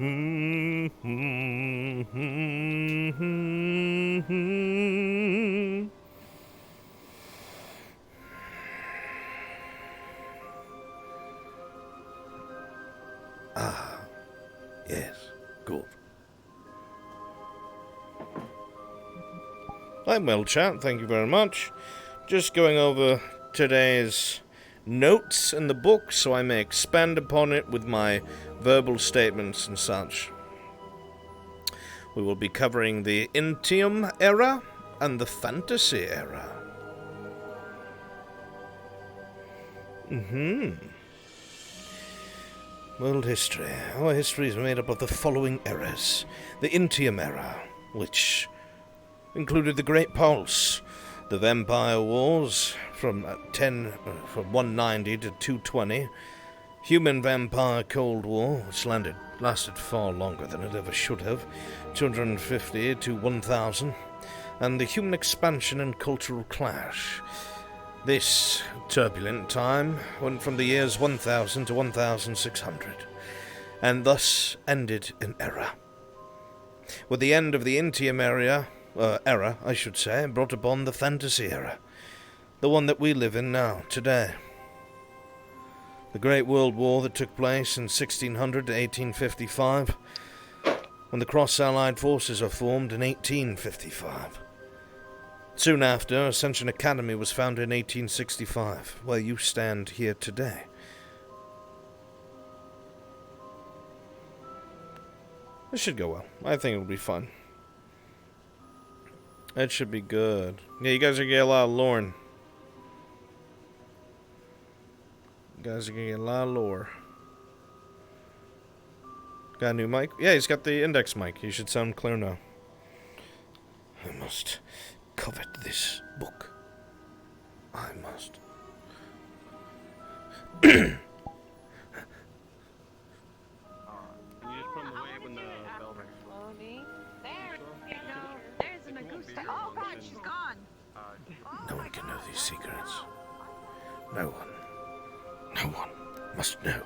Ah, yes, good. I'm well, chat. Thank you very much. Just going over today's notes in the book so I may expand upon it with my verbal statements and such. We will be covering the Intium era and the Fantasy era. World history. Our history is made up of the following eras. The Intium era, which included the Great Pulse, the Vampire Wars from 190 to 220, Human-Vampire Cold War, which lasted far longer than it ever should have, 250 to 1000, and the Human Expansion and Cultural Clash. This turbulent time went from the years 1000 to 1600, and thus ended an era. With the end of the Intium era, brought upon the Fantasy era, the one that we live in now, today. The Great World War that took place in 1600 to 1855, when the Cross-Allied forces are formed in 1855. Soon after, Ascension Academy was founded in 1865, where you stand here today. This should go well. I think it'll be fun. It should be good. Yeah, you guys are gonna get a lot of lore. You guys are gonna get a lot of lore. Got a new mic? Yeah, he's got the index mic. You should sound clear now. I must covet this book. I must. Can you just put him away when the bell rings? Slowly. There you go. There's an Augusta. Oh God, she's gone. No one can know these secrets. No one. No one must know.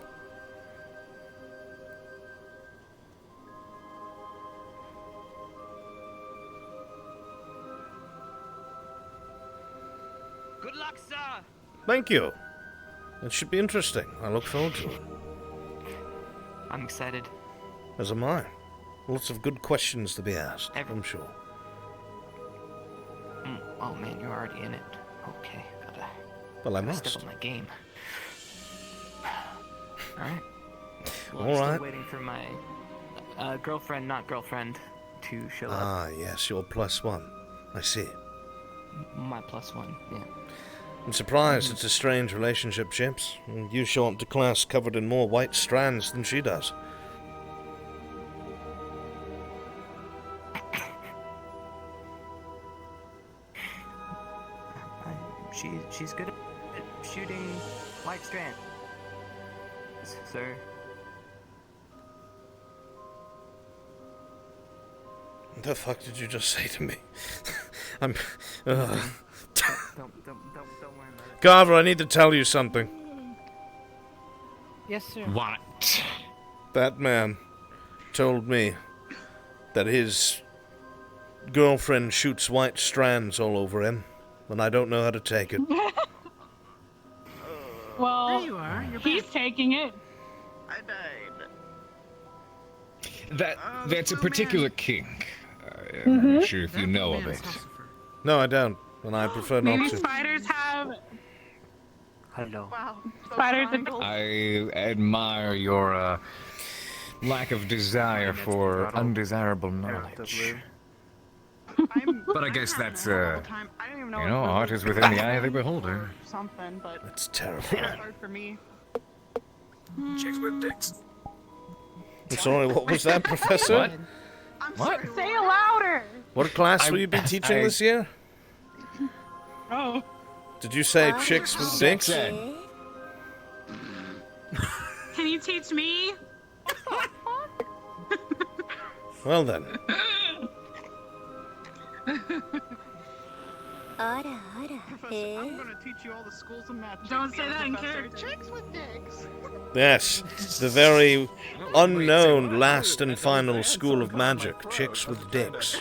Good luck, sir! Thank you. It should be interesting. I look forward to it. I'm excited. As am I. Lots of good questions to be asked, I'm sure. Oh man, you're already in it. Okay, gotta Well, I must. step up my game. Alright. Well, All I'm right. still waiting for my girlfriend, not girlfriend, to show up. Ah, yes, you're +1. I see. My +1, yeah. I'm surprised it's a strange relationship, Chips. You show up to class covered in more white strands than she does. She's good at shooting white strands, sir. What the fuck did you just say to me? I'm... Don't worry about it. Carver, I need to tell you something. Yes, sir. What? That man told me that his girlfriend shoots white strands all over him, and I don't know how to take it. Well, There you are. You're he's back. taking it. I died. That's a particular kink. I'm not sure if you know of it. No, I don't, and I prefer not Maybe to. spiders have Hello. Wow. So spiders. I admire your lack of desire for undesirable knowledge. But I guess that's, I don't even know. art is within the eye of the beholder. Something, but That's it's terrifying. hard for me. Chicks with dicks. I'm sorry, what was that, Professor? What? I'm What? sorry. Say it louder. What class will you be teaching this year? Oh, Did you say chicks with dicks? Sex ed. can you teach me? Well then. I'm gonna teach you all the schools of magic. Don't say that in character. Chicks with dicks. Yes, the very unknown last and final school of magic, chicks with dicks.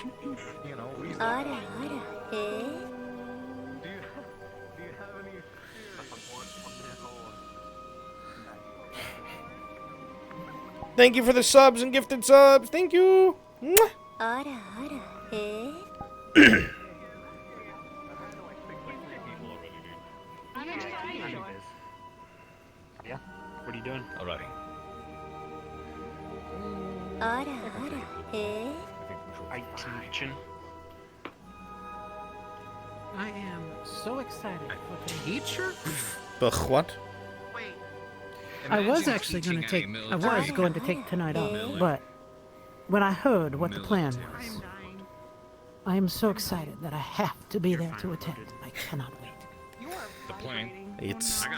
Thank you for the subs and gifted subs. Thank you. Mwah. Yeah? What are you doing? Alrighty. Attention. I am so excited for the teacher. But what? I was actually going to take. I was going to take tonight off, but when I heard what the plan was, I am so excited that I have to be there to attend. I cannot wait. The plane.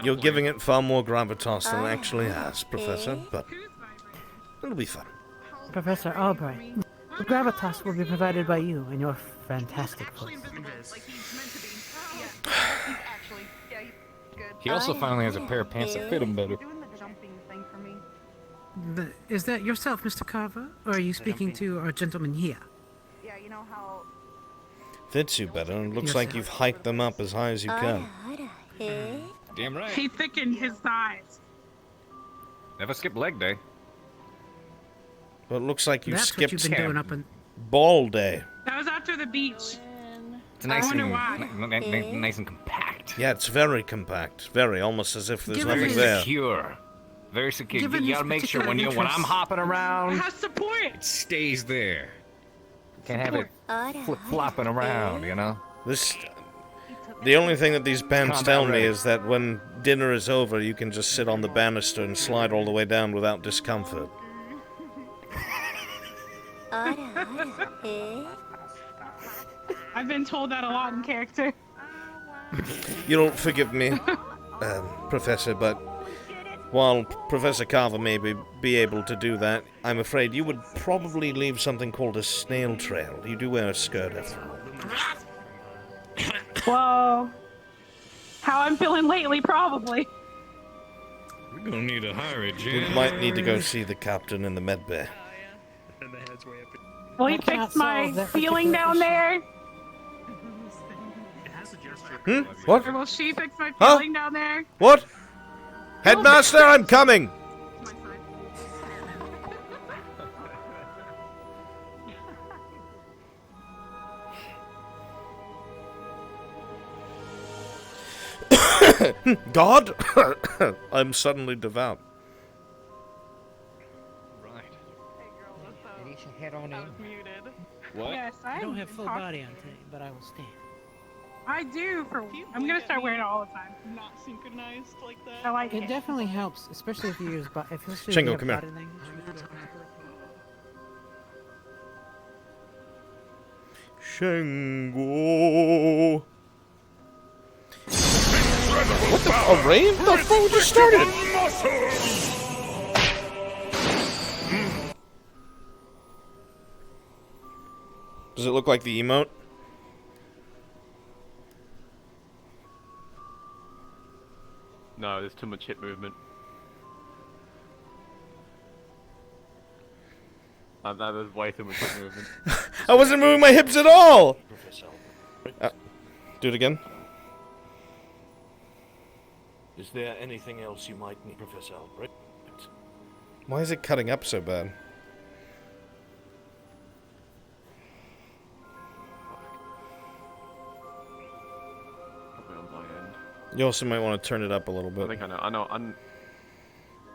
You're giving it far more gravitas than it actually has, Professor, but it'll be fun. Professor Albrecht, the gravitas will be provided by you and your fantastic voice. He also finally has a pair of pants that fit him better. Is that yourself, Mr. Carver, or are you speaking to our gentleman here? Yeah, you know how. Fits you better, and looks like you've hiked them up as high as you can. Damn right. He thickened his thighs. Never skip leg day. But it looks like you That's what skipped you've been doing up in. ball day. That was after the beach. It's nice wonder and why. nice and compact. Yeah, it's very compact. Very, almost as if there's Given nothing his there. Secure. Very secure. Given You his gotta make sure when particular I'm interests- hopping It around, has support. it stays there. Can't have it flip-flopping around, you know? The only thing that these pants Combat tell me ready. is that when dinner is over, you can just sit on the banister and slide all the way down without discomfort. I've been told that a lot in character. You'll forgive me, Professor, but while Professor Carver may be able to do that, I'm afraid you would probably leave something called a snail trail. You do wear a skirt after all. Whoa. How I'm feeling lately, probably. We're gonna need to hire a We gym. might need to go see the captain in the med bay. Will he I cannot fix my solve that feeling particular down there? What? Or will she fix my Huh? feeling down there? What? Headmaster, I'm coming! God? I'm suddenly devout. Right. I was muted. What? Yes, I don't have full talk- body on today, but I will stand. I do. I'm gonna start wearing it all the time. Not synchronized like that. I like It it. definitely helps, especially if you use if you Shingo, have come here. body language. Shingo. What the? A rain? The fuck just started? Does it look like the emote? No, there's too much hip movement. No, there's way too much hip movement. I wasn't moving my hips at all! Do it again. Is there anything else you might need, Professor Albrecht? Why is it cutting up so bad? Probably on my end. You also might want to turn it up a little I bit. think I know.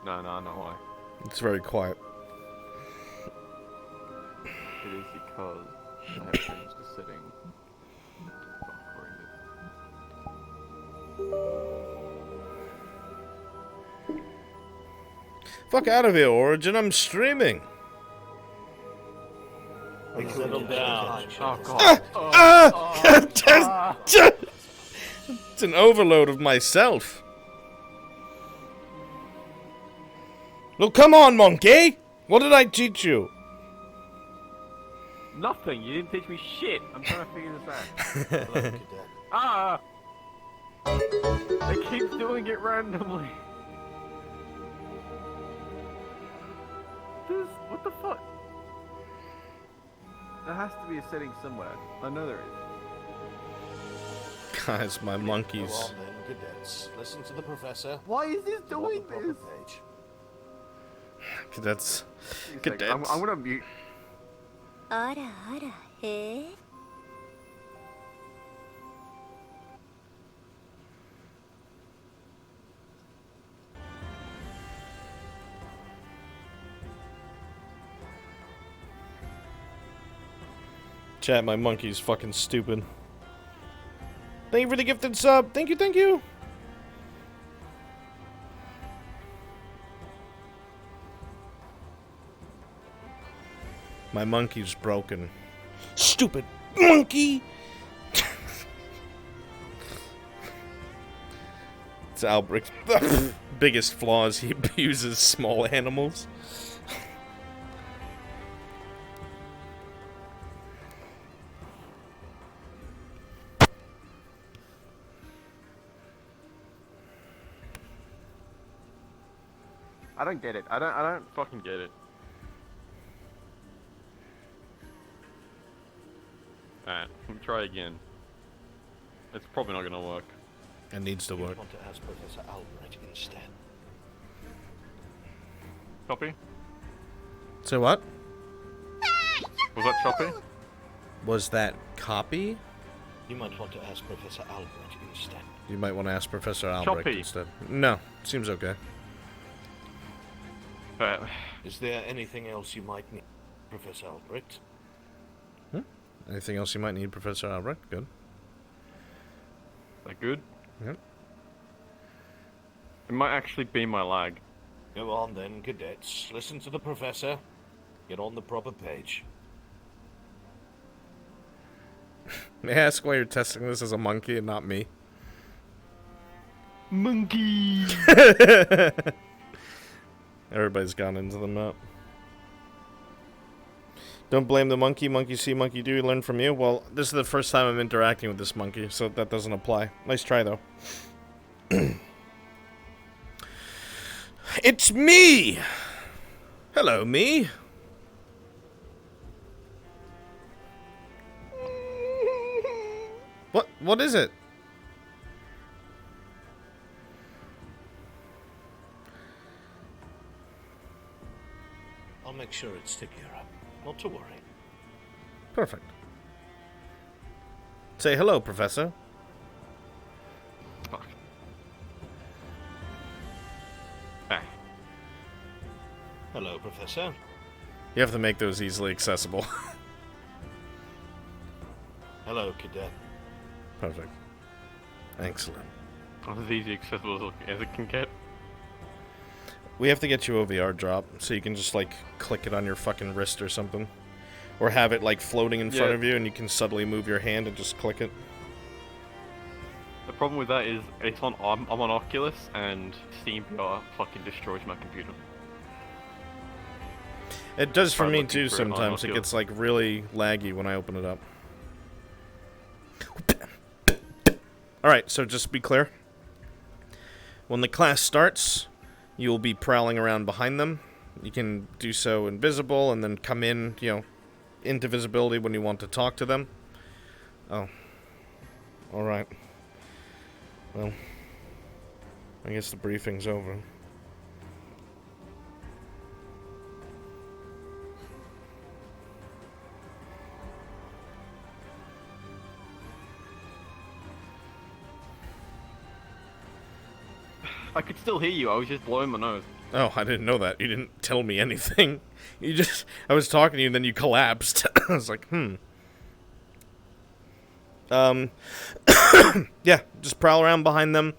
No, I know why. It's very quiet. It is because I have changed the setting. Fuck out of here, Origin. I'm streaming. Settle down. Oh god. It's an overload of myself. Well, come on, monkey! What did I teach you? Nothing. You didn't teach me shit. I'm trying to figure this out. Hello, Cadet. Ah! It keeps doing it randomly. What the fuck? There has to be a setting somewhere. I know there is. Guys, my monkeys. Go on then, cadets. Listen to the professor. Why is this Get on doing the proper this? page. Cadets. Cadets. I'm gonna mute. Chat, my monkey's fucking stupid. Thank you for the gifted sub. Thank you, thank you. My monkey's broken. Stupid monkey! It's Albrecht's biggest flaw is he abuses small animals. I don't get it. I don't fucking get it. Alright, let me try again. It's probably not gonna work. It needs to You work. want to ask Professor Albrecht instead. Choppy? Say what? Was that choppy? Was that copy? You might want to ask Professor Albrecht instead. You might want to ask Professor Albrecht Choppy. instead. No, seems okay. Alright. Is there anything else you might need, Professor Albrecht? Anything else you might need, Professor Albrecht? Good. Is that good? Yep. It might actually be my lag. Go on then, cadets. Listen to the professor. Get on the proper page. May I ask why you're testing this as a monkey and not me? Monkey! Everybody's gone into the map. Don't blame the monkey. Monkey see, monkey do. Learn from you. Well, this is the first time I'm interacting with this monkey, so that doesn't apply. Nice try, though. It's me! Hello, me. What is it? I'll make sure it's stickier up. Not to worry. Perfect. Say hello, Professor. Fuck. Ah. Hello, Professor. You have to make those easily accessible. Hello, cadet. Perfect. Excellent. That's as easy accessible as it can get. We have to get you a VR drop, so you can just, like, click it on your fucking wrist or something. Or have it, like, floating in front of you, and you can subtly move your hand and just click it. The problem with that is it's on. I'm on Oculus, and Steam VR fucking destroys my computer. It does for I'm me looking too for it on sometimes. It Oculus. gets, like, really laggy when I open it up. Alright, so just to be clear. When the class starts, you'll be prowling around behind them. You can do so invisible and then come in, you know, into visibility when you want to talk to them. Oh. Alright. Well, I guess the briefing's over. I could still hear you. I was just blowing my nose. Oh, I didn't know that. You didn't tell me anything. You just... I was talking to you and then you collapsed. I was like, yeah, just prowl around behind them.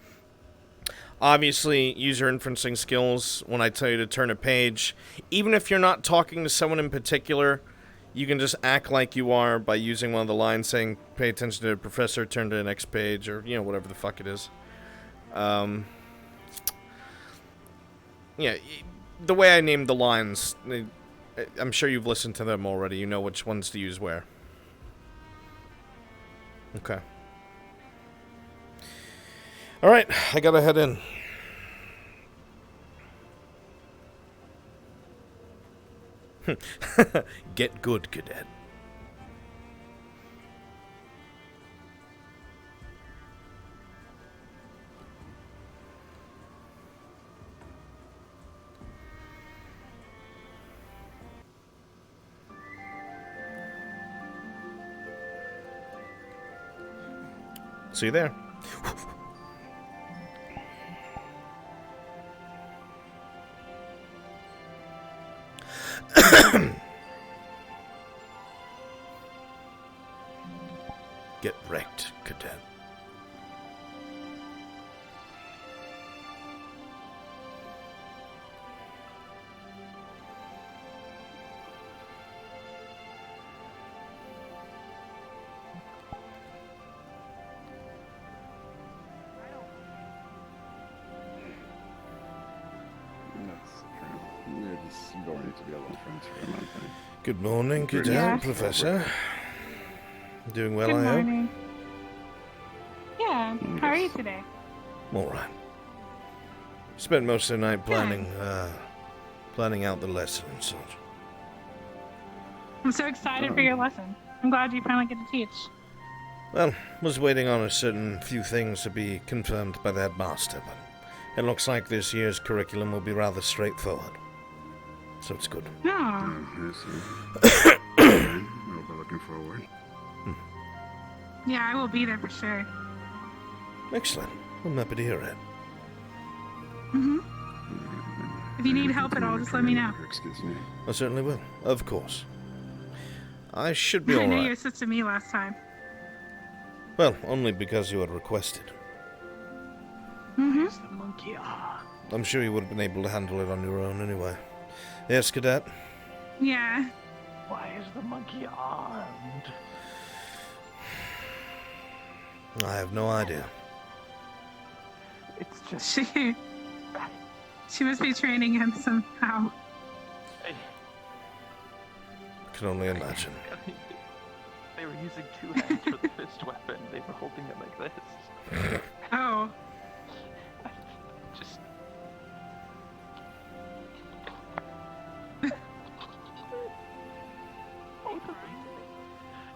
Obviously, use your inferencing skills when I tell you to turn a page. Even if you're not talking to someone in particular, you can just act like you are by using one of the lines saying, pay attention to the professor, turn to the next page, or, you know, whatever the fuck it is. Yeah, the way I named the lines, I'm sure you've listened to them already. You know which ones to use where. Okay. Alright, I gotta head in. Get good, cadet. See you there. Get wrecked, cadet. Good morning, cadet, Yeah. Professor. Doing well, Good I hope? morning. Yeah, how are you today? All right. Spent most of the night planning out the lesson and such. I'm so excited for your lesson. I'm glad you finally get to teach. Well, was waiting on a certain few things to be confirmed by the headmaster, but it looks like this year's curriculum will be rather straightforward. So it's good. No. I'll be looking forward. Yeah, I will be there for sure. Excellent. I'm happy to hear it. If you need help at all, just let me know. Excuse me. I certainly will. Of course. I should be I know you alright. assisted me last time. Well, only because you had requested. Where's the monkey? Ah. I'm sure you would have been able to handle it on your own anyway. Yes, cadet? Yeah. Why is the monkey armed? I have no idea. It's just. She must be training him somehow. Can only imagine. They were using two hands for the fist weapon. They were holding it like this. Oh. Just.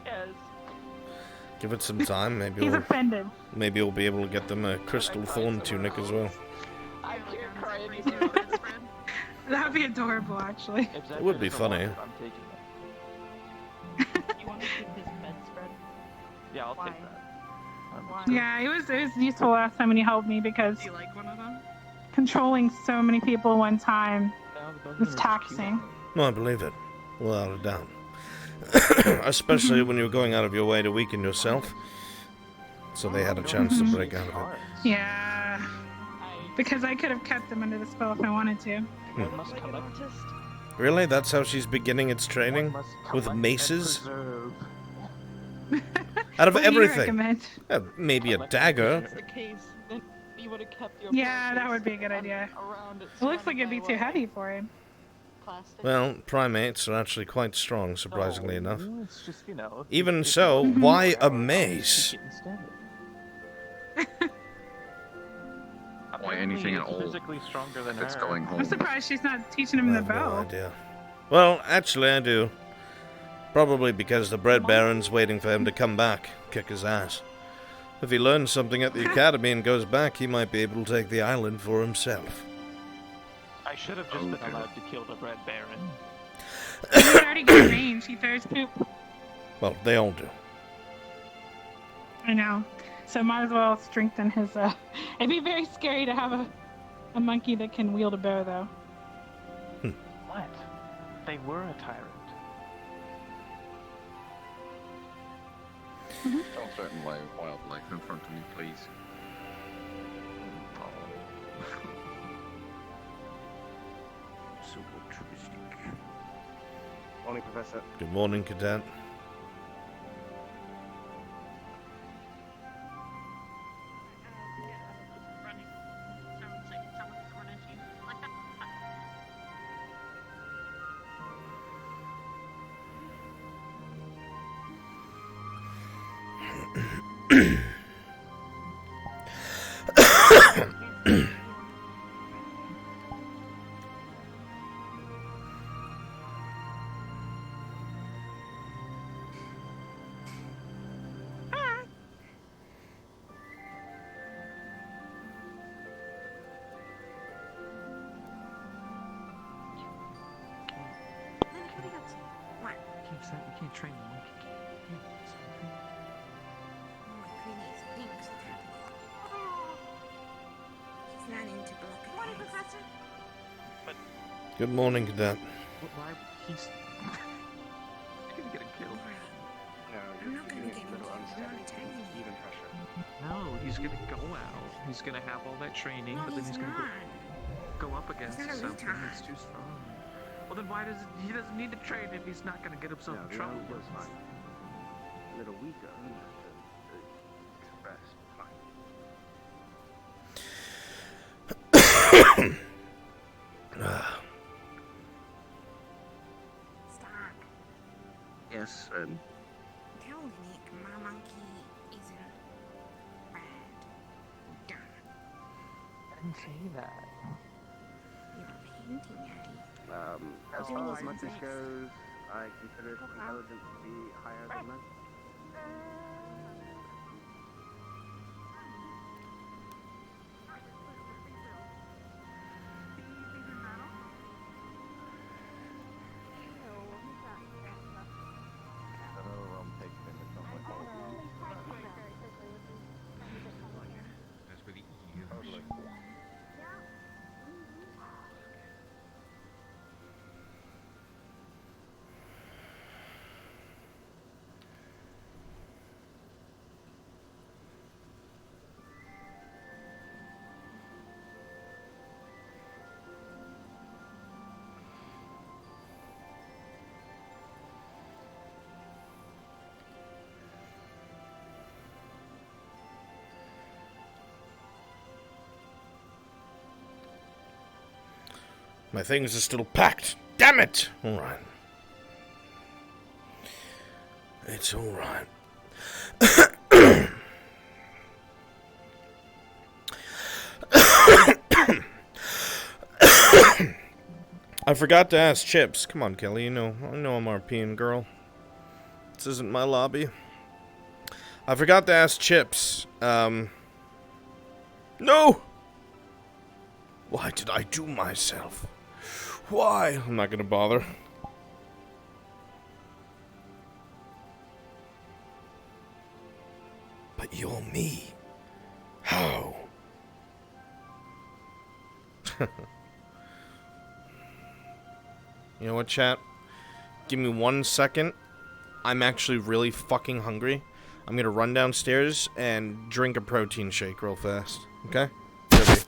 Yes. Give it some time, maybe He's we'll, offended. maybe we'll be able to get them a crystal thorn tunic as well. I can't cry anymore. That would be adorable, actually. It would be funny. I'm taking it. You want to keep his bedspread? Yeah, I'll Why? take that. Yeah, it was useful last time when you helped me because Do you like one of them? controlling so many people at one time Yeah, the was Benjamin is taxing. cute. No, I believe it. Without a doubt. Especially when you're going out of your way to weaken yourself. So they had a chance to break out of it. Yeah. Because I could have kept them under the spell if I wanted to. One must collect. Really? That's how she's beginning its One training? must With collect and maces? preserve. Out of What do you everything. recommend? Maybe a dagger. That's the case. Then you would have kept your Yeah, that would be a good idea. around it. It looks like it'd be too heavy for him. Plastic. Well, primates are actually quite strong, surprisingly enough. No, it's just, you know, Even if so, you- why a I'll mace? take it instead. Why anything Apparently at it's all physically stronger than It's her. going home. I'm surprised she's not teaching him I the have no bow. idea. Well, actually, I do. Probably because the bread baron's waiting for him to come back, kick his ass. If he learns something at the academy and goes back, he might be able to take the island for himself. I should have just been allowed to kill the Red Baron. He's already got range. He throws poop. Well, they all do. I know. So might as well strengthen his. It'd be very scary to have a monkey that can wield a bow, though. What? They were a tyrant. Don't threaten wildlife in front of me, please. So altruistic. Morning, Professor. Good morning, cadet. that? You can't train a monkey. He's not into blood. Morning, Professor. Good morning, Cadet. Why? He's gonna get killed. No, I'm not gonna you're get getting a little him killed. unsteady. I'm telling you. Even pressure. No, he's gonna go out. He's gonna have all that training, No, but then he's gonna not. go up against He's not a something retard. that's too strong. Well, then why does he doesn't need to train if he's not gonna get himself in trouble? He was fine. A little weaker to express. Fine. Stop. Yes, Tell Nick my monkey isn't bad. Done. I didn't say that. You were hinting at it. As far as much as goes, I consider his intelligence to be higher than most. That's where the ears. My things are still packed. Damn it! Alright. It's alright. I forgot to ask Chips. Come on, Kelly. I know I'm RPing, girl. This isn't my lobby. I forgot to ask Chips. No! Why did I do myself? Why? I'm not gonna bother. But you're me. How? You know what, chat? Give me 1 second. I'm actually really fucking hungry. I'm gonna run downstairs and drink a protein shake real fast. Okay? Ready.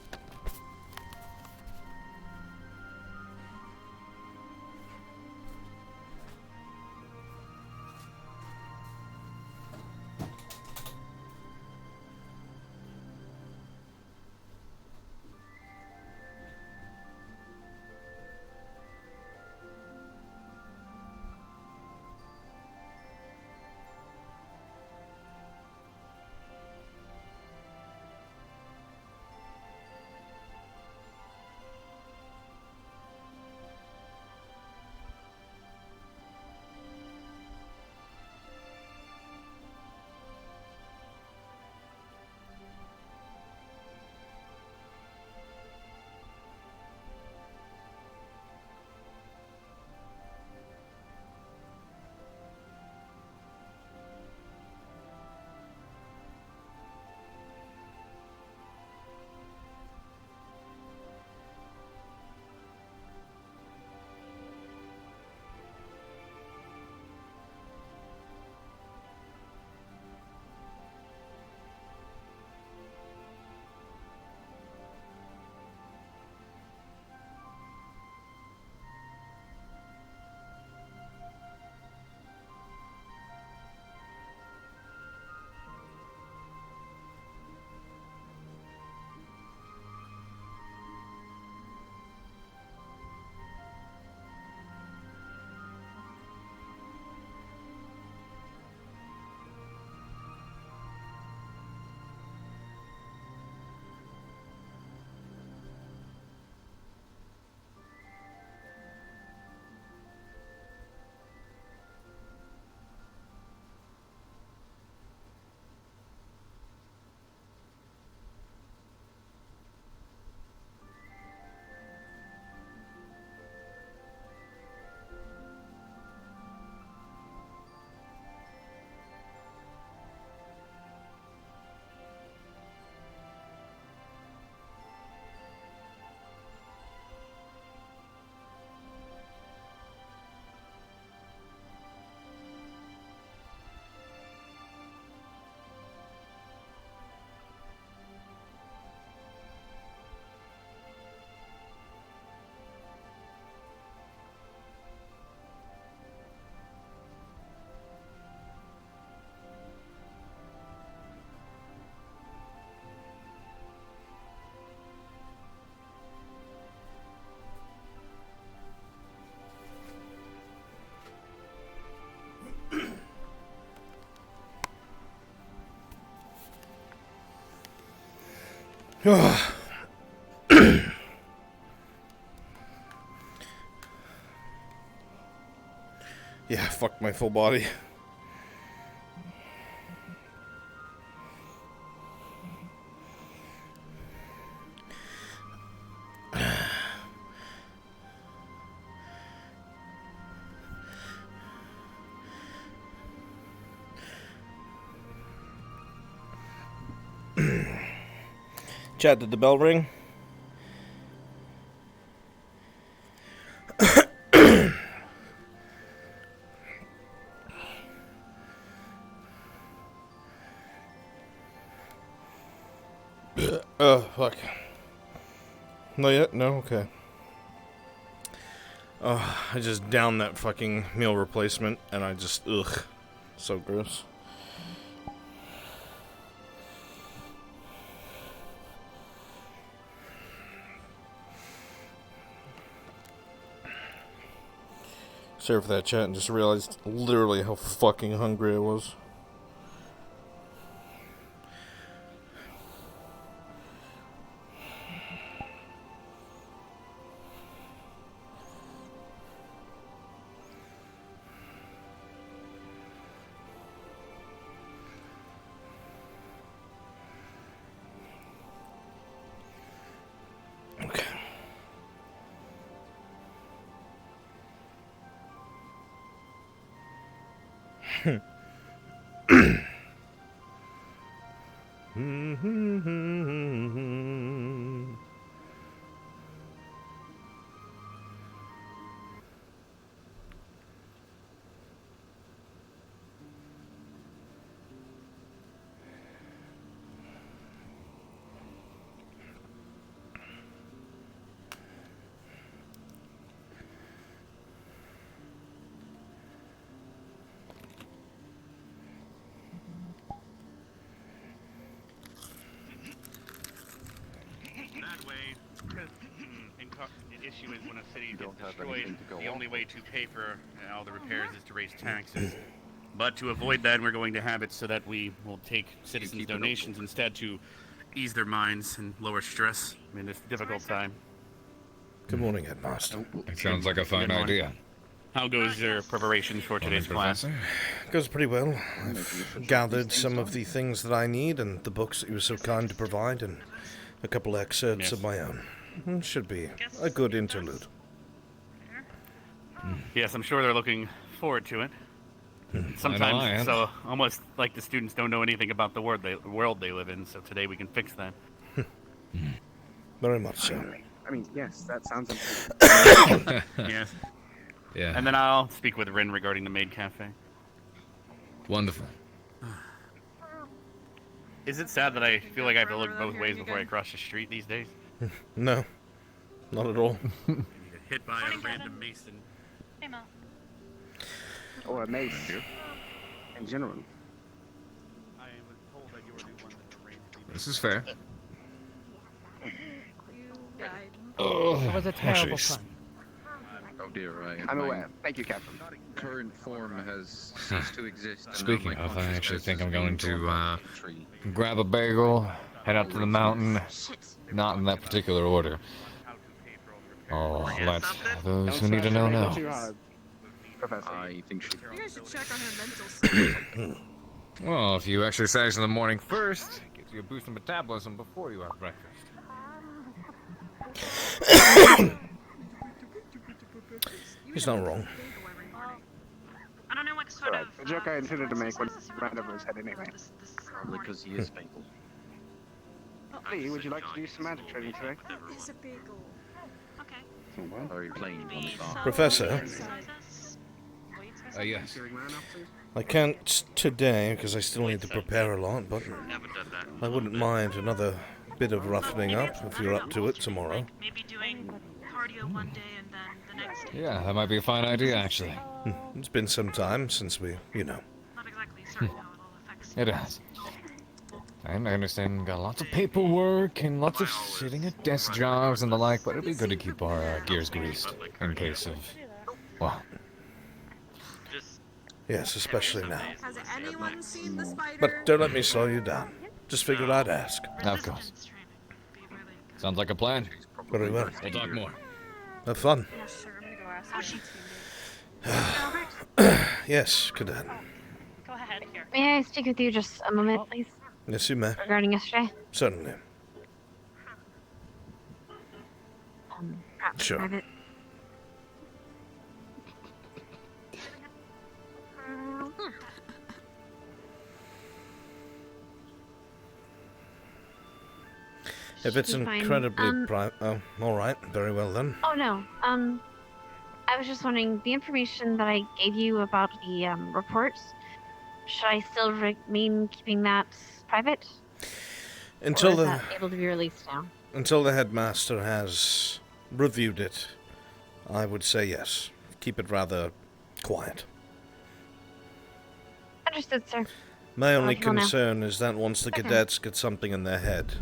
Yeah, fuck my full body. Chad, did the bell ring? Fuck. Not yet? No? Okay. I just downed that fucking meal replacement, and I just, ugh. So gross. Sorry for that, chat, and just realized literally how fucking hungry I was. The issue is when a city gets destroyed, the only way to pay for all the repairs is to raise taxes. But to avoid that, we're going to have it so that we will take citizens' donations instead to ease their minds and lower stress in this difficult time. Good morning, Headmaster. It sounds like a fine idea. How goes your preparations for today's class? Goes pretty well. I've gathered some of the things that I need and the books that you were so kind to provide and a couple excerpts of my own. Should be a good interlude. Yes, I'm sure they're looking forward to it. Sometimes, so almost like the students don't know anything about the world they live in, so today we can fix that. Very much so. I mean, yes, that sounds important. Yes. Yeah. And then I'll speak with Rin regarding the maid cafe. Wonderful. Is it sad that I feel like I have to look both ways before I cross the street these days? No, not at all. Hit by a random mason. Hey, Mo. Or a mace. In general. I was told that you were the one that arranged the This is fair. Oh, it was a terrible fun. Oh dear, I'm aware. Thank you, Captain. Current form has ceased to exist. Speaking of, I actually think I'm going to grab a bagel, head out to the mountain. Not in that particular order. Oh, let those who need to know know. Professor. I think she. You guys should check on her mental state. Well, if you exercise in the morning first, it gives you a boost in metabolism before you have breakfast. He's not wrong. I don't know what sort of. The joke I intended to make when ran over his head anyway. Probably because he is faithful. Lee, would you like to do some magic training today? It's a bagel. Okay. Very plain on the top. Professor? Yes. I can't today because I still need to prepare a lot, but I wouldn't mind another bit of roughening up if you're up to it tomorrow. Maybe doing cardio one day and then the next day. Yeah, that might be a fine idea, actually. It's been some time since we, Not exactly certain how it all affects. It has. And I understand got lots of paperwork and lots of sitting at desk jobs and the like, but it'd be good to keep our gears greased in case of, well. Yes, especially now. Has anyone seen the spider? But don't let me slow you down. Just figured I'd ask. Of course. Sounds like a plan. Very well. We'll talk more. Have fun. Yeah, sure. I'm gonna go ask her. Yes, cadet. Go ahead here. May I speak with you just a moment, please? Yes, you may. Regarding yesterday? Certainly. Perhaps Sure. private. If it's Should be fine. incredibly private... Oh, alright. Very well then. Oh no. I was just wondering, the information that I gave you about the reports, should I still remain keeping that private? Until or is the... that able to be released now? Until the headmaster has reviewed it, I would say yes. Keep it rather quiet. Understood, sir. My I'll only let you know now. concern is that once the Okay. cadets get something in their head,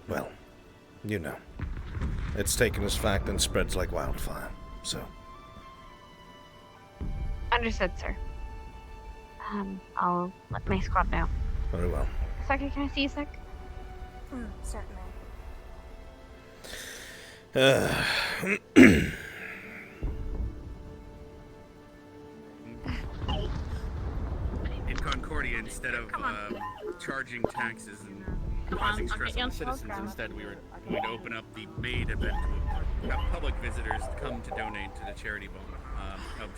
well, you know, it's taken as fact and spreads like wildfire, so... Understood, sir. I'll let my squad know. Very well. Second, can I see you, sec? Certainly. In Concordia, instead of charging taxes and causing stress on the citizens, instead we were going to open up the maid event to have public visitors come to donate to the charity vault of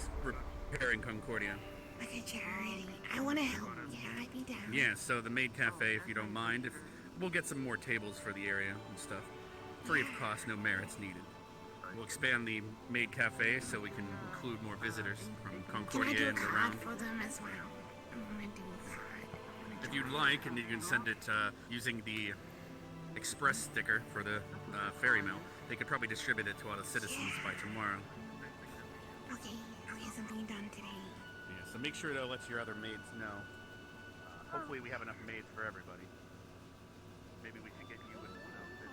repairing Concordia. Like a charity. I want to help. Yeah, I'd be down. Yeah, so the maid cafe, if you don't mind, if we'll get some more tables for the area and stuff. Free of cost, no merits needed. We'll expand the maid cafe so we can include more visitors from Can I Concordia do a and card around. for them as well? I want to do a card. If you'd like, and you can send it using the express sticker for the ferry mail, they could probably distribute it to all the citizens by tomorrow. Okay, I'll get something done today. Yeah, so make sure to let your other maids know. Hopefully we have enough maids for everybody. Maybe we can get you in one outfit.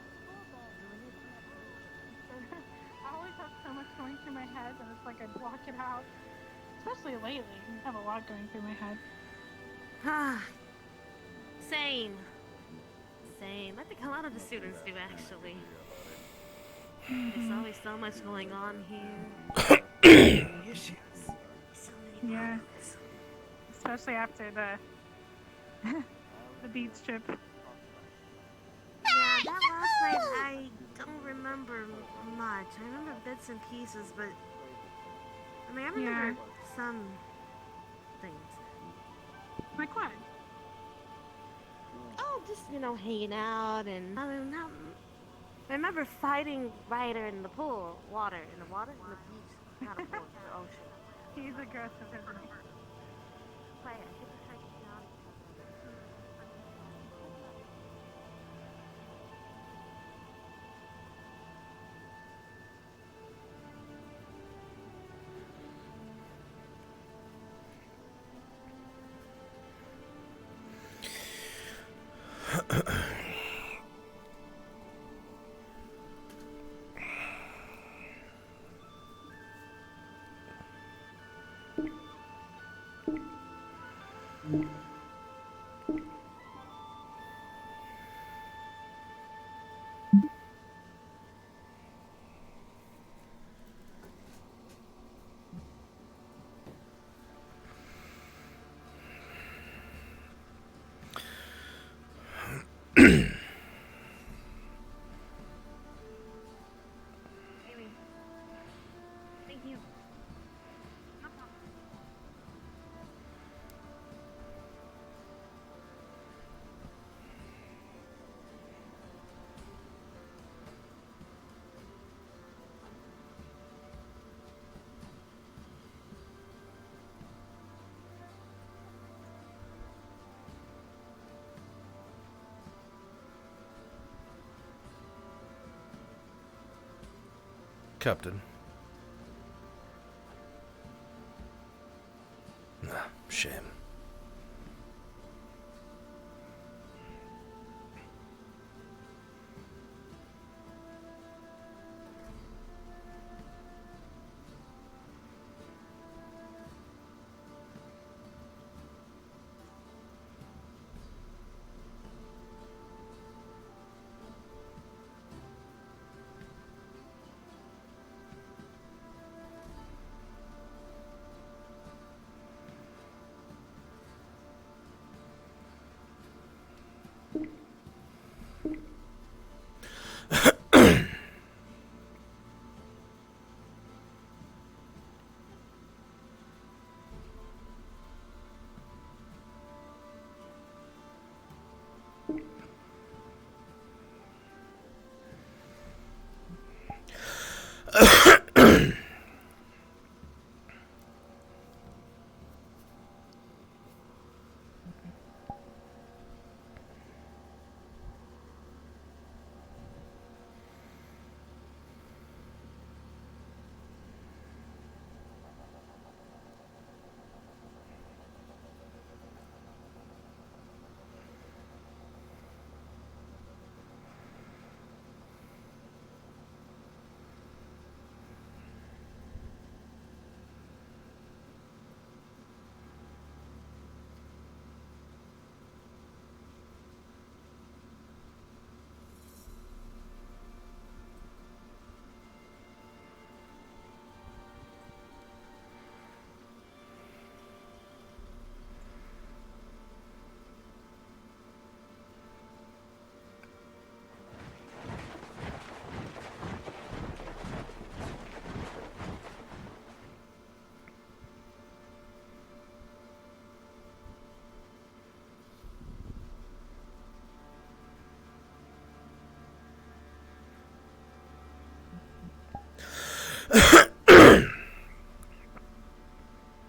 I always have so much going through my head, and it's like I block it out. Especially lately, I have a lot going through my head. Ah, same. Same. I think a lot of the students do, actually. There's always so much going on here. Yeah. Especially after the the beach trip. Yeah, that last night I don't remember much. I remember bits and pieces, but I mean, I remember some things. Like what? Oh, just hanging out and I remember fighting Ryder in the pool, in the beach, not a pool, the ocean. He's aggressive, isn't he? But I think it's like, Thank you. Captain. Ah, shame.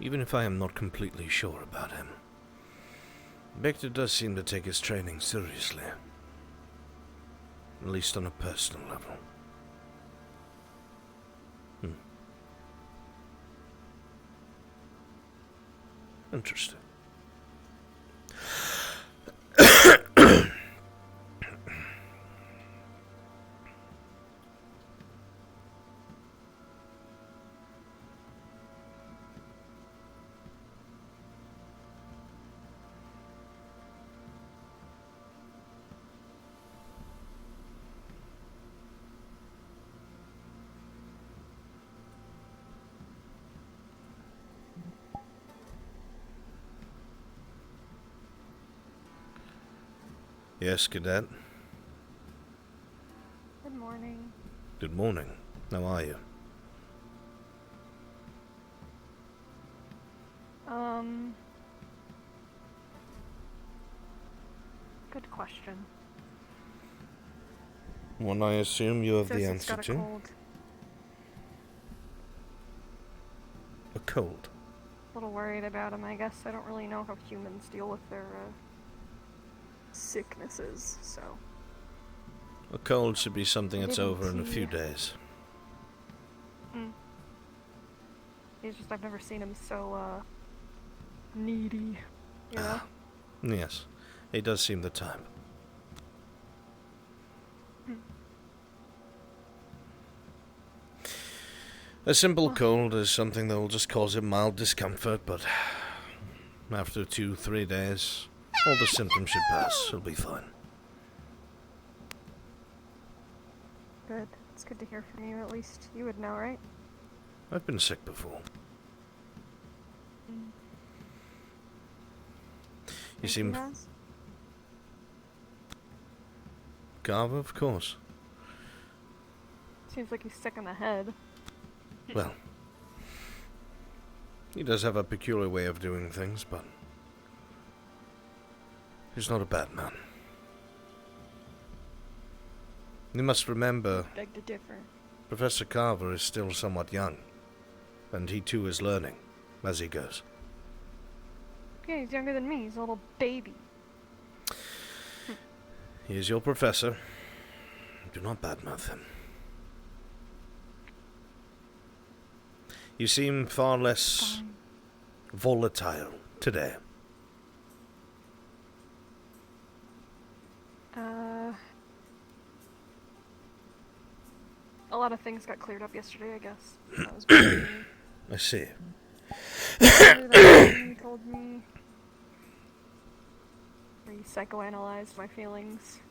Even if I am not completely sure about him, Victor does seem to take his training seriously. At least on a personal level. Interesting. Yes, Cadet. Good morning. Good morning. How are you? Good question. One I assume you have Says the it's answer got a to. cold. A cold. A little worried about him, I guess. I don't really know how humans deal with their sicknesses, so. A cold should be something I that's didn't over in a see- few days. It's just I've never seen him so needy, you know? Yes, he does seem the type. A simple cold is something that will just cause him mild discomfort, but after 2-3 days, all the symptoms should pass. He'll be fine. Good. It's good to hear from you, at least. You would know, right? I've been sick before. You Think seem... he has? Carver, of course. Seems like he's sick in the head. Well, he does have a peculiar way of doing things, but he's not a bad man. You must remember, Beg to differ. Professor Carver is still somewhat young, and he too is learning as he goes. Yeah, he's younger than me. He's a little baby. He is your professor. Do not badmouth him. You seem far less volatile today. A lot of things got cleared up yesterday, I guess. That was pretty I see. He told me. He psychoanalyzed my feelings.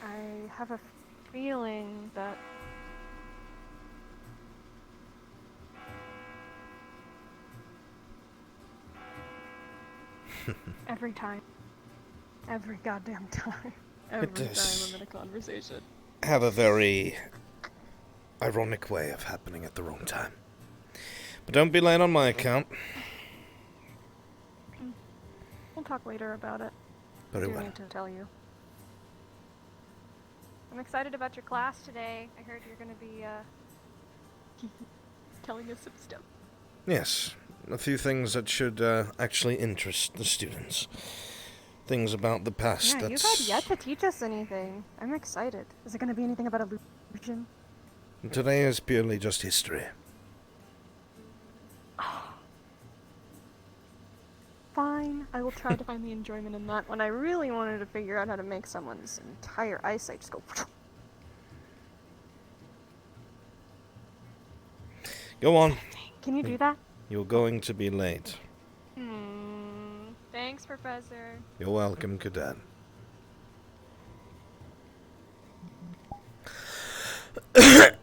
I have a feeling that every time. Every goddamn time. Every time I'm in a conversation. Have a very ironic way of happening at the wrong time. But don't be late on my account. Well, talk later about it. Very I do well. need to tell you. I'm excited about your class today. I heard you're going to be telling us some stuff. Yes, a few things that should actually interest the students. Things about the past. Yeah, you've had yet to teach us anything. I'm excited. Is it going to be anything about illusion? Today is purely just history. Fine, I will try to find the enjoyment in that when I really wanted to figure out how to make someone's entire eyesight just go. Go on. Can you do that? You're going to be late. Thanks, Professor. You're welcome, Cadet. The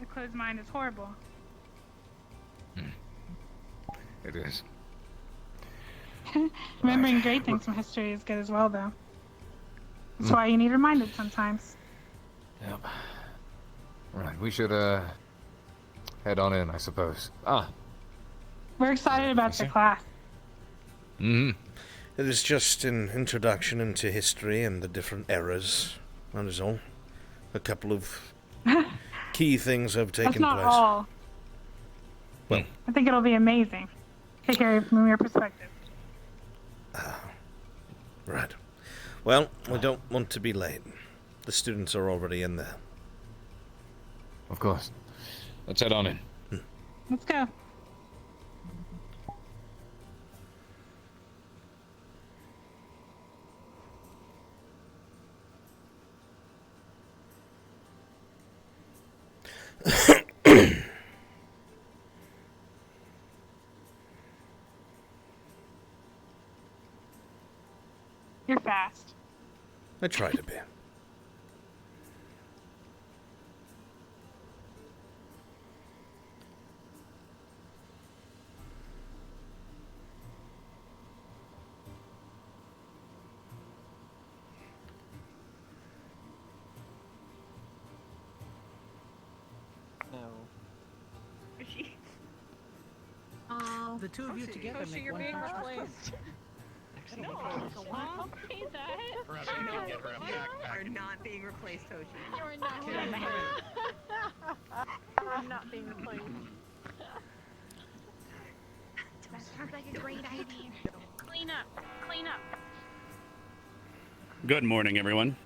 closed mind is horrible. It is. Remembering great things from history is good as well, though. That's why you need reminded sometimes. Yep. Right, we should, head on in, I suppose. We're excited about the class. It is just an introduction into history and the different eras. That is all. A couple of key things have taken That's not place. all. Well, I think it'll be amazing. Take care of it from your perspective. right. Well, we don't want to be late. The students are already in there. Of course. Let's head on in. Let's go. You're fast. I try to be. The two of you together Toshi, make you're one being person. replaced. No, don't say that. Perhaps we need to get her a backpack. You're not being replaced, Toshi. You're not being I'm not being replaced. That sounds like a great idea. Clean up. Clean up. Good morning, everyone.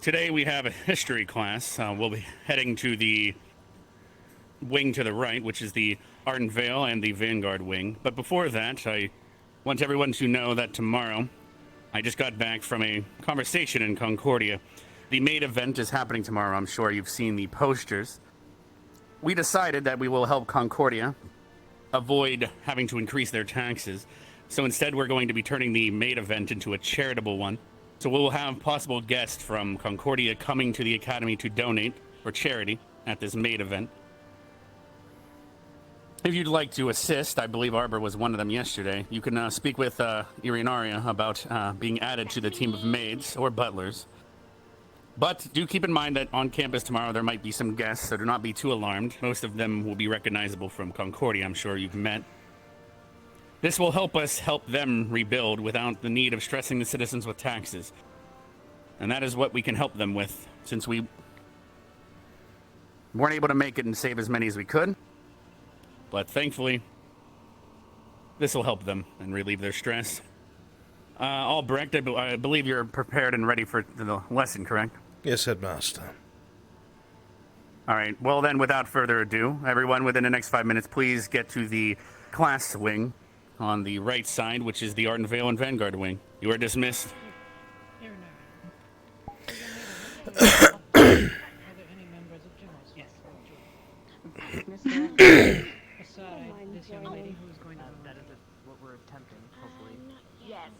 Today we have a history class. We'll be heading to the wing to the right, which is the Ardent Vale and the Vanguard wing. But before that, I want everyone to know that tomorrow, I just got back from a conversation in Concordia. The maid event is happening tomorrow. I'm sure you've seen the posters. We decided that we will help Concordia avoid having to increase their taxes. So instead, we're going to be turning the maid event into a charitable one. So we'll have possible guests from Concordia coming to the Academy to donate for charity at this maid event. If you'd like to assist, I believe Arbor was one of them yesterday, you can speak with Irinaria about being added to the team of maids or butlers. But do keep in mind that on campus tomorrow there might be some guests, so do not be too alarmed. Most of them will be recognizable from Concordia, I'm sure you've met. This will help us help them rebuild without the need of stressing the citizens with taxes. And that is what we can help them with, since we weren't able to make it and save as many as we could. But thankfully, this will help them and relieve their stress. Albrecht, I believe you're prepared and ready for the lesson, correct? Yes, Headmaster. All right, well then, without further ado, everyone within the next 5 minutes, please get to the class wing on the right side, which is the Ardent Vale and Vanguard wing. You are dismissed. That is what we're attempting, hopefully. Yes,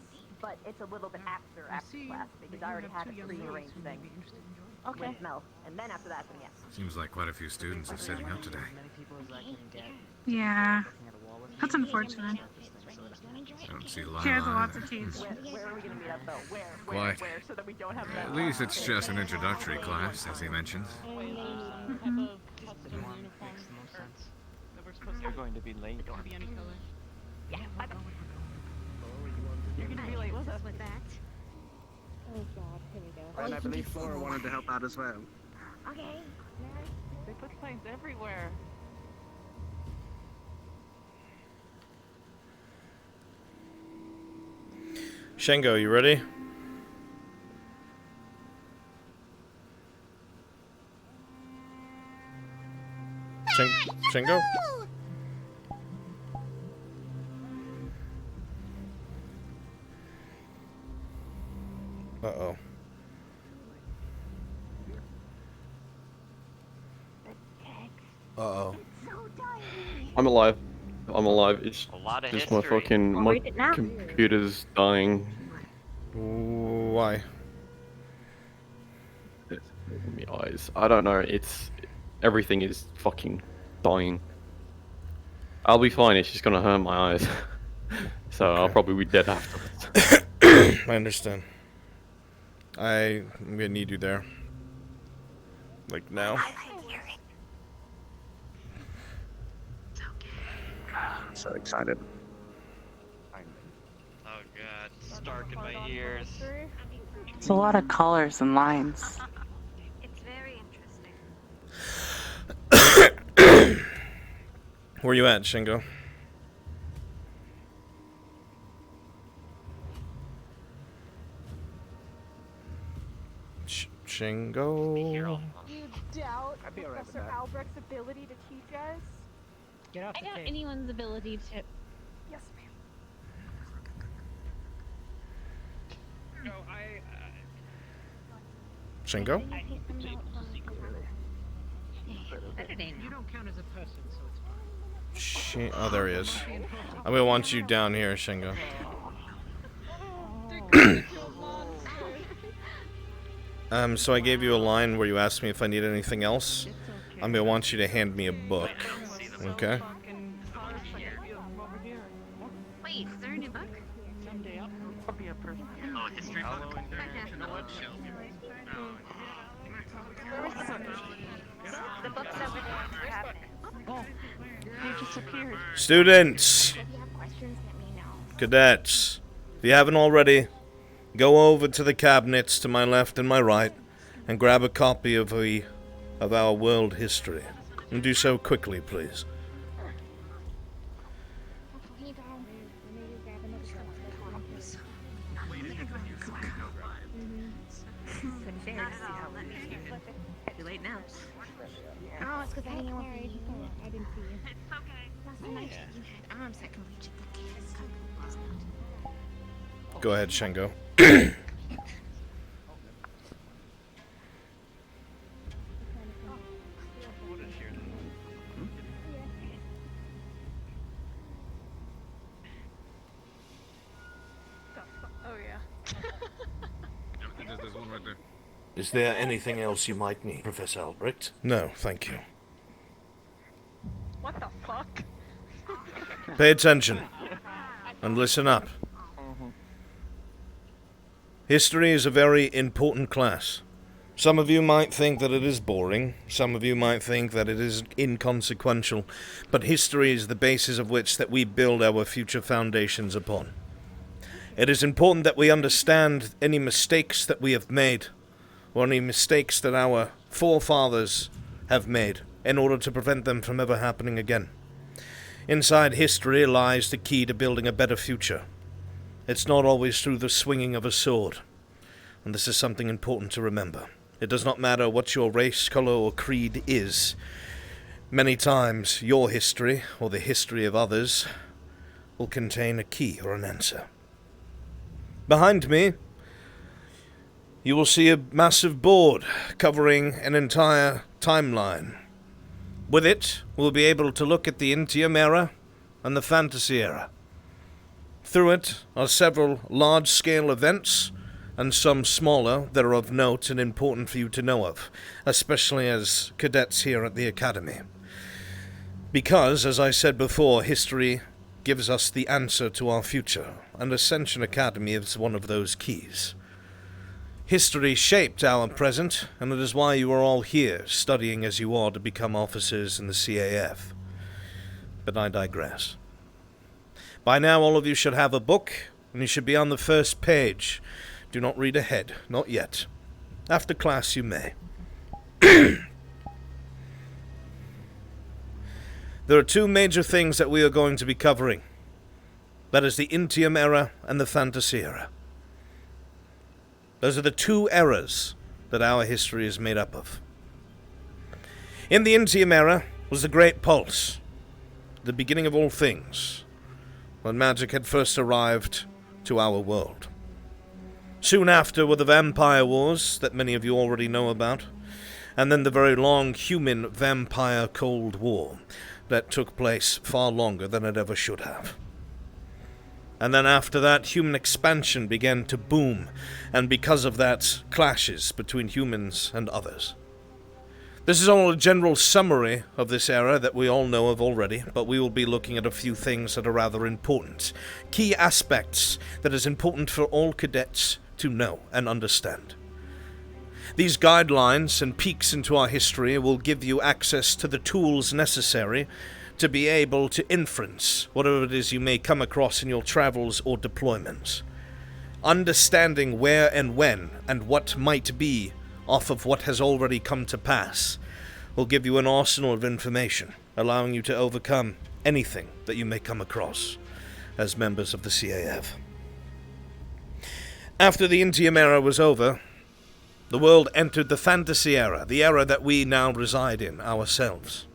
but it's a little bit after class because I already had a pre-arranged thing. Okay. With Mel, and then after that, then yes. Seems like quite a few students are setting up today. Yeah. That's unfortunate. I don't see She has Lila lots either. of teeth. Where are we gonna meet up though? Where, Quite. so that we don't have At least it's just an introductory class, as he mentioned. You're going to be late. It could be any color. Yeah, You're gonna be late with us. with that. Oh god, here we go. And I believe Flora wanted to help out as well. Okay. They put signs everywhere. Shengo, you ready? Shengo? Uh-oh. Uh-oh. I'm alive. I'm alive. It's A lot of just my history. fucking I'll my read it now. computer's dying. Why? My eyes. I don't know. It's everything is fucking dying. I'll be fine. It's just gonna hurt my eyes. So I'll probably be dead afterwards. I understand. I'm gonna need you there. Like now. I'm so excited. Oh god, it's dark in my ears. It's a lot of colors and lines. It's very interesting. Where you at, Shingo? Shingo? You doubt Professor Albrecht's ability to teach us? Get off I doubt anyone's ability to. Yes, ma'am. No, I. Shingo? You don't count as a person, so it's fine. Oh, there he is. I'm gonna want you down here, Shingo. So I gave you a line where you asked me if I need anything else. I'm gonna want you to hand me a book. Okay? Wait, is there a new book? Someday I'll be a person. Oh, history book. You know what? The book's over there. What happened? Oh, they disappeared. Students! Cadets, if you haven't already, go over to the cabinets to my left and my right and grab a copy of our world history. And do so quickly, please. Too late now. Oh, it's because I didn't want to read. I didn't see you. It's okay. That's the night you had arms that can reach the kids. Go ahead, Shengo. Oh yeah. There's one right there. Is there anything else you might need, Professor Albrecht? No, thank you. What the fuck? Pay attention. And listen up. History is a very important class. Some of you might think that it is boring. Some of you might think that it is inconsequential. But history is the basis of which that we build our future foundations upon. It is important that we understand any mistakes that we have made, or any mistakes that our forefathers have made, in order to prevent them from ever happening again. Inside history lies the key to building a better future. It's not always through the swinging of a sword, and this is something important to remember. It does not matter what your race, color, or creed is. Many times, your history, or the history of others, will contain a key or an answer. Behind me, you will see a massive board covering an entire timeline. With it, we'll be able to look at the Intium era and the Fantasy era. Through it are several large-scale events, and some smaller that are of note and important for you to know of, especially as cadets here at the Academy. Because, as I said before, history gives us the answer to our future, and Ascension Academy is one of those keys. History shaped our present, and it is why you are all here, studying as you are to become officers in the CAF. But I digress. By now all of you should have a book, and you should be on the first page. Do not read ahead, not yet. After class you may. There are two major things that we are going to be covering. That is the Intium era and the Fantasy era. Those are the two eras that our history is made up of. In the Intium era was the Great Pulse, the beginning of all things, when magic had first arrived to our world. Soon after were the Vampire Wars that many of you already know about, and then the very long human-vampire Cold War that took place far longer than it ever should have. And then after that, human expansion began to boom, and because of that, clashes between humans and others. This is all a general summary of this era that we all know of already, but we will be looking at a few things that are rather important. Key aspects that is important for all cadets to know and understand. These guidelines and peeks into our history will give you access to the tools necessary to be able to inference whatever it is you may come across in your travels or deployments. Understanding where and when and what might be off of what has already come to pass will give you an arsenal of information, allowing you to overcome anything that you may come across as members of the CAF. After the Intium era was over, the world entered the Fantasy era, the era that we now reside in ourselves.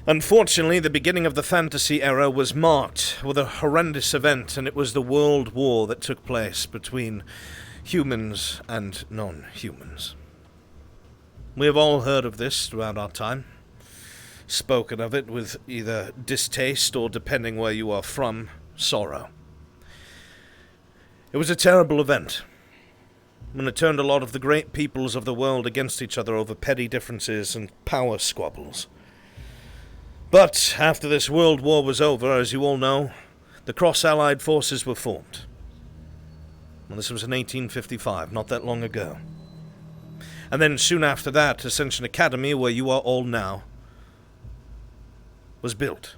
Unfortunately, the beginning of the Fantasy era was marked with a horrendous event, and it was the World War that took place between humans and non-humans. We have all heard of this throughout our time, spoken of it with either distaste or, depending where you are from, sorrow. It was a terrible event, when it turned a lot of the great peoples of the world against each other over petty differences and power squabbles. But after this World War was over, as you all know, the Cross-Allied forces were formed. Well, this was in 1855, not that long ago. And then soon after that, Ascension Academy, where you are all now, was built.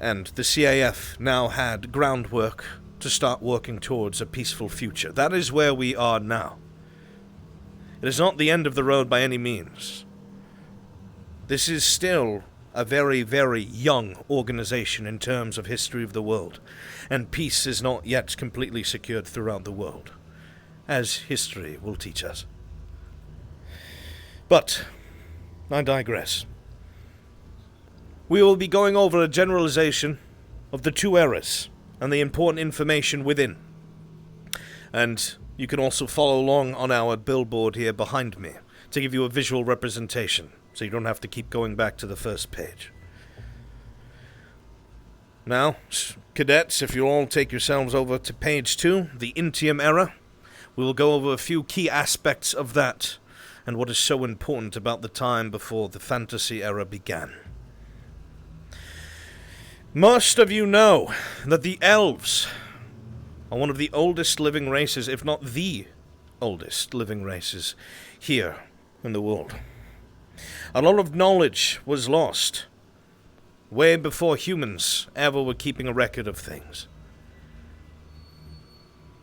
And the CAF now had groundwork to start working towards a peaceful future. That is where we are now. It is not the end of the road by any means. This is still a very, very young organization in terms of history of the world, and peace is not yet completely secured throughout the world, as history will teach us. But I digress. We will be going over a generalization of the two eras and the important information within. And you can also follow along on our billboard here behind me to give you a visual representation, so you don't have to keep going back to the first page. Now, cadets, if you all take yourselves over to page 2, the Intium era, we will go over a few key aspects of that and what is so important about the time before the Fantasy era began. Most of you know that the elves are one of the oldest living races, if not the oldest living races, here in the world. A lot of knowledge was lost way before humans ever were keeping a record of things.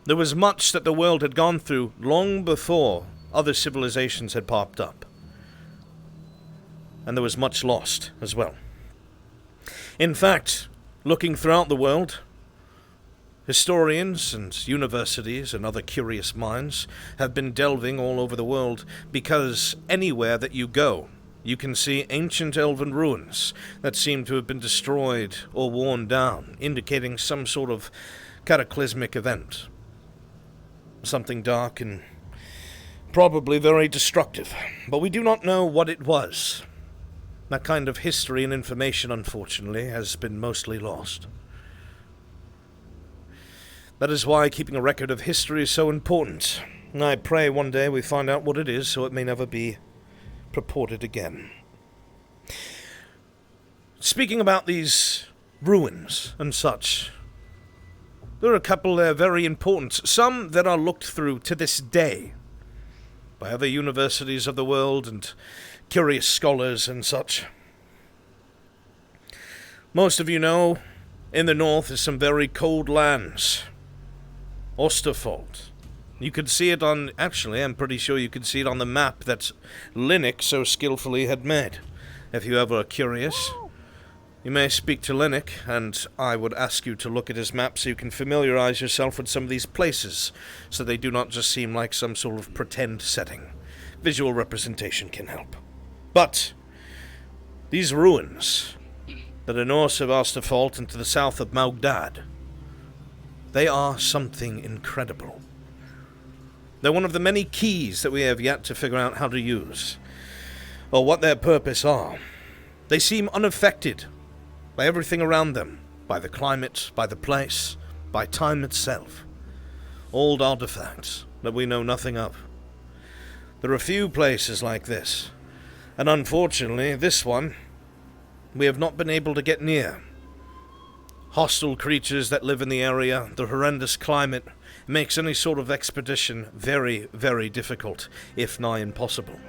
There was much that the world had gone through long before other civilizations had popped up. And there was much lost as well. In fact, looking throughout the world, historians and universities and other curious minds have been delving all over the world, because anywhere that you go, you can see ancient elven ruins that seem to have been destroyed or worn down, indicating some sort of cataclysmic event. Something dark and probably very destructive, but we do not know what it was. That kind of history and information, unfortunately, has been mostly lost. That is why keeping a record of history is so important. And I pray one day we find out what it is, so it may never be purported again. Speaking about these ruins and such, there are a couple there very important, some that are looked through to this day by other universities of the world and curious scholars and such. Most of you know, in the north is some very cold lands. Osterfold. You could see it on... Actually, I'm pretty sure you could see it on the map that Linux so skillfully had made. If you ever are curious, you may speak to Linux, and I would ask you to look at his map so you can familiarize yourself with some of these places, so they do not just seem like some sort of pretend setting. Visual representation can help. But these ruins that are north of Osterfold and to the south of Maugdad, they are something incredible. They're one of the many keys that we have yet to figure out how to use, or what their purpose are. They seem unaffected by everything around them, by the climate, by the place, by time itself. Old artifacts that we know nothing of. There are few places like this, and unfortunately, this one, we have not been able to get near. Hostile creatures that live in the area, the horrendous climate, makes any sort of expedition very, very difficult, if nigh impossible.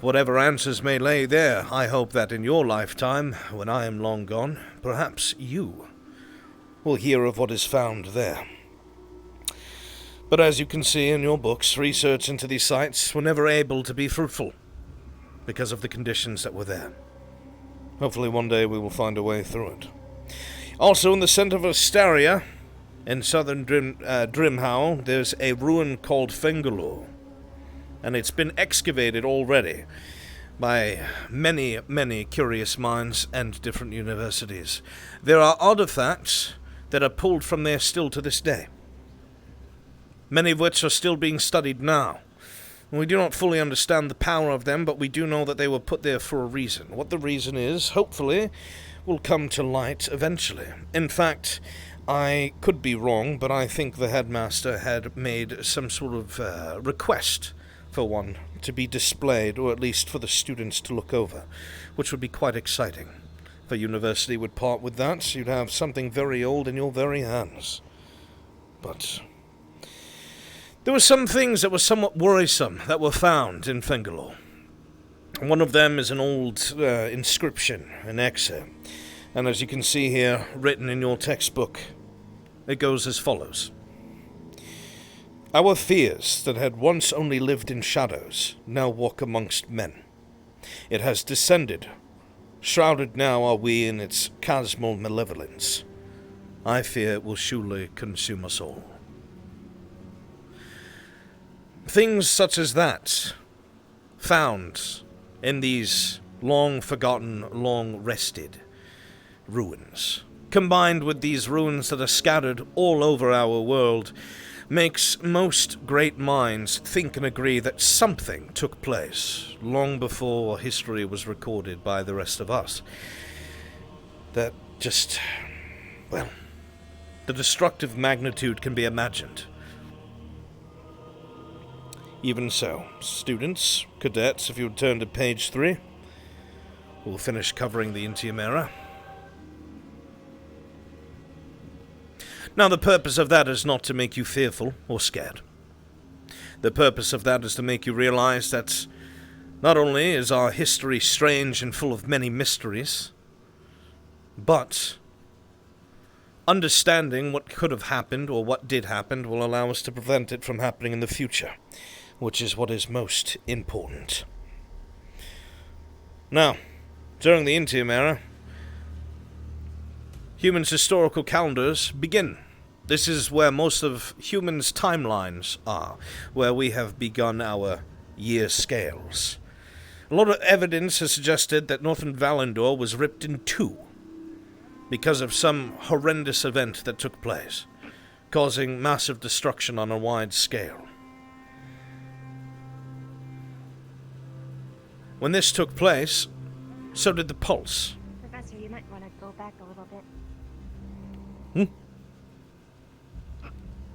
Whatever answers may lay there, I hope that in your lifetime, when I am long gone, perhaps you will hear of what is found there. But as you can see in your books, research into these sites were never able to be fruitful because of the conditions that were there. Hopefully one day we will find a way through it. Also in the center of Astaria, in southern Drimhow, there's a ruin called Fengelor, and it's been excavated already by many, many curious minds and different universities. There are artifacts that are pulled from there still to this day, many of which are still being studied now. We do not fully understand the power of them, but we do know that they were put there for a reason. What the reason is, hopefully, will come to light eventually. In fact, I could be wrong, but I think the headmaster had made some sort of request for one to be displayed, or at least for the students to look over, which would be quite exciting. If a university would part with that, you'd have something very old in your very hands. But there were some things that were somewhat worrisome that were found in Fengelor. One of them is an old inscription, an excerpt. And as you can see here, written in your textbook, it goes as follows. Our fears that had once only lived in shadows now walk amongst men. It has descended. Shrouded now are we in its chasmal malevolence. I fear it will surely consume us all. Things such as that, found in these long-forgotten, long-rested ruins, combined with these ruins that are scattered all over our world, makes most great minds think and agree that something took place long before history was recorded by the rest of us. That just, well, the destructive magnitude can be imagined. Even so, students, cadets, if you would turn to page 3, we'll finish covering the Intium era. Now, the purpose of that is not to make you fearful or scared. The purpose of that is to make you realize that not only is our history strange and full of many mysteries, but understanding what could have happened or what did happen will allow us to prevent it from happening in the future, which is what is most important. Now, during the Intium era, humans' historical calendars begin. This is where most of humans' timelines are, where we have begun our year scales. A lot of evidence has suggested that Northern Valandor was ripped in two because of some horrendous event that took place, causing massive destruction on a wide scale. When this took place, so did the pulse. Professor, you might want to go back a little bit.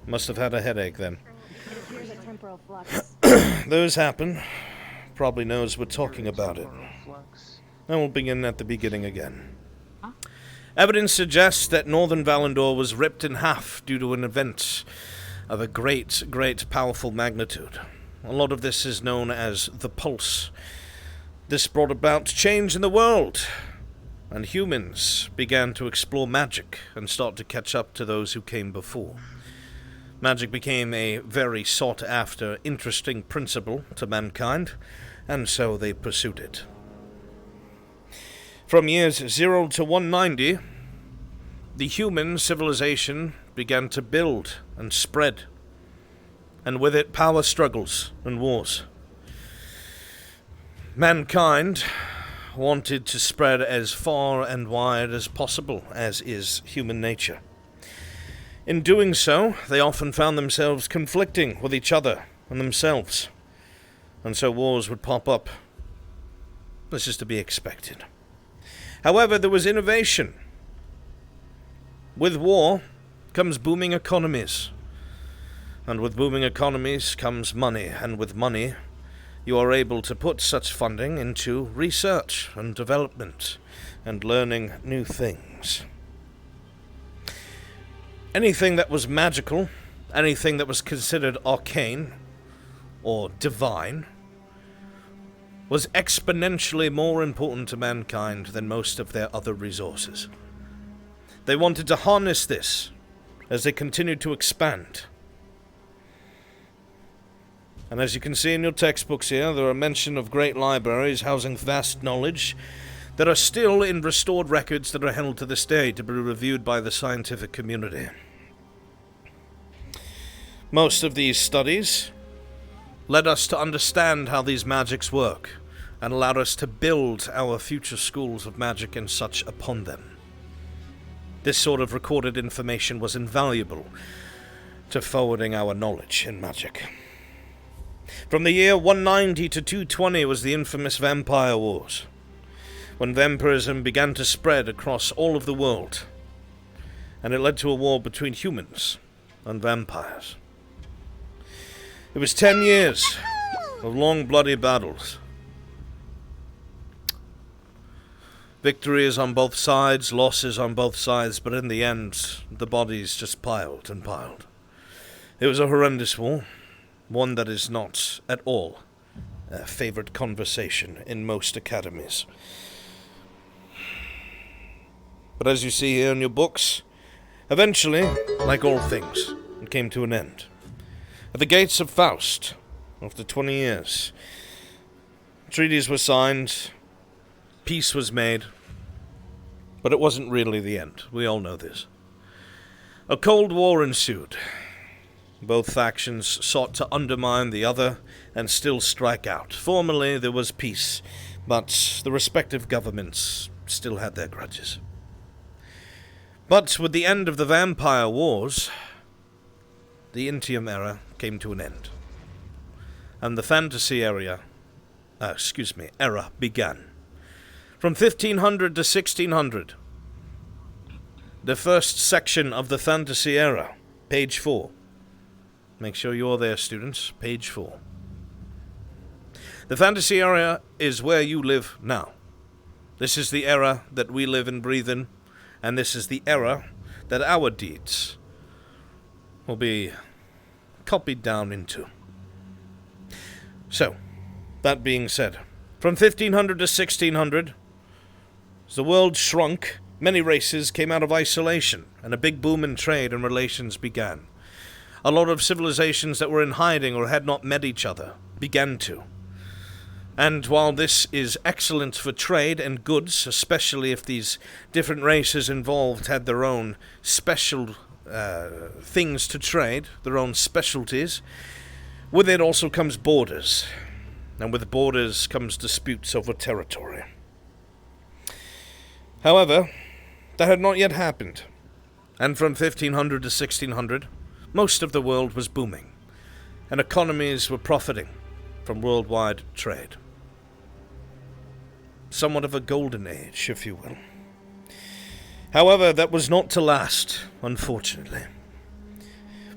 Must have had a headache then. It appears a temporal flux. Those happen. Probably knows we're talking about it. And we'll begin at the beginning again. Evidence suggests that Northern Valandor was ripped in half due to an event of a great, great powerful magnitude. A lot of this is known as the Pulse. This brought about change in the world. and humans began to explore magic and start to catch up to those who came before. Magic became a very sought-after, interesting principle to mankind, and so they pursued it. From years 0 to 190, the human civilization began to build and spread, and with it power struggles and wars. Mankind wanted to spread as far and wide as possible, as is human nature. In doing so, they often found themselves conflicting with each other and themselves, and so wars would pop up. This is to be expected. However, there was innovation. With war comes booming economies, and with booming economies comes money, and with money you are able to put such funding into research and development and learning new things. Anything that was magical, anything that was considered arcane or divine, was exponentially more important to mankind than most of their other resources. They wanted to harness this as they continued to expand. And as you can see in your textbooks here, there are mention of great libraries housing vast knowledge that are still in restored records that are held to this day to be reviewed by the scientific community. Most of these studies led us to understand how these magics work and allowed us to build our future schools of magic and such upon them. This sort of recorded information was invaluable to forwarding our knowledge in magic. From the year 190 to 220 was the infamous Vampire Wars, when vampirism began to spread across all of the world, and it led to a war between humans and vampires. It was 10 years of long bloody battles. Victories on both sides, losses on both sides, but in the end, the bodies just piled and piled. It was a horrendous war, one that is not at all a favorite conversation in most academies. But as you see here in your books, eventually, like all things, it came to an end. At the gates of Faust, after 20 years, treaties were signed, peace was made, but it wasn't really the end. We all know this. A cold war ensued. Both factions sought to undermine the other and still strike out. Formally, there was peace, but the respective governments still had their grudges. But with the end of the Vampire Wars, the Intium era came to an end, and the fantasy era began. From 1500 to 1600, the first section of the fantasy era, page 4. Make sure you're there, students, page 4. The fantasy era is where you live now. This is the era that we live and breathe in, and this is the era that our deeds will be copied down into. So, that being said, from 1500 to 1600, as the world shrunk, many races came out of isolation, and a big boom in trade and relations began. A lot of civilizations that were in hiding or had not met each other began to. And while this is excellent for trade and goods, especially if these different races involved had their own special things to trade, their own specialties, with it also comes borders. And with borders comes disputes over territory. However, that had not yet happened. And from 1500 to 1600, most of the world was booming, and economies were profiting from worldwide trade. Somewhat of a golden age, if you will. However, that was not to last, unfortunately.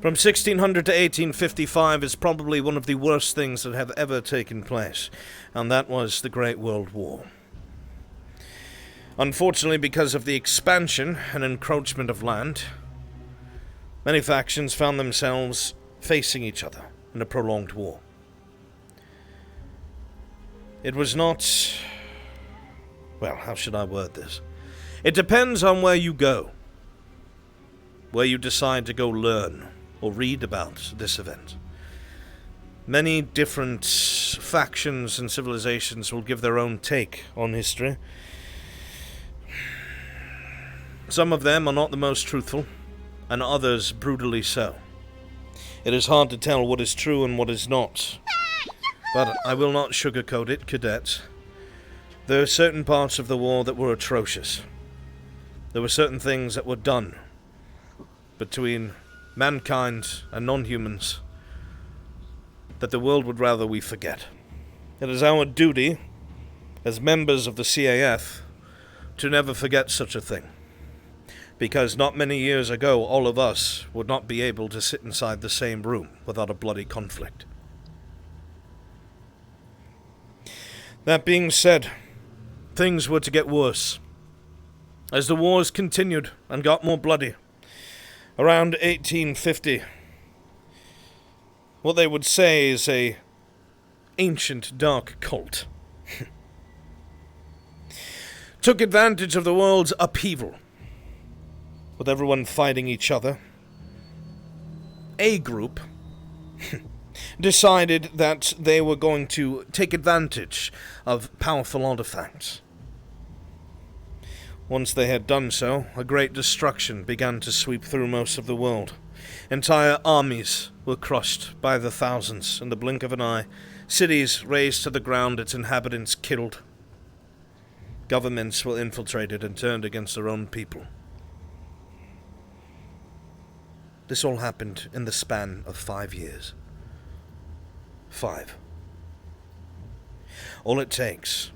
From 1600 to 1855 is probably one of the worst things that have ever taken place, and that was the Great World War. Unfortunately, because of the expansion and encroachment of land, many factions found themselves facing each other in a prolonged war. It was not... well, how should I word this? It depends on where you go, where you decide to go learn or read about this event. Many different factions and civilizations will give their own take on history. Some of them are not the most truthful, and others brutally so. It is hard to tell what is true and what is not. But I will not sugarcoat it, cadets. There are certain parts of the war that were atrocious. There were certain things that were done between mankind and non-humans that the world would rather we forget. It is our duty, as members of the CAF, to never forget such a thing. Because not many years ago, all of us would not be able to sit inside the same room without a bloody conflict. That being said, things were to get worse. As the wars continued and got more bloody, around 1850, what they would say is a ancient dark cult took advantage of the world's upheaval, with everyone fighting each other. A group decided that they were going to take advantage of powerful artifacts. Once they had done so, a great destruction began to sweep through most of the world. Entire armies were crushed by the thousands in the blink of an eye. Cities razed to the ground, its inhabitants killed. Governments were infiltrated and turned against their own people. This all happened in the span of 5 years. 5. All it takes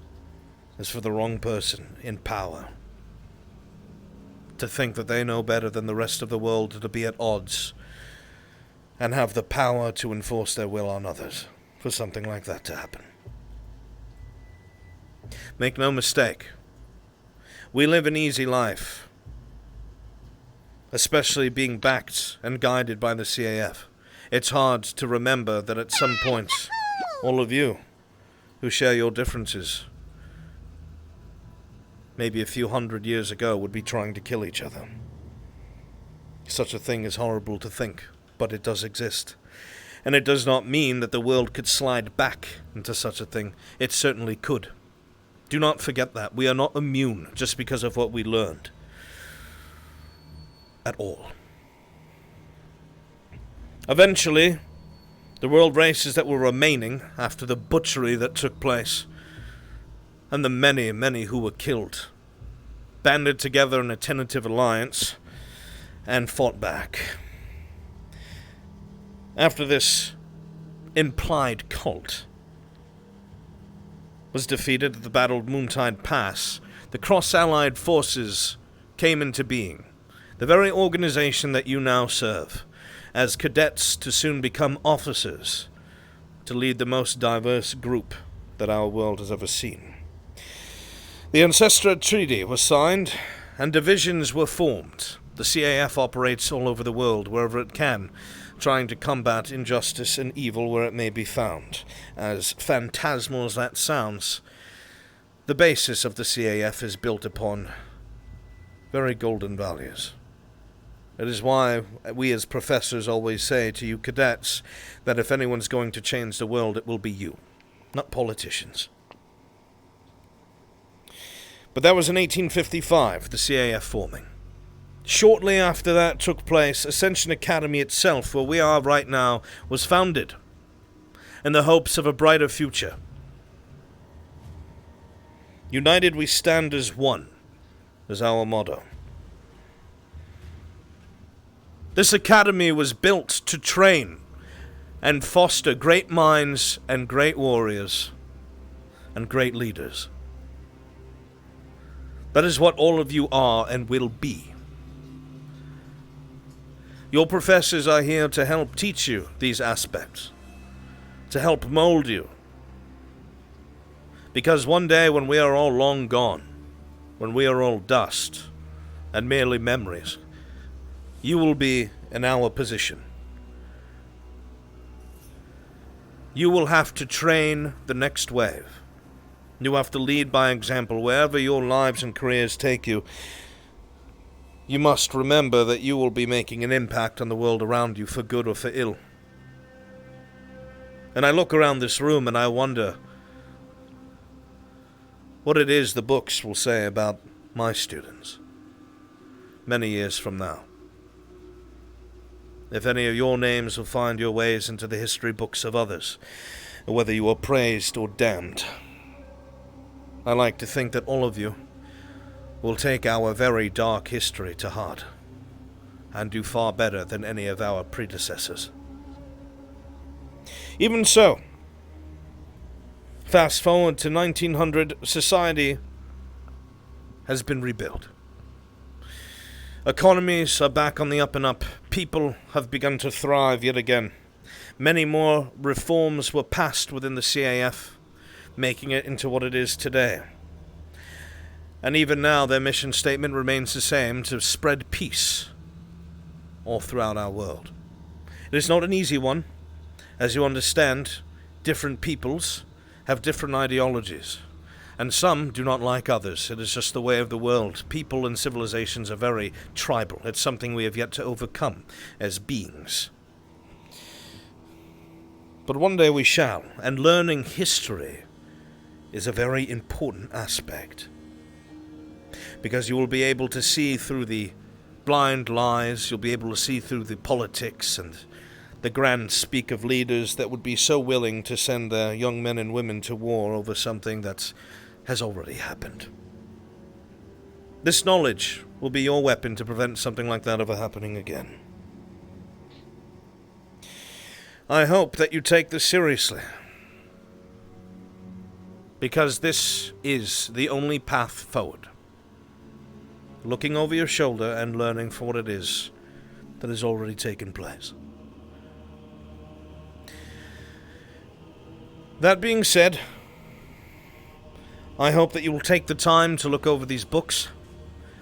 is for the wrong person in power to think that they know better than the rest of the world, to be at odds, and have the power to enforce their will on others, for something like that to happen. Make no mistake, we live an easy life, especially being backed and guided by the CAF. It's hard to remember that at some point, all of you who share your differences, maybe a few hundred years ago, would be trying to kill each other. Such a thing is horrible to think, but it does exist. And it does not mean that the world could slide back into such a thing. It certainly could. Do not forget that. We are not immune just because of what we learned. At all. Eventually, the world races that were remaining after the butchery that took place, and the many, many who were killed, banded together in a tentative alliance and fought back. After this implied cult was defeated at the Battle of Moontide Pass, the cross-allied forces came into being. The very organization that you now serve, as cadets to soon become officers, to lead the most diverse group that our world has ever seen. The Ancestral Treaty was signed, and divisions were formed. The CAF operates all over the world, wherever it can, trying to combat injustice and evil where it may be found. As phantasmal as that sounds, the basis of the CAF is built upon very golden values. It is why we as professors always say to you cadets that if anyone's going to change the world, it will be you, not politicians. But that was in 1855, the CAF forming. Shortly after that took place, Ascension Academy itself, where we are right now, was founded in the hopes of a brighter future. United we stand as one, is our motto. This academy was built to train and foster great minds and great warriors and great leaders. That is what all of you are and will be. Your professors are here to help teach you these aspects, to help mold you. Because one day when we are all long gone, when we are all dust and merely memories, you will be in our position. You will have to train the next wave. You have to lead by example wherever your lives and careers take you. You must remember that you will be making an impact on the world around you, for good or for ill. And I look around this room and I wonder what it is the books will say about my students many years from now. If any of your names will find your ways into the history books of others, or whether you are praised or damned. I like to think that all of you will take our very dark history to heart and do far better than any of our predecessors. Even so, fast forward to 1900, society has been rebuilt. Economies are back on the up and up. People have begun to thrive yet again. Many more reforms were passed within the CAF, making it into what it is today. And even now, their mission statement remains the same: to spread peace all throughout our world. It is not an easy one. As you understand, different peoples have different ideologies, and some do not like others. It is just the way of the world. People and civilizations are very tribal. It's something we have yet to overcome as beings. But one day we shall, and learning history is a very important aspect, because you will be able to see through the blind lies, you'll be able to see through the politics and the grand speak of leaders that would be so willing to send their young men and women to war over something that has already happened. This knowledge will be your weapon to prevent something like that ever happening again. I hope that you take this seriously, because this is the only path forward. Looking over your shoulder and learning for what it is that has already taken place. That being said, I hope that you will take the time to look over these books,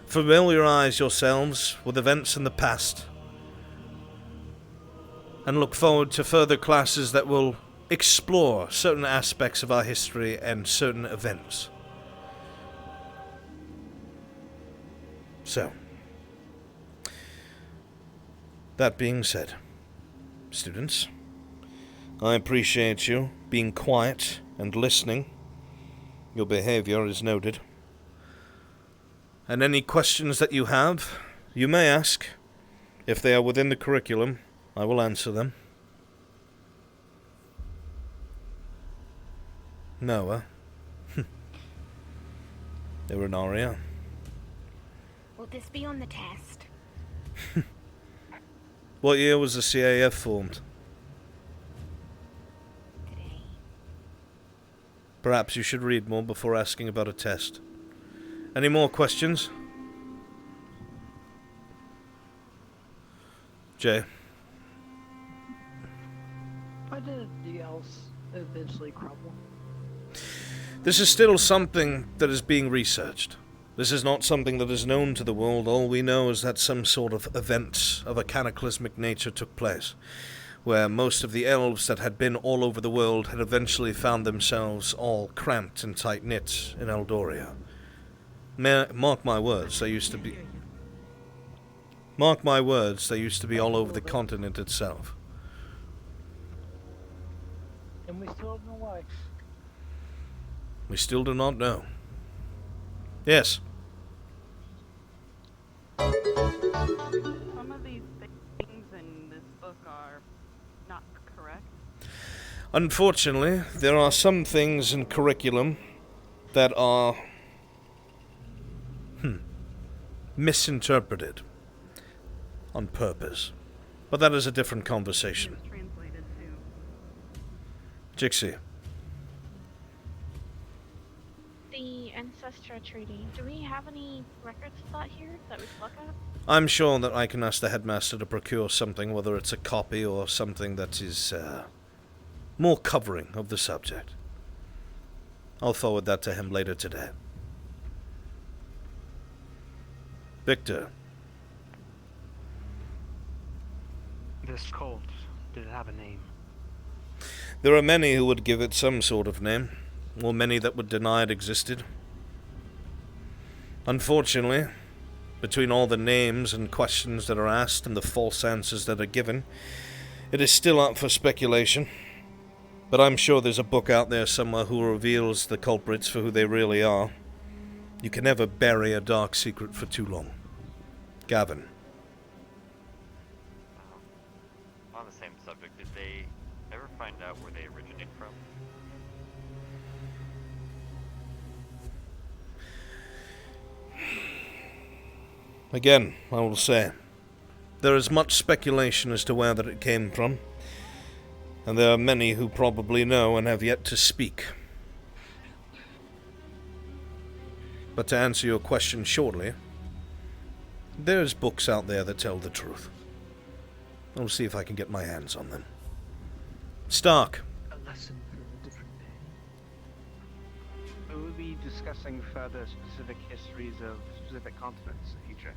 familiarize yourselves with events in the past, and look forward to further classes that will explore certain aspects of our history and certain events. So, that being said, students, I appreciate you being quiet and listening. Your behavior is noted. And any questions that you have, you may ask. If they are within the curriculum, I will answer them. No, Irinaria. Will this be on the test? What year was the CAF formed? Today. Perhaps you should read more before asking about a test. Any more questions? Jay? Why did the elves eventually crumble? This is still something that is being researched. This is not something that is known to the world. All we know is that some sort of event of a cataclysmic nature took place, where most of the elves that had been all over the world had eventually found themselves all cramped and tight-knit in Eldoria. Mark my words, they used to be... Mark my words, they used to be all over the continent itself. And we still don't know why. We still do not know. Yes. Some of these things in this book are not correct. Unfortunately, there are some things in curriculum that are misinterpreted on purpose. But that is a different conversation. Jixie. The Ancestor Treaty. Do we have any records of that here that we can look at? I'm sure that I can ask the headmaster to procure something, whether it's a copy or something that is more covering of the subject. I'll forward that to him later today. Victor. This cult, did it have a name? There are many who would give it some sort of name. or many that would deny it existed. Unfortunately, between all the names and questions that are asked and the false answers that are given, it is still up for speculation. But I'm sure there's a book out there somewhere who reveals the culprits for who they really are. You can never bury a dark secret for too long. Gavin. On the same subject, did they ever find out where they originate from? Again, I will say, there is much speculation as to where that it came from, and there are many who probably know and have yet to speak. But to answer your question shortly, there's books out there that tell the truth. I'll see if I can get my hands on them. Stark. A lesson for a different day. Will we be discussing further specific histories of specific continents in the future?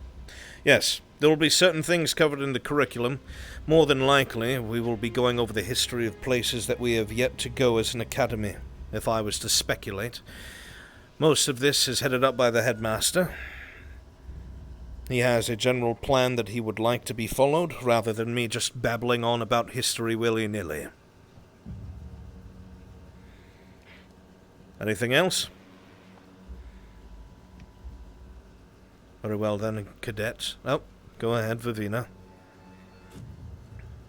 Yes, there will be certain things covered in the curriculum. More than likely, we will be going over the history of places that we have yet to go as an academy, if I was to speculate. Most of this is headed up by the headmaster. He has a general plan that he would like to be followed, rather than me just babbling on about history willy-nilly. Anything else? Very well then, cadets. Oh, go ahead, Vivina.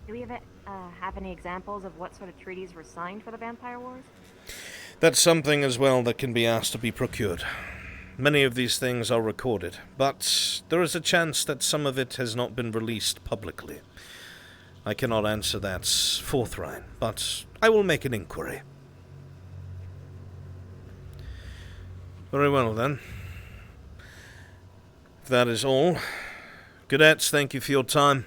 Do we have any examples of what sort of treaties were signed for the Vampire Wars? That's something as well that can be asked to be procured. Many of these things are recorded, but there is a chance that some of it has not been released publicly. I cannot answer that forthright, but I will make an inquiry. Very well then. If that is all, cadets, thank you for your time,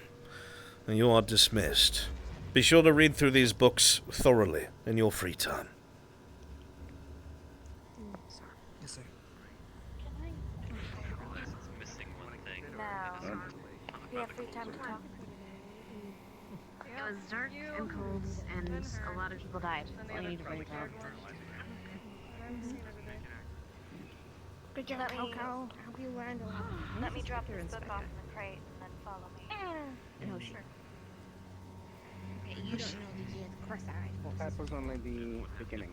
and you are dismissed. Be sure to read through these books thoroughly in your free time. Yes, sir. Missing one thing. No. We have free time to talk. It was dark and cold, and a lot of people died. So I need to bring down. Good job, Coco. I hope you learned a lot. Let me drop this book off in the crate and then follow me. No, sure. Okay, you don't know the year. Of course I. Well, that was only the beginning.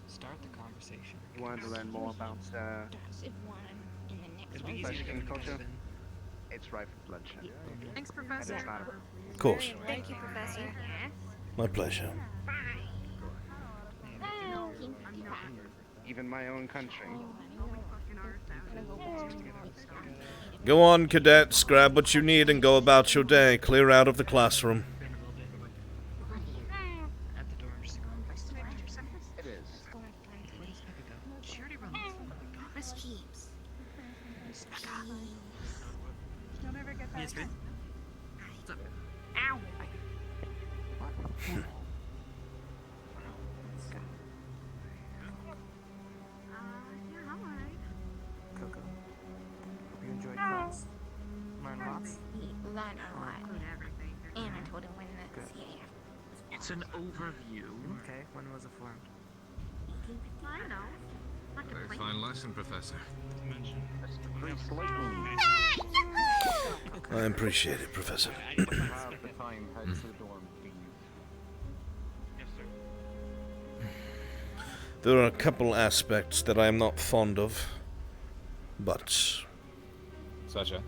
Start the conversation. You wanted to learn more about Persian culture? It's rife with bloodshed. Thanks, Professor. And it's not Of course. Thank you, Professor. My pleasure. even my own country. Go on, cadets. Grab what you need and go about your day. Clear out of the classroom. It is. Yes, man. What's up? Ow! Coco, hope you enjoyed class. Learn lots. Learn a lot. And I told him when the CAF. It's an overview. Okay, when was it formed? I know. Very fine lesson, Professor. I appreciate it, Professor. There are a couple aspects that I am not fond of, but... Such as?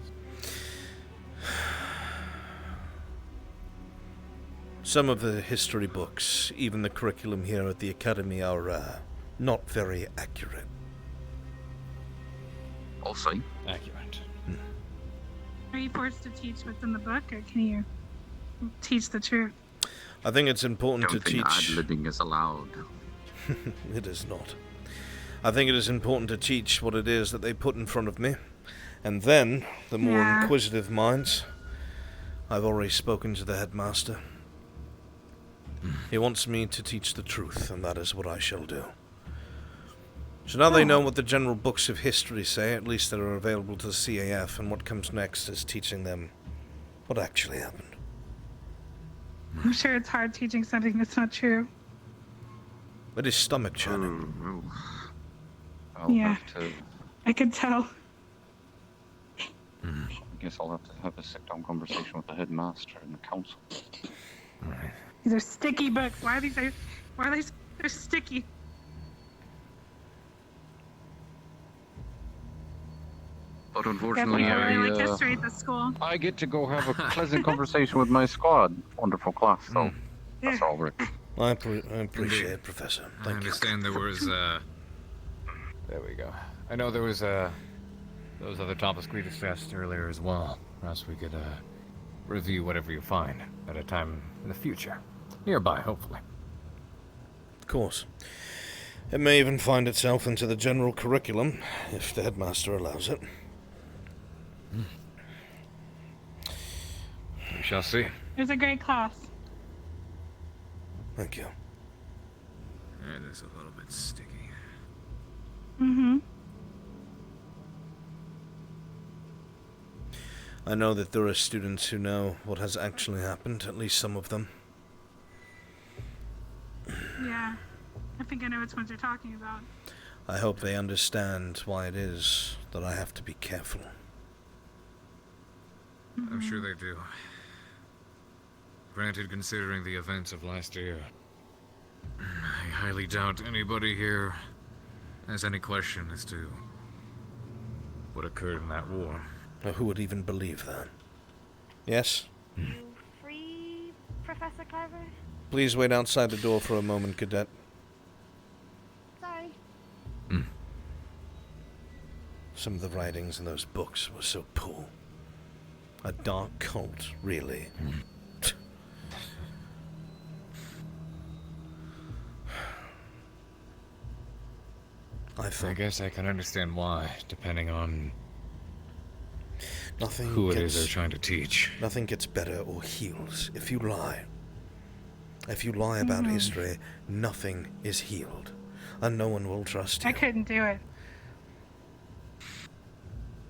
Some of the history books, even the curriculum here at the Academy, are not very accurate. I'll say. Accurate. Are you forced to teach what's in the book, or can you teach the truth? I think it's important to teach... ad-libbing is allowed. It is not. I think it is important to teach what it is that they put in front of me. And then, the more inquisitive minds... I've already spoken to the headmaster. He wants me to teach the truth, and that is what I shall do. So now they know what the general books of history say, at least that are available to the CAF, and what comes next is teaching them what actually happened. I'm sure it's hard teaching something that's not true. with his stomach churning. I'll Yeah. have to... I could tell. I guess I'll have to have a sit-down conversation with the headmaster and the council. Right. These are sticky books. Why are they they're sticky? But unfortunately, like history at the school. I get to go have a pleasant conversation with my squad. Wonderful class, so that's all, Rick. I appreciate it, Professor. I Thank you. understand there was, there we go. I know there was, those other topics we discussed earlier as well. Perhaps we could, review whatever you find at a time in the future. Nearby, hopefully. Of course. It may even find itself into the general curriculum, if the headmaster allows it. We shall see. It was a great class. Thank you. It is a little bit sticky. Mm-hmm. I know that there are students who know what has actually happened, at least some of them. Yeah. I think I know which ones you're talking about. I hope they understand why it is that I have to be careful. I'm sure they do. Granted, considering the events of last year, I highly doubt anybody here has any question as to what occurred in that war. Now, who would even believe that? Yes? Free, Professor Carver? Please wait outside the door for a moment, Cadet. Sorry. Some of the writings in those books were so poor. A dark cult, really. I guess I can understand why, depending on nothing who it is they're trying to teach. Nothing gets better or heals if you lie. If you lie about history, nothing is healed, and no one will trust you. I couldn't do it.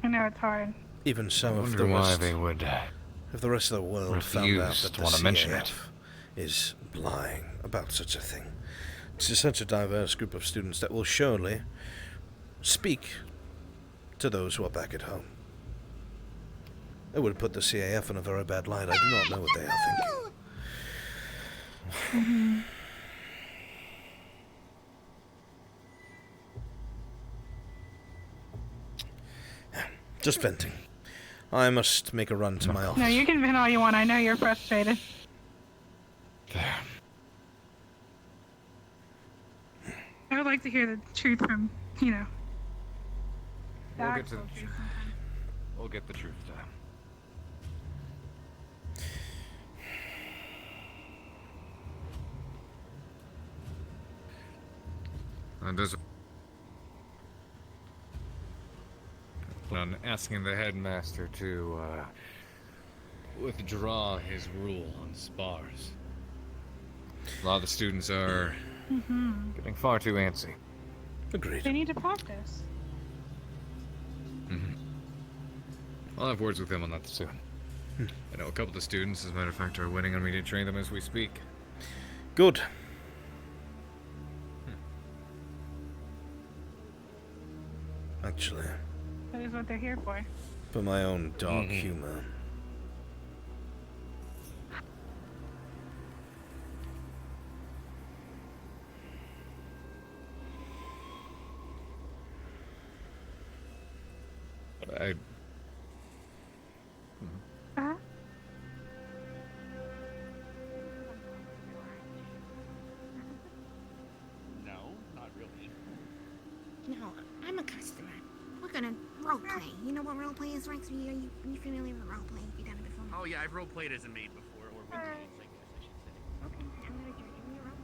I know it's hard. Even so, I wonder why they would if the rest of the world found out that the want to mention it. CAF is lying about such a thing. It's such a diverse group of students that will surely speak to those who are back at home. It would put the CAF in a very bad light. I do not know what they are thinking. Just venting. I must make a run to my office. No, you can vent all you want. I know you're frustrated. There. I would like to hear the truth from, you know. We'll get to the truth. We'll get the truth down. And there's on asking the headmaster to withdraw his rule on spars. A lot of the students are getting far too antsy. Agreed. They need to practice. I'll have words with him on that soon. I know a couple of the students, as a matter of fact, are waiting on me to train them as we speak. Good. Actually, That is what they're here for. for my own dark humor. I... No, not really. No, I'm a customer. We're gonna roleplay. You know what roleplay is, Rex? Are you familiar with roleplay? Have you done it before? Oh yeah, I've roleplayed as a maid before, or with maids, I guess I should say. Okay, I'm gonna give you a role.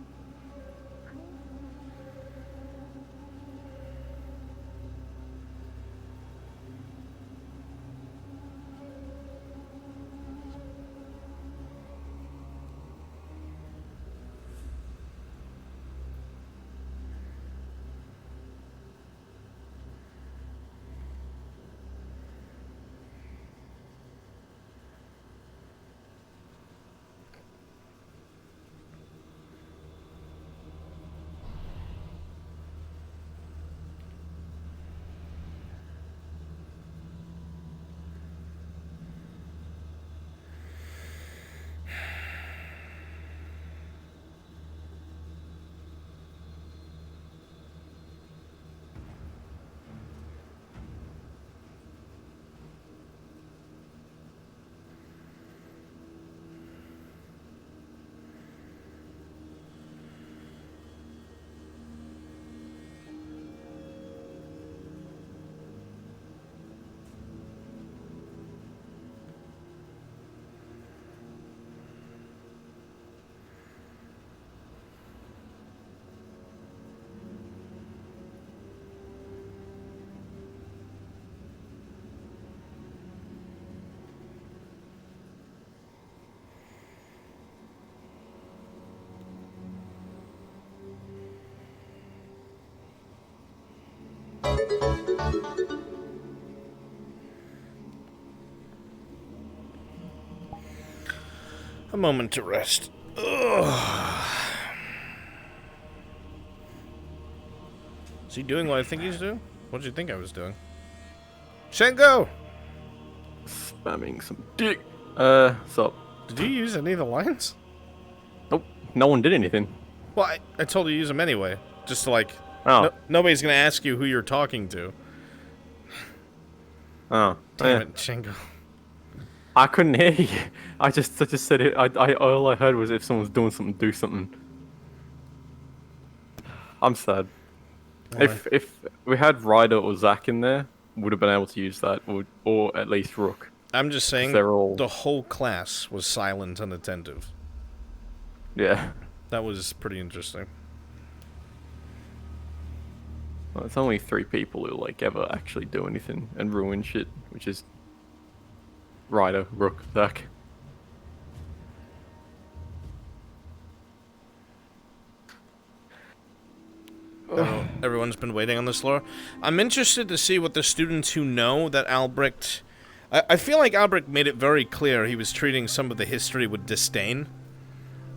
A moment to rest. Ugh. Is he doing what I think he's doing? What did you think I was doing? Shengo! Spamming some dick. What's up? Did you use any of the lines? Nope. No one did anything. Well, I told you to use them anyway. Just to, like... Oh. Nobody's gonna ask you who you're talking to. Oh. Damn it, Shengo. I couldn't hear you. I just said it. All I heard was if someone's doing something, do something. I'm sad. If we had Ryder or Zack in there, would have been able to use that, or at least Rook. I'm just saying, the whole class was silent and attentive. Yeah. That was pretty interesting. Well, it's only 3 people who like ever actually do anything and ruin shit, which is Ryder, Rook, Zack. Everyone's been waiting on this floor. I'm interested to see what the students who know that Albrecht... I feel like Albrecht made it very clear he was treating some of the history with disdain,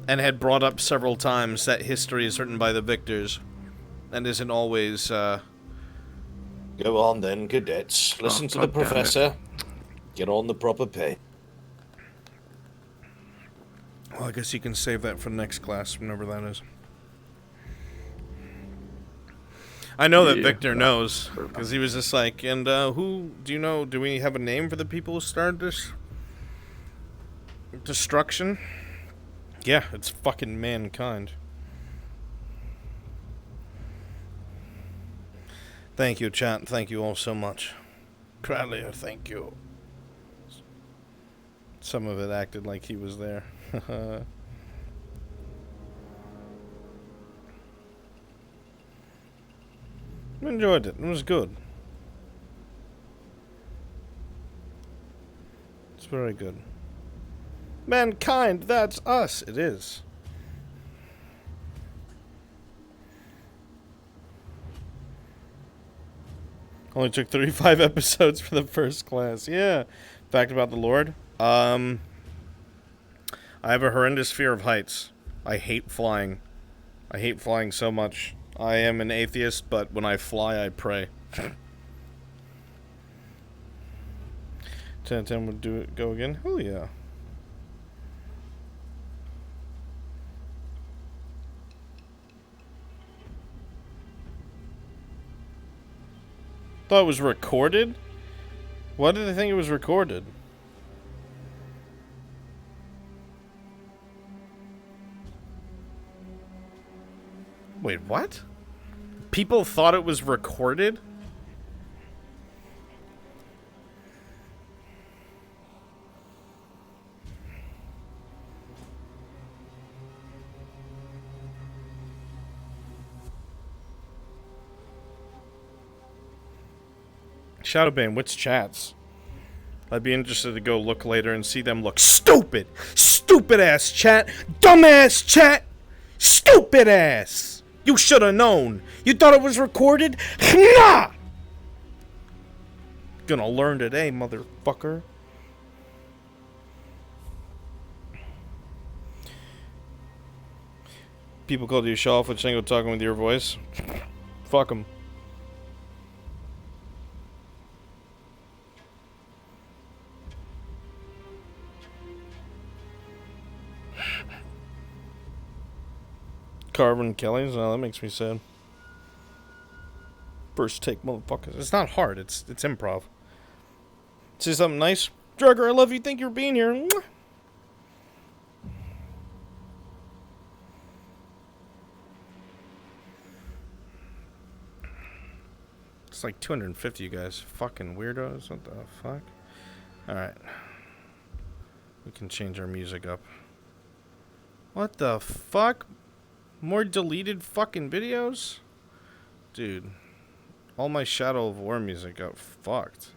and had brought up several times that history is written by the victors, and isn't always, Go on then, cadets. Listen to the professor. Get on the proper pay. Well, I guess you can save that for next class, whenever that is. I know that Victor knows, because he was just like, and who, do you know, do we have a name for the people who started this destruction? Yeah, it's fucking mankind. Thank you, chat. Thank you all so much. Crowlier, thank you. Some of it acted like he was there. Enjoyed it. It was good. It's very good. Mankind, that's us. It is. Only took 35 episodes for the first class. Yeah. Fact about the Lord. I have a horrendous fear of heights. I hate flying. I hate flying so much. I am an atheist, but when I fly, I pray. 10 10 would do it. Go again? Oh yeah. Thought it was recorded? Why did they think it was recorded? Wait, what? People thought it was recorded? Shadowbane, which chats? I'd be interested to go look later and see them look stupid! Stupid ass chat! Dumbass chat! Stupid ass! You should have known! You thought it was recorded? Nah! Gonna learn today, motherfucker. People called you show off with Shingo talking with your voice. Fuck them. Carvin Kelly's? Oh, that makes me sad. First take, motherfuckers. It's not hard. It's improv. Say something nice. Drugger, I love you. Thank you for being here. Mwah. It's like 250, you guys. Fucking weirdos. What the fuck? Alright. We can change our music up. What the fuck? More deleted fucking videos? Dude. All my Shadow of War music got fucked.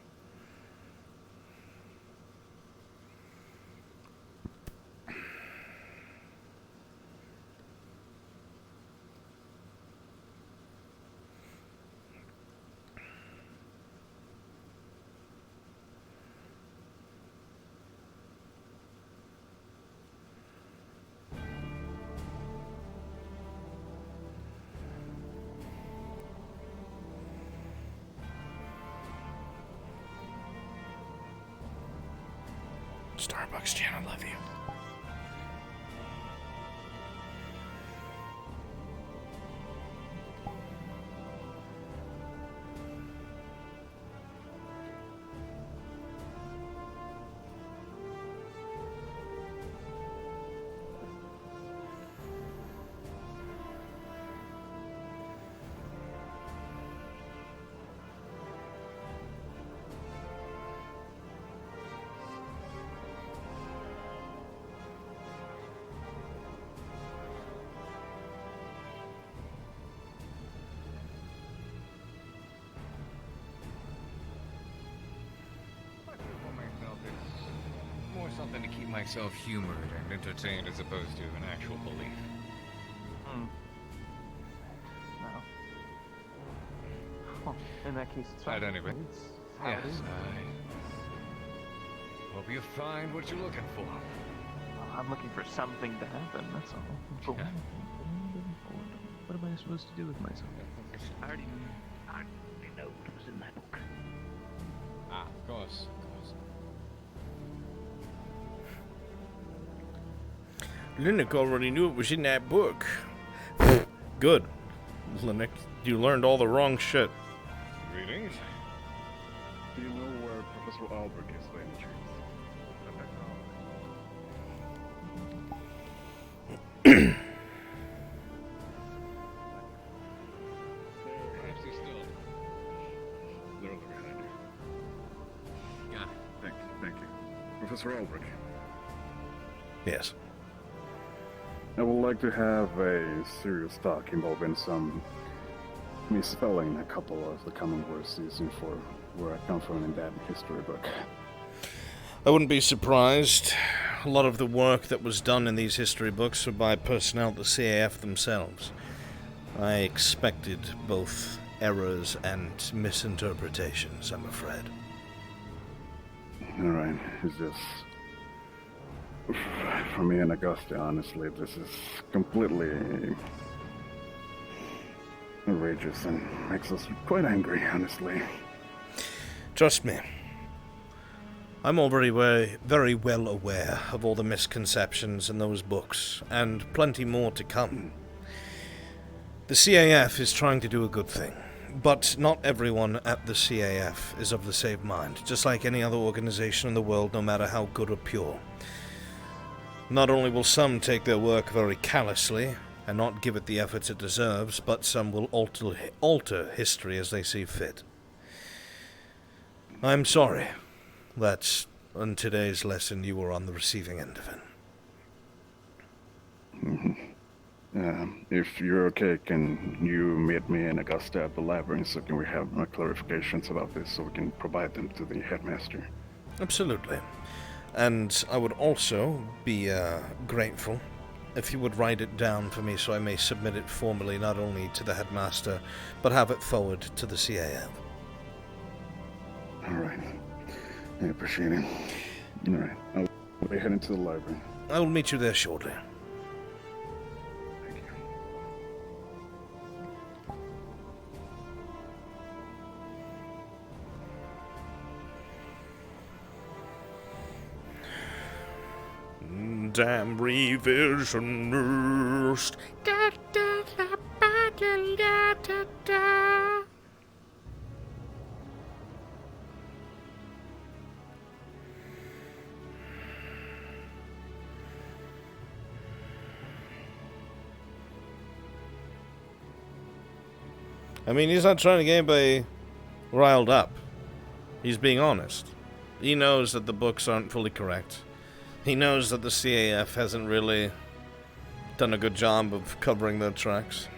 Starbucks, Jan, I love you. More something to keep myself humored and entertained as opposed to an actual belief. No. Well, in that case, it's fine. At any rate, How it yes, is. I hope you find what you're looking for. I'm looking for something to happen, that's all. But what am I supposed to do with myself? I already know what was in that book. Ah, of course. Linux already knew it was in that book. Good. Linux, you learned all the wrong shit. Greetings. Do you know where Professor Albrecht is by any chance? Perhaps he's still. They're over behind you. Got it. Thank you. Professor Albrecht. Yes. I would like to have a serious talk involving some misspelling a couple of the common words using for where I come from in that history book. I wouldn't be surprised. A lot of the work that was done in these history books were by personnel at the CAF themselves. I expected both errors and misinterpretations, I'm afraid. Alright, it's just... For me and Augusta, honestly, this is completely outrageous and makes us quite angry, honestly. Trust me. I'm already very well aware of all the misconceptions in those books, and plenty more to come. The CAF is trying to do a good thing, but not everyone at the CAF is of the same mind, just like any other organization in the world, no matter how good or pure. Not only will some take their work very callously and not give it the efforts it deserves, but some will alter history as they see fit. I'm sorry that on today's lesson you were on the receiving end of it. If you're okay, can you meet me in Augusta at the labyrinth so can we have more clarifications about this so we can provide them to the headmaster? Absolutely. And I would also be grateful if you would write it down for me so I may submit it formally not only to the headmaster, but have it forward to the CAF. Alright. I appreciate it. Alright, I'll be heading to the library. I will meet you there shortly. Damn revisionist. Da, da, da, ba, da, da, da, da. I mean, he's not trying to get anybody riled up. He's being honest. He knows that the books aren't fully correct. He knows that the CAF hasn't really done a good job of covering their tracks.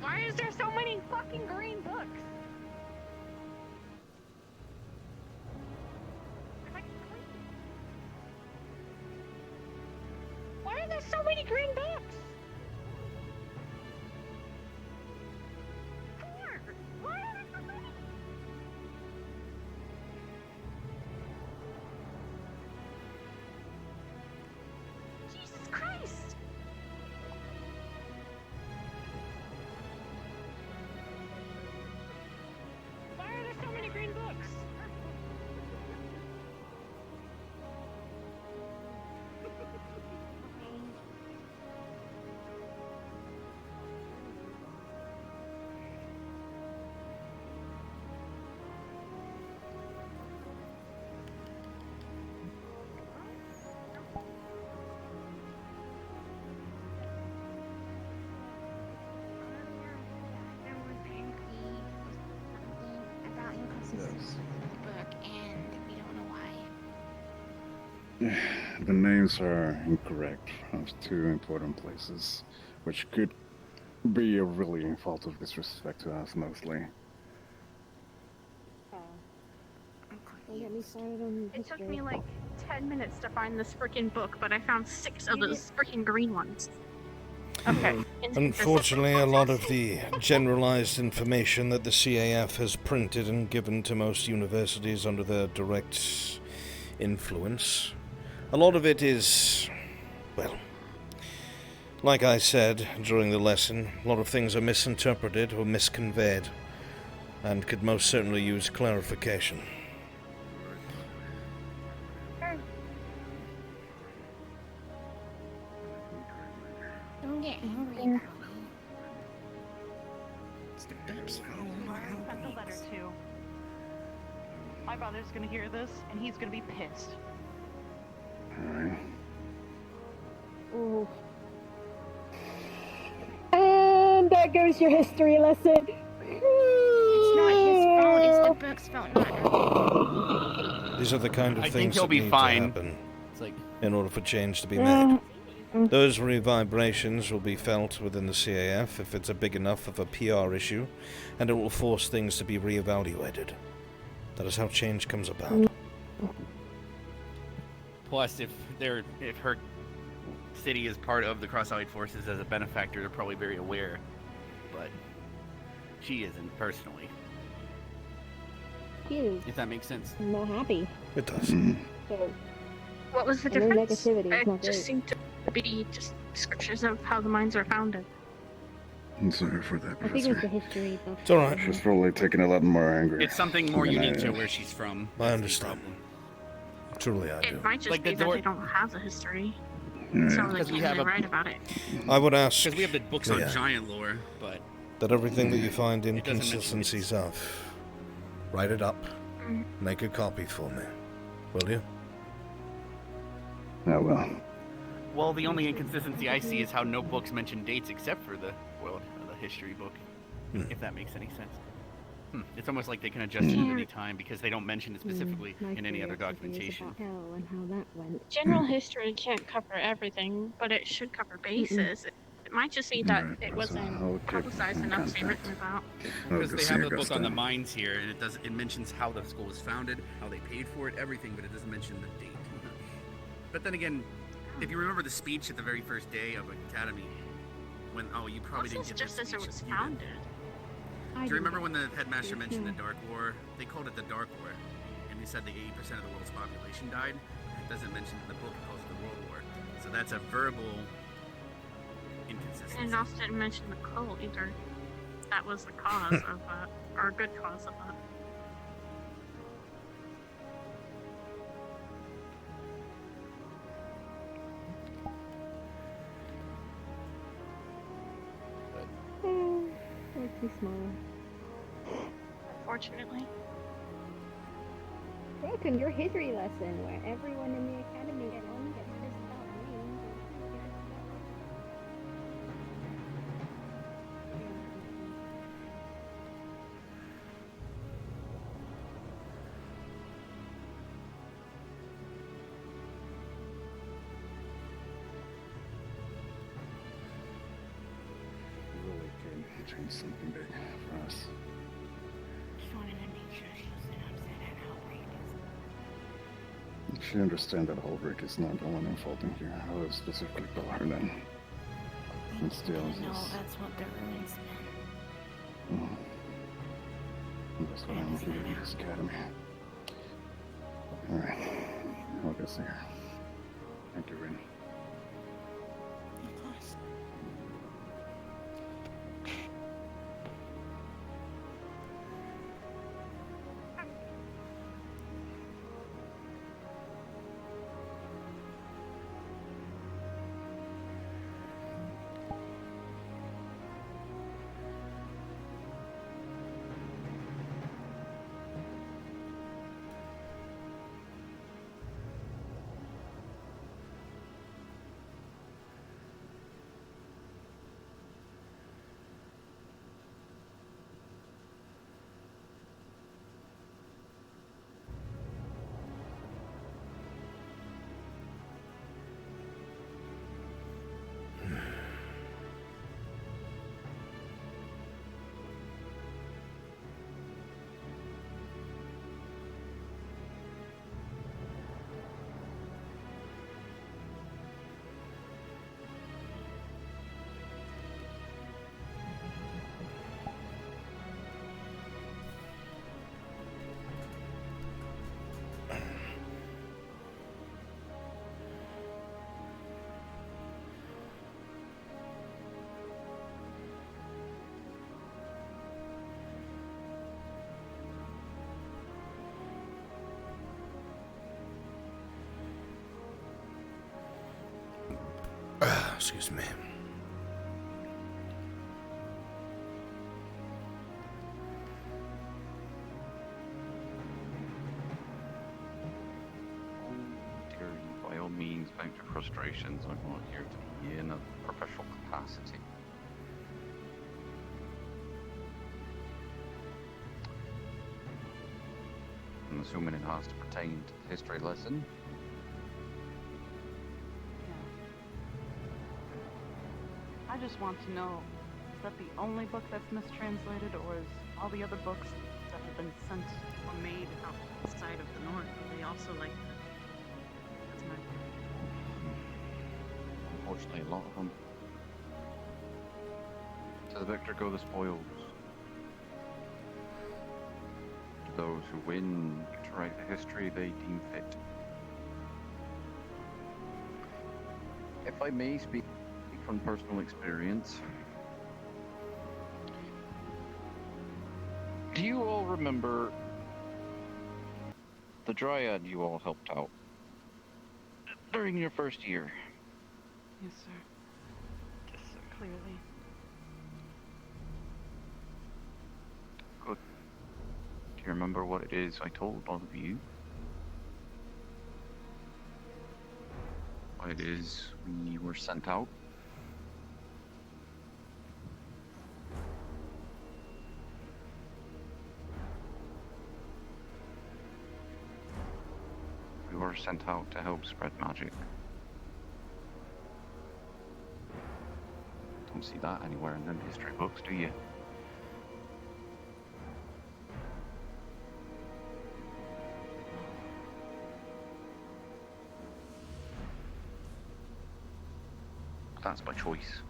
Why is there so many fucking green books? many green books? 4. Why are there so many? Jesus Christ! Why are there so many green books? There was apparently something about inconsistency with the book, and we don't know why. The names are incorrect of 2 important places, which could be a really fault of disrespect to us mostly. Don't get me started on It took history. me like 10 minutes to find this freaking book, but I found 6 of those freaking green ones. Okay. Unfortunately, a lot of the generalized information that the CAF has printed and given to most universities under their direct influence, a lot of it is, well, like I said during the lesson, a lot of things are misinterpreted or misconveyed, and could most certainly use clarification. Don't get angry about me. It's the book's fault. I sent the letter too. My brother's gonna hear this, and he's gonna be pissed. Alright. Ooh. And there goes your history lesson. It's not his fault, it's the book's fault, not hers. These are the kind of I think things he'll that be need fine. to happen It's like in order for change to be made. Those reverberations will be felt within the CAF if it's a big enough of a PR issue, and it will force things to be reevaluated. That is how change comes about. plus if her city is part of the Cross-Allied Forces as a benefactor, they're probably very aware, but she isn't personally. She is. If that makes sense. Not happy. It does. So, What was the no difference? negativity. It's It not just great. seemed to be just descriptions of how the mines are founded. I'm sorry for that, I think it was the Professor. history buff. It's alright. She's probably taking a lot more anger. It's something more than I unique to am. where she's from. I understand. Truly, I do. It might just Like be the that door- they don't have the history. Yeah. So they Because we can't have really a- write about it. I would ask Because we have the books on Yeah. giant lore, but that everything that you find It doesn't mention inconsistencies of, write it up, make a copy for me, will you? Oh well. well, the only inconsistency I see is how no books mention dates except for the history book. If that makes any sense. It's almost like they can adjust it at any time because they don't mention it specifically in any other documentation. Hell and how that went. General history can't cover everything, but it should cover bases. It might just be that Right, it so wasn't I'll keep publicized in enough to be contact. written about. Because go they see have the book Augusta. on the mines here, and it mentions how the school was founded, how they paid for it, everything, but it doesn't mention the date. But then again, if you remember the speech at the very first day of Academy, when you probably didn't get Just that as speech. it was You did. founded. Do you remember when the headmaster mentioned the Dark War? They called it the Dark War, and they said the 80% of the world's population died. It doesn't mention in the book, it calls it the World War. So that's a verbal inconsistency. And it also didn't mention the cult either. That was the cause of that, or a good cause of that. Makes me smile. Unfortunately. Welcome your history lesson, where everyone in the academy gets pissed about names. Really could change something big for us. Just wanted to make sure she wasn't upset at Albrecht. She understands that Albrecht is not the one involved in here. I will specifically tell her that. It still is No, this. that's what their ruins meant. That's what I'm here at this academy. Alright. I'll go see her. Thank you, Rin. Of course. Excuse me. Dear, by all means, vent your frustrations. I'm not here to be in a professional capacity. I'm assuming it has to pertain to the history lesson. I just want to know, is that the only book that's mistranslated, or is all the other books that have been sent or made outside of the North, are they also like that? That's my Unfortunately, a lot of them. To the victor go the spoils. To those who win to write the history they deem fit. If I may speak from personal experience, do you all remember the Dryad you all helped out during your first year? Yes, sir. Yes, sir. Clearly. Good. Do you remember what it is I told all of you? Why it is we were sent out? We were sent out to help spread magic. Don't see that anywhere in the history books, do you? That's by choice.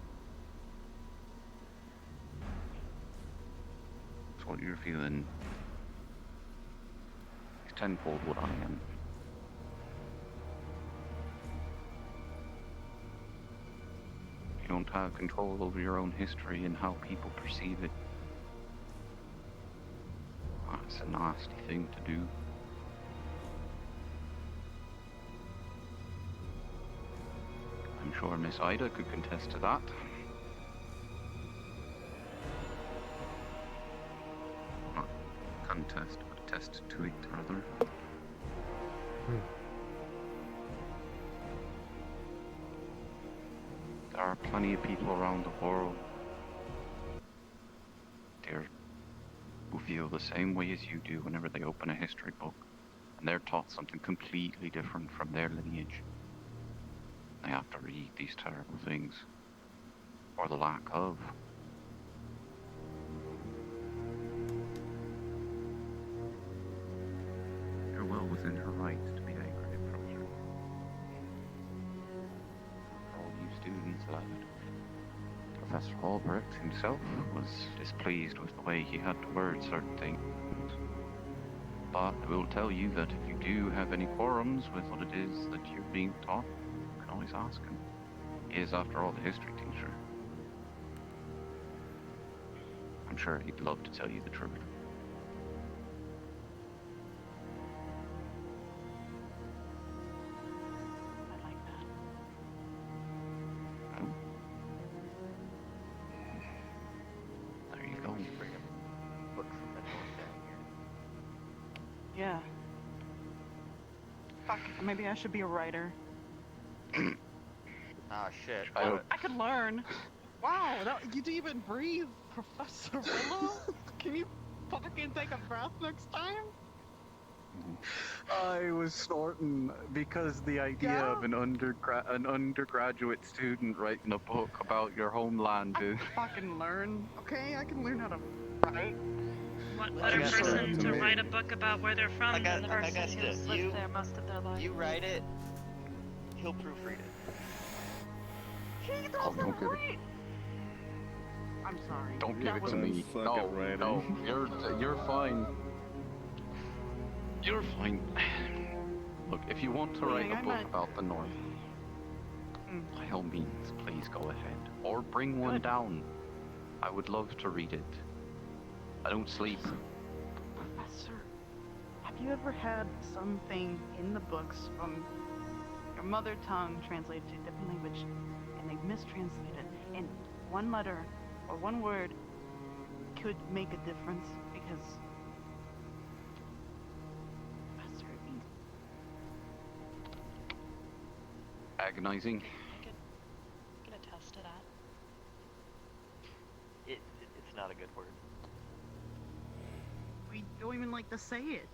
It's what you're feeling. It's tenfold what I am. You don't have control over your own history and how people perceive it. That's a nasty thing to do. I'm sure Miss Ida could contest to that. Not contest, but attest to it, rather. There are plenty of people around the world, dear, who feel the same way as you do whenever they open a history book, and they're taught something completely different from their lineage. They have to read these terrible things, or the lack of. You're well within her rights to be angry at Professor. For all you students, lad. Professor Albrecht himself was displeased with the way he had to word certain things. But I will tell you that if you do have any qualms with what it is that you're being taught, you can always ask him. He is, after all, the history teacher. I'm sure he'd love to tell you the truth. I like that. There you go. Yeah. Fuck, maybe I should be a writer. Ah, shit. I could learn. Wow, you didn't even breathe, Professor Willow? Can you fucking take a breath next time? I was snorting because the idea of an undergraduate student writing a book about your homeland is... Fucking learn, okay? I can learn how to write. What better person to write a book about where they're from than the person guess who's this. lived there most of their life? You write it, he'll proofread it. Oh, don't give it. I'm sorry. Don't give it to me. No, you're fine. You're fine. Look, if you want to write a book about the North, by all means, please go ahead. Or bring one down. I would love to read it. I don't sleep. Professor, have you ever had something in the books from your mother tongue translated to a different language, and they mistranslate it, and one letter or one word could make a difference? Because Professor, it means Agonizing. Get attest to that. It's not a good word. we don't even like to say it.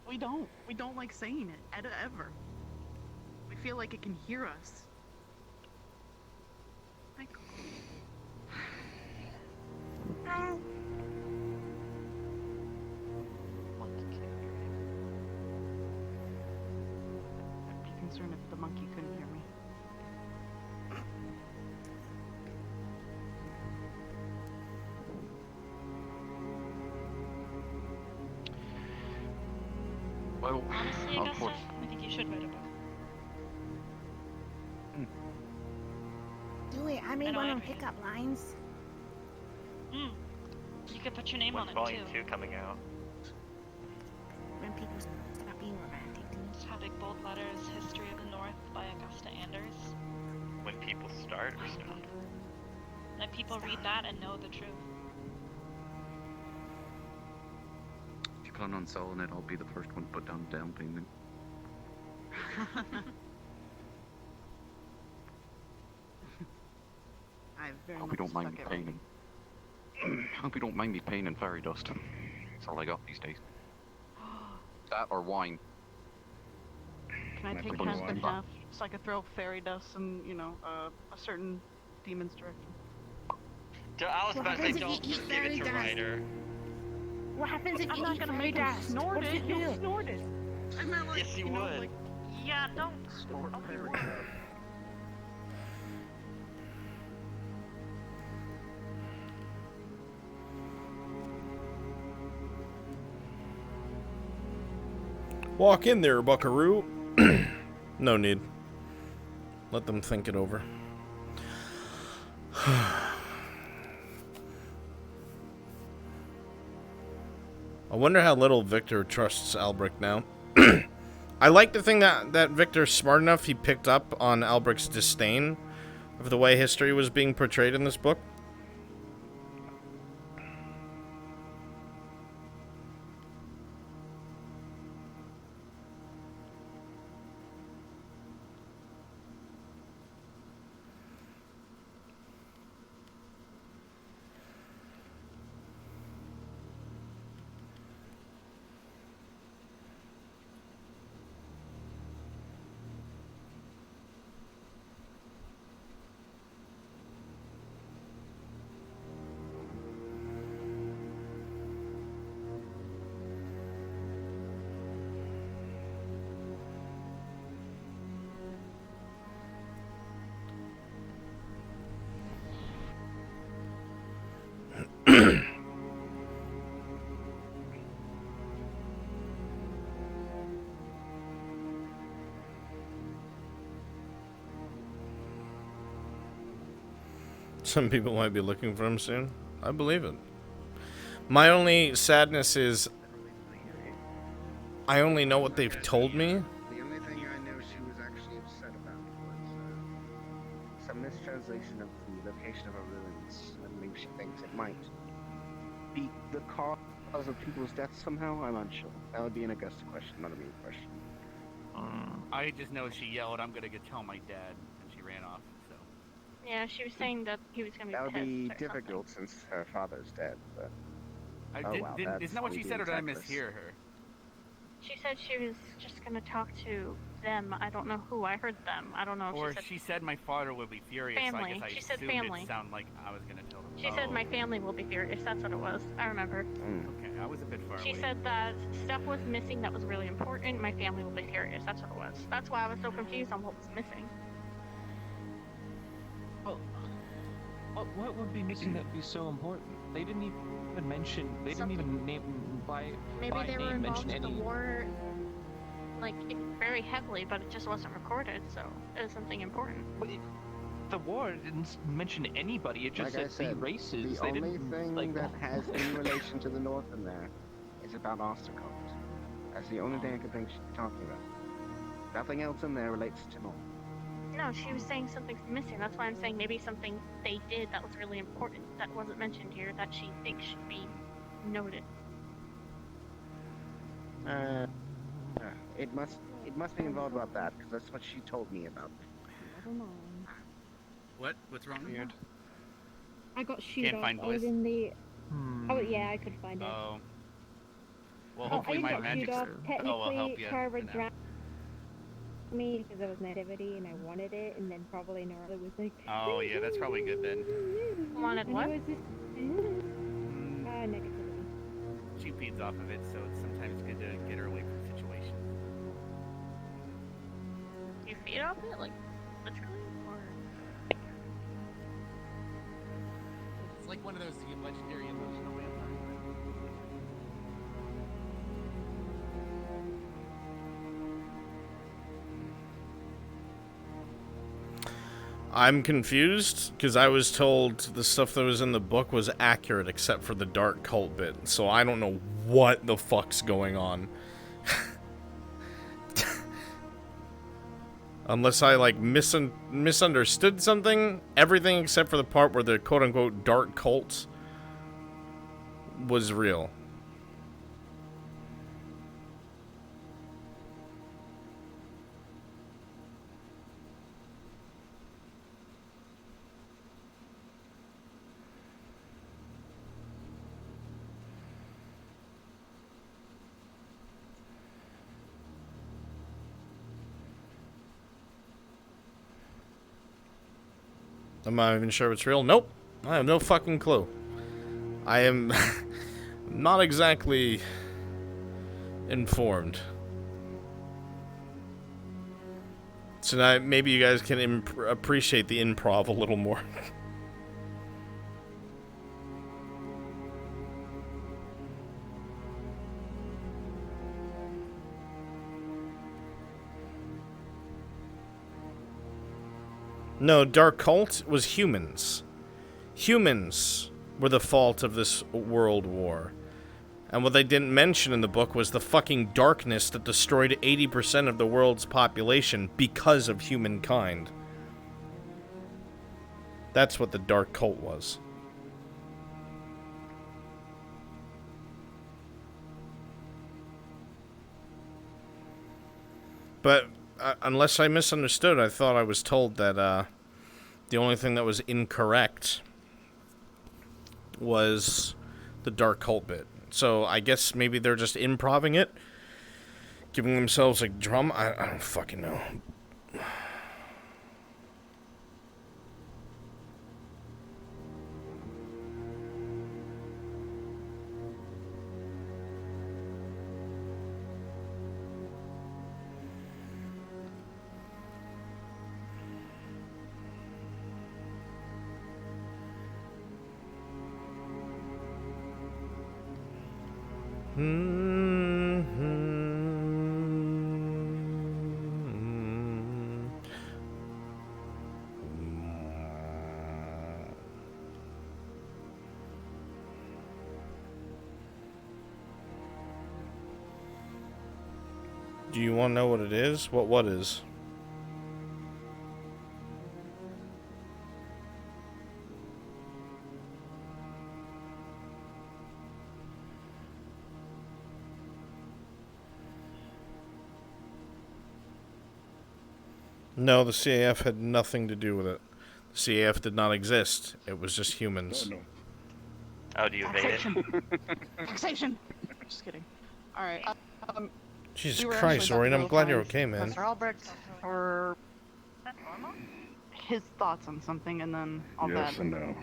We don't like saying it, ever. We feel like it can hear us. Like, I'd be concerned if the monkey couldn't hear me. Well, Honestly, Augusta, I think you should write a book. Do it. I made one on pickup lines. You could put your name on When's it, Volume too. 2 coming out? When people stop being romantic. Just have big bold letters, History of the North by Augusta Anders. When people start or stop? Let people read that and know the truth. If you plan on selling it, I'll be the first one to put down down payment. I very Hope much you don't mind me suck at paying. Hope you don't mind me paying in fairy dust. That's all I got these days. That or wine. Can I take half and half so I could throw fairy dust in, a certain demon's direction? I was about to say, happens if don't you eat just give it fairy to dust? Ryder. What happens if I'm you not eat gonna fairy make him dust? snort What it. if you He'll do? snort it. I meant like, Yes, you would. Like, Yeah, don't. Snort fairy dust. Walk in there, buckaroo. No need. Let them think it over. I wonder how little Victor trusts Albrecht now. I like to think that Victor's smart enough he picked up on Albrecht's disdain of the way history was being portrayed in this book. Some people might be looking for him soon. I believe it. My only sadness is I only know what they've told me. The only thing I know she was actually upset about was some mistranslation of the location of her ruins. I mean, she thinks it might be the cause of people's deaths somehow. I'm unsure. That would be an Augusta question, not a me question. I just know she yelled, "I'm gonna go tell my dad," and she ran off. So. Yeah, she was saying that he was gonna be That would pissed be or difficult since her father's dead, but... Isn't that what she said, or did I mishear her? She said she was just gonna talk to them. I don't know who. I heard them. I don't know if Or she said my father would be furious. family. So I guess She said assumed family. It sounded like I was gonna tell them. She said my family will be furious. That's what it was. I remember. Okay, I was a bit far She away. said that stuff was missing that was really important. My family will be furious. That's what it was. That's why I was so confused on what was missing. Well, what would be missing that would be so important? They didn't even mention. They didn't even name by Maybe by they were name involved mention in the any. war, like very heavily, but it just wasn't recorded. So it was something important. But the war didn't mention anybody. It just Like I said the said, races. the They only didn't thing like that has any relation to the north in there is about Ostercott. That's the only thing I could think she'd be talking about. Nothing else in there relates to north. No, she was saying something's missing. That's why I'm saying maybe something they did that was really important that wasn't mentioned here that she thinks should be noted. It must be involved about that because that's what she told me about. Never mind. What's wrong? Weird. I got shoot Can't off. find I was voice? in the. Oh yeah, I could find it. Oh. Well, I hopefully my got magic shoot off. will Technically, help you. Carver for now. drowned me because there was negativity and I wanted it, and then probably Norla was like. Oh yeah, that's probably good then. Wanted And what? it was just, negativity. She feeds off of it, so it's sometimes good to get her away from situations. You feed off it, like literally, or It's like one of those legendary emotional vampires. I'm confused because I was told the stuff that was in the book was accurate except for the dark cult bit. So I don't know what the fuck's going on. Unless I like misunderstood something, everything except for the part where the quote-unquote dark cult was real. I'm not even sure it's real. Nope. I have no fucking clue. I am not exactly informed. So now maybe you guys can appreciate the improv a little more. No, Dark Cult was humans. Humans were the fault of this world war. And what they didn't mention in the book was the fucking darkness that destroyed 80% of the world's population because of humankind. That's what the Dark Cult was. But unless I misunderstood, I thought I was told that the only thing that was incorrect was the Dark Cult bit. So I guess maybe they're just improving it, giving themselves a drum. I don't fucking know. Do you want to know what it is? What is? No, the CAF had nothing to do with it. The CAF did not exist. It was just humans. Oh, do you evade it? Taxation. Just kidding. All right. Jesus we were Christ, actually about Orion, to I'm go glad you're find okay, man. Professor Albrecht for his thoughts on something, and then all Yes that. and no.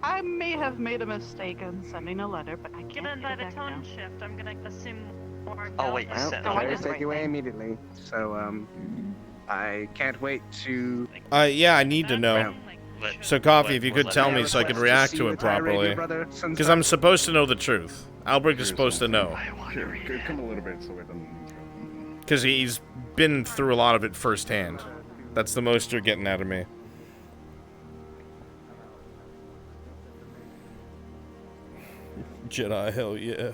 I may have made a mistake in sending a letter, but I can't Given get by it the back tone now. shift, I'm gonna assume more. Oh, wait, you Well, sent the a letters letter. take you away immediately. So, I can't wait to... Yeah, I need to know. So, Coffee, if you could tell me so I could react to it properly. Because I'm supposed to know the truth. Albrecht is supposed to know. Here, come a little bit so we don't... Because he's been through a lot of it firsthand. That's the most you're getting out of me. Jedi, hell yeah.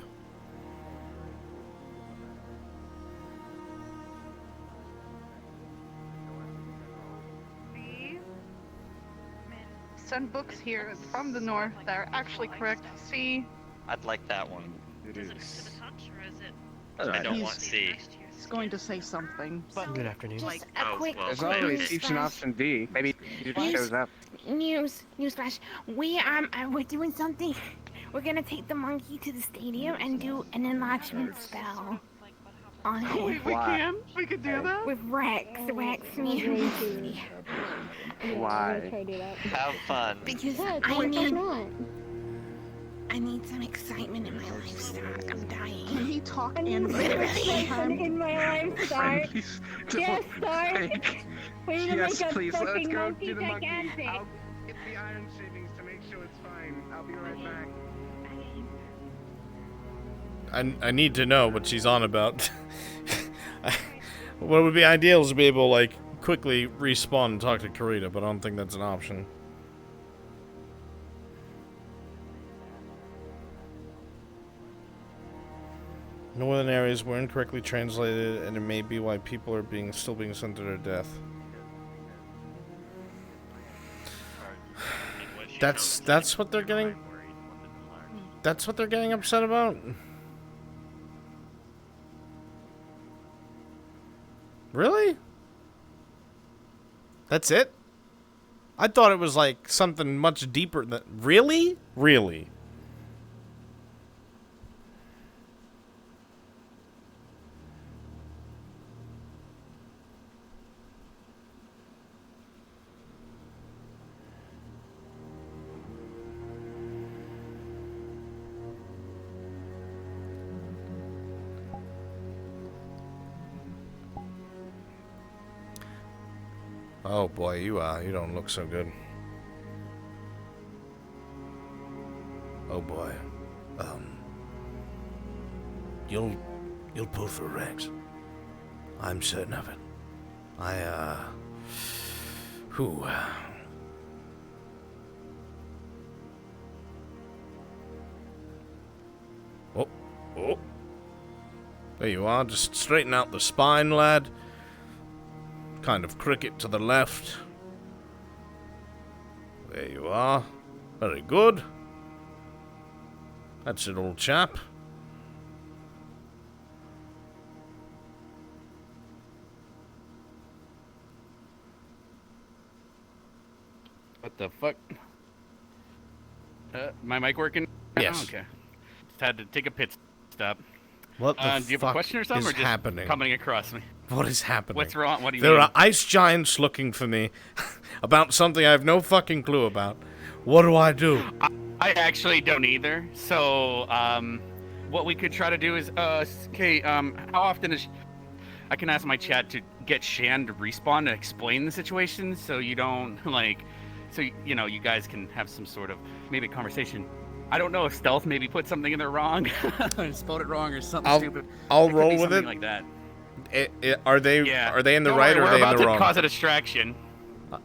Send books here from the north that are actually correct. C. I'd like that one. It Is it is. to the touch, or is it? I don't want C. He's going to say something, but Good afternoon. like A quick There's always option option D. Maybe he just shows up. Newsflash. We're doing something. We're gonna take the monkey to the stadium and do an enlargement spell on him. We could do that. With Rex. Me. Why? Have fun. Because I need some excitement in my life, Stark. I'm dying. Can he talk in my life, Stark? Please, Yes, Stark. We're gonna yes, make a please, let's fucking go monkey do the monkey. gigantic. I'll get the iron shavings to make sure it's fine. I'll be right back. I need to know what she's on about. What would be ideal is to be able to, like, quickly respawn and talk to Karita, but I don't think that's an option. Northern areas were incorrectly translated, and it may be why people are still being sent to their death. That's what they're getting. That's what they're getting upset about. Really? That's it? I thought it was like something much deeper than... Really? Really? Oh boy, you don't look so good. Oh boy. You'll pull through, Rex. I'm certain of it. Whew. Oh. There you are, just straighten out the spine, lad. Kind of cricket to the left. There you are. Very good. That's it, old chap. What the fuck? My mic working? Yes. Oh, okay. Just had to take a pit stop. What the do you have a fuck question or something, is or just happening? coming across me? What is happening? What's wrong? What do you There mean? are ice giants looking for me about something I have no fucking clue about. What do I do? I actually don't either. So, what we could try to do is, okay, how often is... I can ask my chat to get Shan to respawn and explain the situation so you don't, like... So, you know, you guys can have some sort of, maybe conversation. I don't know if Stealth maybe put something in there wrong. Spelled it wrong or something stupid. I'll It could roll be with something it. like that. Are they in the Don't right worry, or are we're they in about the to wrong? cause a distraction.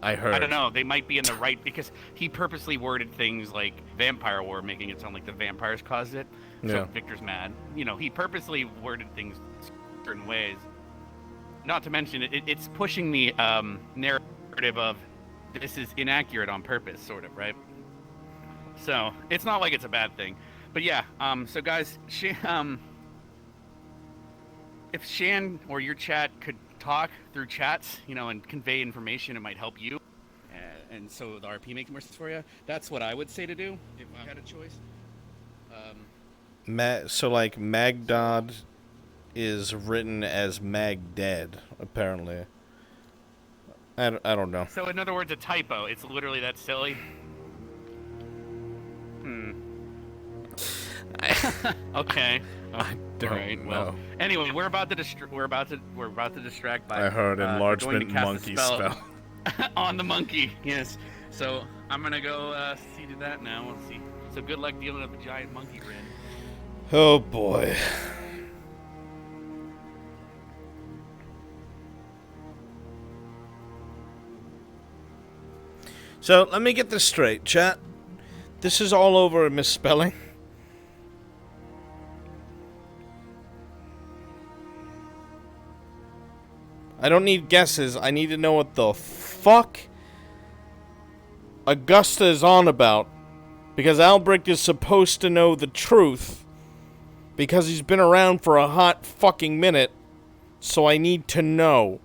I heard. I don't know. They might be in the right because he purposely worded things like vampire war, making it sound like the vampires caused it. So Yeah. Victor's mad. You know, he purposely worded things certain ways. not to mention, it's pushing the narrative of this is inaccurate on purpose, sort of, right? So it's not like it's a bad thing. But yeah, so guys, if Shan or your chat could talk through chats, you know, and convey information, it might help you. And so the RP makes more sense for you. That's what I would say to do if I had a choice. So like Magdod is written as Magdead, apparently. I don't know. So in other words, a typo. It's literally that silly. Okay. I don't know. Anyway, we're about to distract by. I heard enlargement going to cast monkey a spell on the monkey. Yes. So I'm gonna go see to that now. Let's see. So good luck dealing with a giant monkey, Rin. Oh boy. So let me get this straight, chat. This is all over a misspelling. I don't need guesses. I need to know what the fuck Augusta is on about. Because Albrecht is supposed to know the truth. Because he's been around for a hot fucking minute. So I need to know.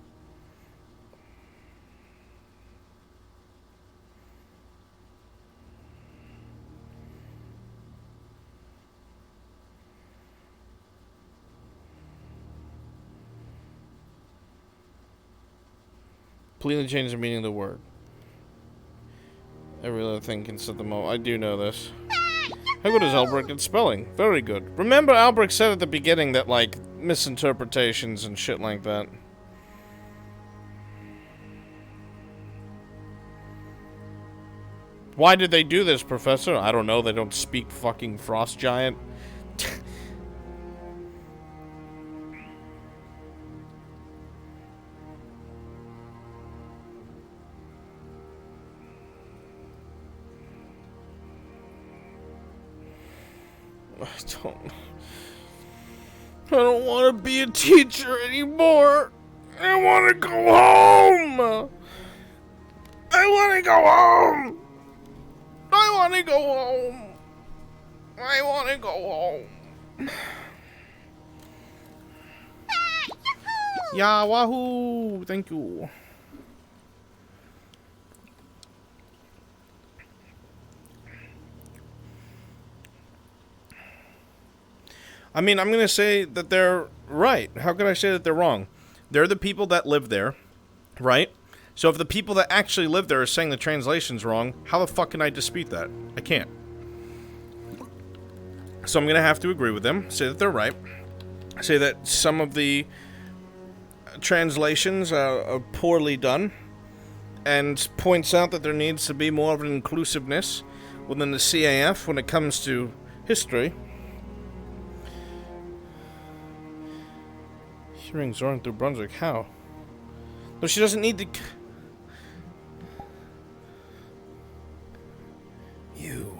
Completely change the meaning of the word. Every other thing can set them all. I do know this. How good is Albrecht at spelling? Very good. Remember Albrecht said at the beginning that, like, misinterpretations and shit like that. Why did they do this, Professor? I don't know. They don't speak fucking Frost Giant. I don't want to be a teacher anymore. I want to go home. I want to go home. I want to go home. I want to go home. Yeah, wahoo! Thank you. I mean, I'm going to say that they're right. How could I say that they're wrong? They're the people that live there, right? So if the people that actually live there are saying the translation's wrong, how the fuck can I dispute that? I can't. So I'm going to have to agree with them, say that they're right, say that some of the translations are poorly done, and points out that there needs to be more of an inclusiveness within the CAF when it comes to history. Hearing Zoran through Brunswick, how? No, she doesn't need to... You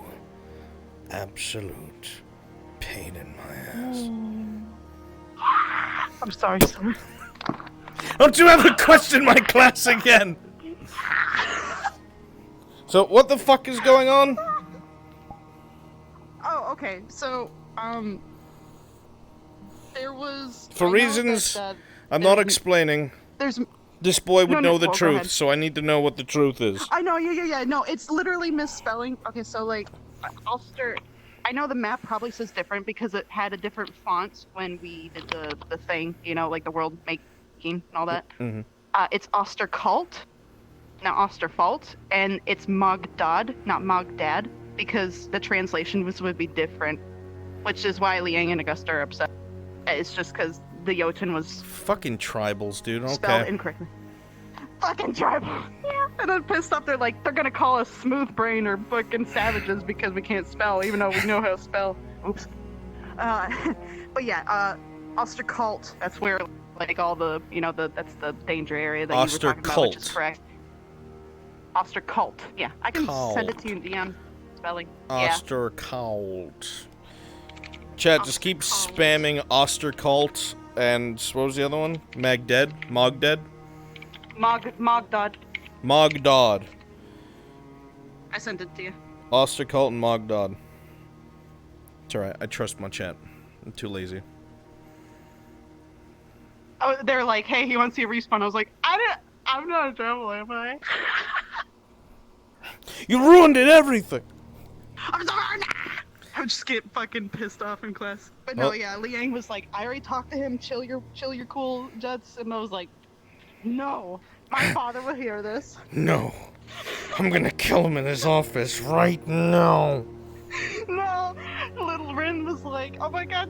absolute pain in my ass. I'm sorry, son. Don't you ever question my class again! So, what the fuck is going on? Oh, okay. So, there was... For reasons I'm not explaining, this boy would know the truth, so I need to know what the truth is. I know, yeah. No, it's literally misspelling. Okay, so, like, I'll start... I know the map probably says different because it had a different font when we did the thing, you know, like the world making and all that. Mm-hmm. It's Osterkult, not Osterfault, and it's Mogdad, not Mogdad, because the translation would be different, which is why Liang and Augusta are upset. It's just because the Jotun was... Fucking tribals, dude, okay. Spelled incorrectly. Fucking tribal. Yeah. And then pissed off, they're like, they're gonna call us smooth brain or fucking savages because we can't spell, even though we know how to spell. Oops. But yeah, Osterkult, that's where, like, all the, you know, that's the danger area that you were talking about, which is correct. Osterkult, yeah. I can send it to you in DM spelling. Osterkult. Chat, just keep spamming Osterkult and what was the other one? Magdead? Mogdead? Mogdod. Mogdod. I sent it to you. Ostercult and Mogdod. It's alright, I trust my chat. I'm too lazy. Oh, they're like, hey, he wants to see a respawn. I was like, I'm not in trouble, am I? You ruined it, everything! I'm sorry! I would just get fucking pissed off in class. But no, Well- yeah, Liang was like, I already talked to him, chill your cool jets, and I was like, no, my father will hear this. No. I'm gonna kill him in his office right now. No, little Rin was like, oh my god,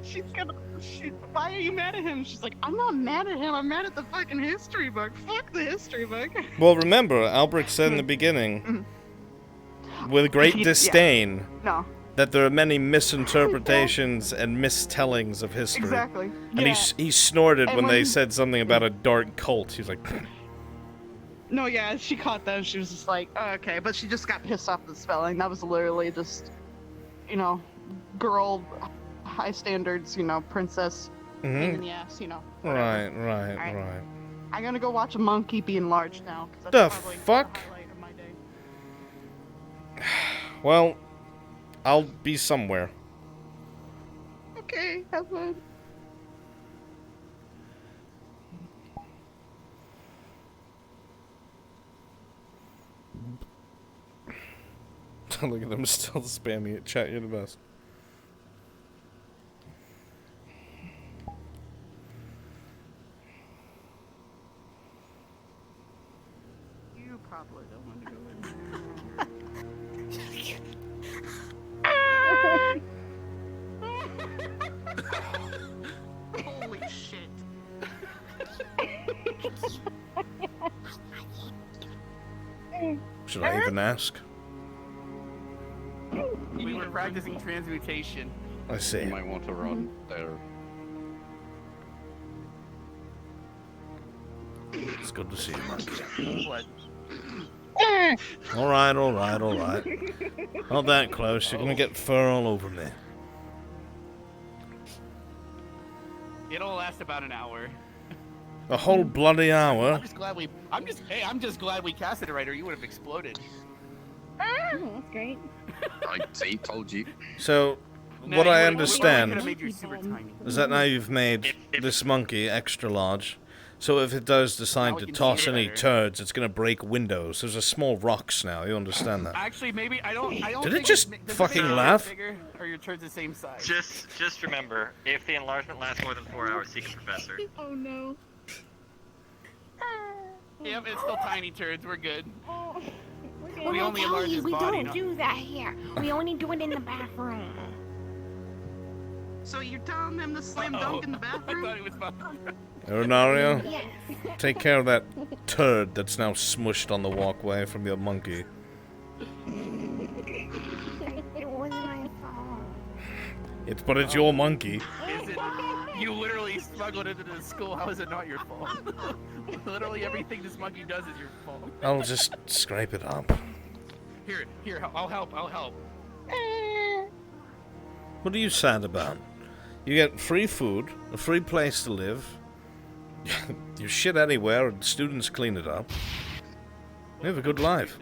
why are you mad at him? She's like, I'm not mad at him, I'm mad at the fucking history book. Fuck the history book. Well, remember, Albrecht said in the beginning, with great disdain, No. that there are many misinterpretations and mistellings of history. Exactly. And Yeah. he snorted And when they when- said something about a dark cult. He's like, No, yeah, she caught that and she was just like, oh, okay, but she just got pissed off at the spelling. That was literally just, you know, girl, high standards, you know, princess, pain in the ass, you know. right. Alright. I'm gonna go watch a monkey be enlarged now. 'cause The that's probably fuck? the highlight of my day. Well, I'll be somewhere. Okay, have fun. Look at them still spamming it. Chat, you're the best. You probably don't want to go in there. Holy shit. Should I even ask? We were practicing transmutation. I see. You might want to run there. It's good to see you, monkey. What? Alright. Not that close. You're gonna get fur all over me. It'll last about an hour. A whole bloody hour? I'm just glad we casted it right, or you would have exploded. Oh, that's great. I see, told you. So, No, what you I would've- we understand could've made you super tiny. is that now you've made this monkey extra large. So if it does decide to toss any turds, it's gonna break windows. There's a small rocks now. You understand that? Actually, maybe I don't. Did it think just does fucking make it laugh? Bigger, or your turds the same size? Just remember, if the enlargement lasts more than 4 hours, seek a professor. Oh no. Yep, it's still tiny turds. We're good. Well, We only tell enlarge you, his we body, don't not- do that here. We only do it in the bathroom. So you're telling them to slam dunk in the bathroom? I thought it was about. Arenario, Yes. take care of that turd that's now smushed on the walkway from your monkey. It wasn't my fault. But it's your monkey. Is it? You literally smuggled it into the school. How is it not your fault? Literally everything this monkey does is your fault. I'll just scrape it up. Here, I'll help. What are you sad about? You get free food, a free place to live. You shit anywhere and students clean it up. You have a good life.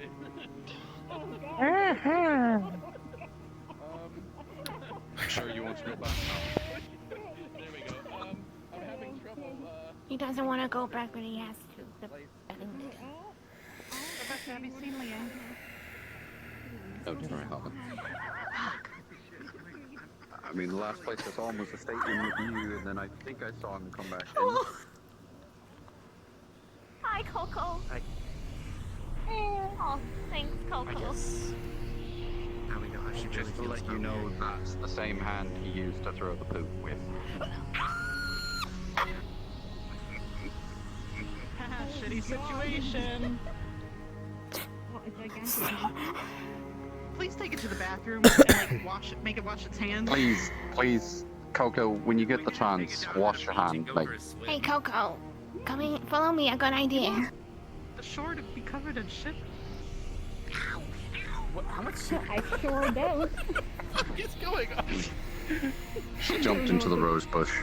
Sure you want to go back now? He doesn't want to go back, but he has to. Have you seen Liang? No, I haven't. I mean, the last place I saw him was the statement review, and then I think I saw him come back in. Hi, Coco. Hi. Oh, thanks, Coco. Now we know how she Just to let you know, that's the same hand he used to throw the poop with. Shitty situation. Please take it to the bathroom and like wash it, make it wash its hands. Please, Coco, when you get the chance, wash your hand, like. Hey, Coco, come in, follow me. I got an idea. The shore to be covered in shit. How much? I sure do. What's going on? She jumped into the rose bush.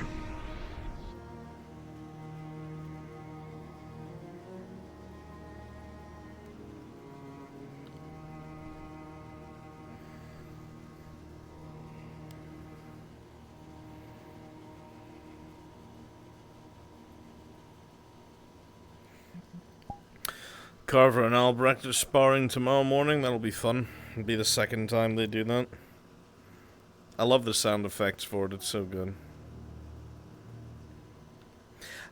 Carver and Albrecht are sparring tomorrow morning. That'll be fun. It'll be the second time they do that. I love the sound effects for it. It's so good.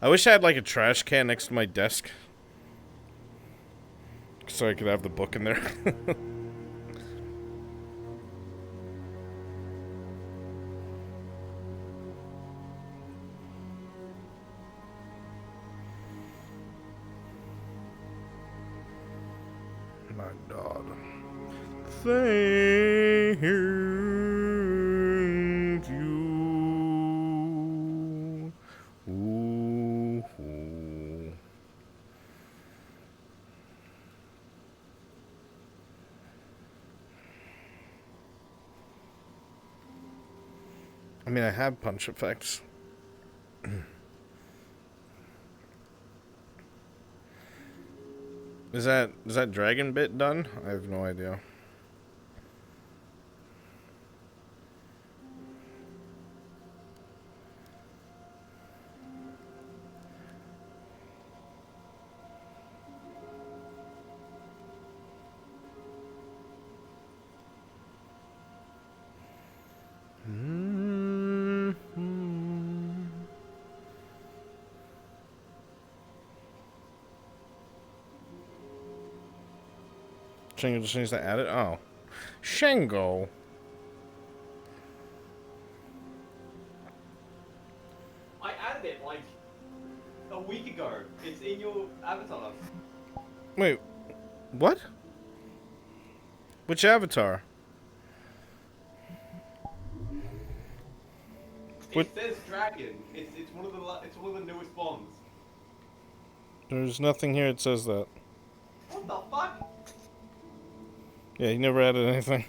I wish I had like a trash can next to my desk, so I could have the book in there. My God. Thank you. Ooh. I mean, I have punch effects. Is that dragon bit done? I have no idea. Shango just needs to add it? Oh. Shango. I added it like a week ago. It's in your avatar. Wait. What? Which avatar? It says dragon. It's one of the newest ones. There's nothing here that says that. What the fuck? Yeah, he never added anything.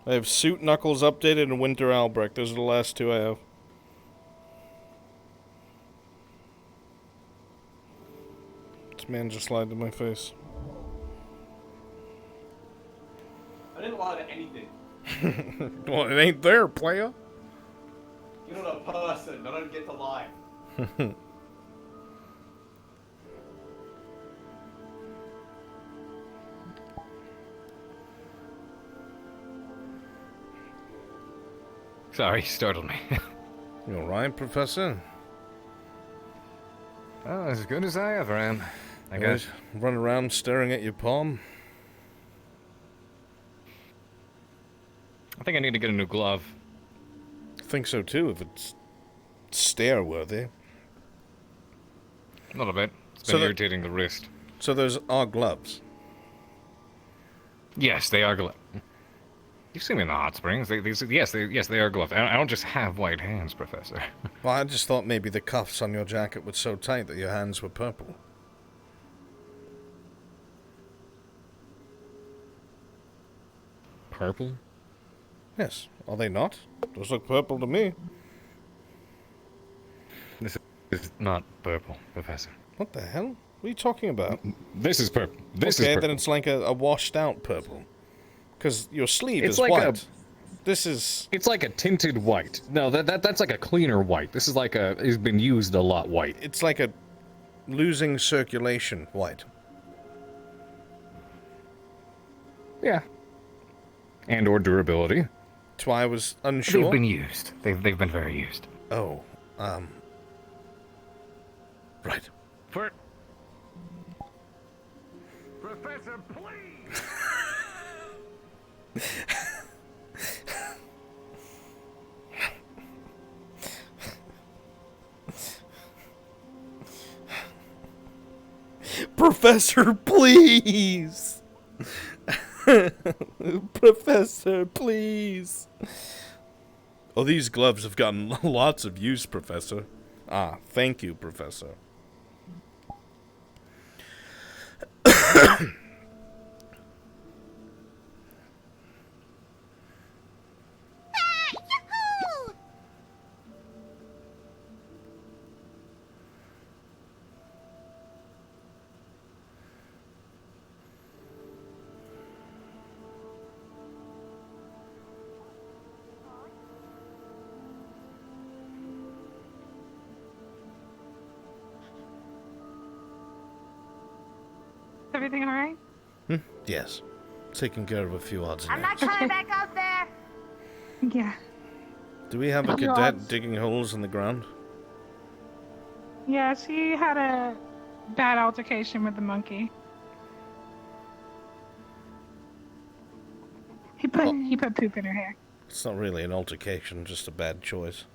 I have Suit Knuckles updated and Winter Albrecht. Those are the last two I have. This man just lied to my face. I didn't lie to anything. Well, it ain't there, player. You're not a person. I don't get to lie. Sorry, startled me. You alright, Professor? Oh, as good as I ever am, I You guess. Run around staring at your palm? I think I need to get a new glove. I think so too, if it's stare-worthy. A little bit. It's So been the- irritating the wrist. So those are gloves? Yes, they are gloves. You've seen me in the hot springs. Yes, they are gloves. I don't just have white hands, Professor. Well, I just thought maybe the cuffs on your jacket were so tight that your hands were purple. Purple? Yes. Are they not? Those look purple to me. This is not purple, Professor. What the hell? What are you talking about? This is purple. This is okay, purple. then it's like a washed out purple. Because your sleeve It's is like white. This is... It's like a tinted white. No, that's like a cleaner white. This is like it's been used a lot white. It's like a losing circulation white. Yeah. And or durability. That's why I was unsure. They've been used. They've been very used. Oh, right. Professor, please! Professor, please! Professor, please! Oh, these gloves have gotten lots of use, Professor. Ah, thank you, Professor. everything all right? Yes. Taking care of a few odds and I'm not ends. coming back out there. Yeah. Do we have a Few cadet odds. digging holes in the ground? Yeah, she had a bad altercation with the monkey. He put poop in her hair. It's not really an altercation, just a bad choice.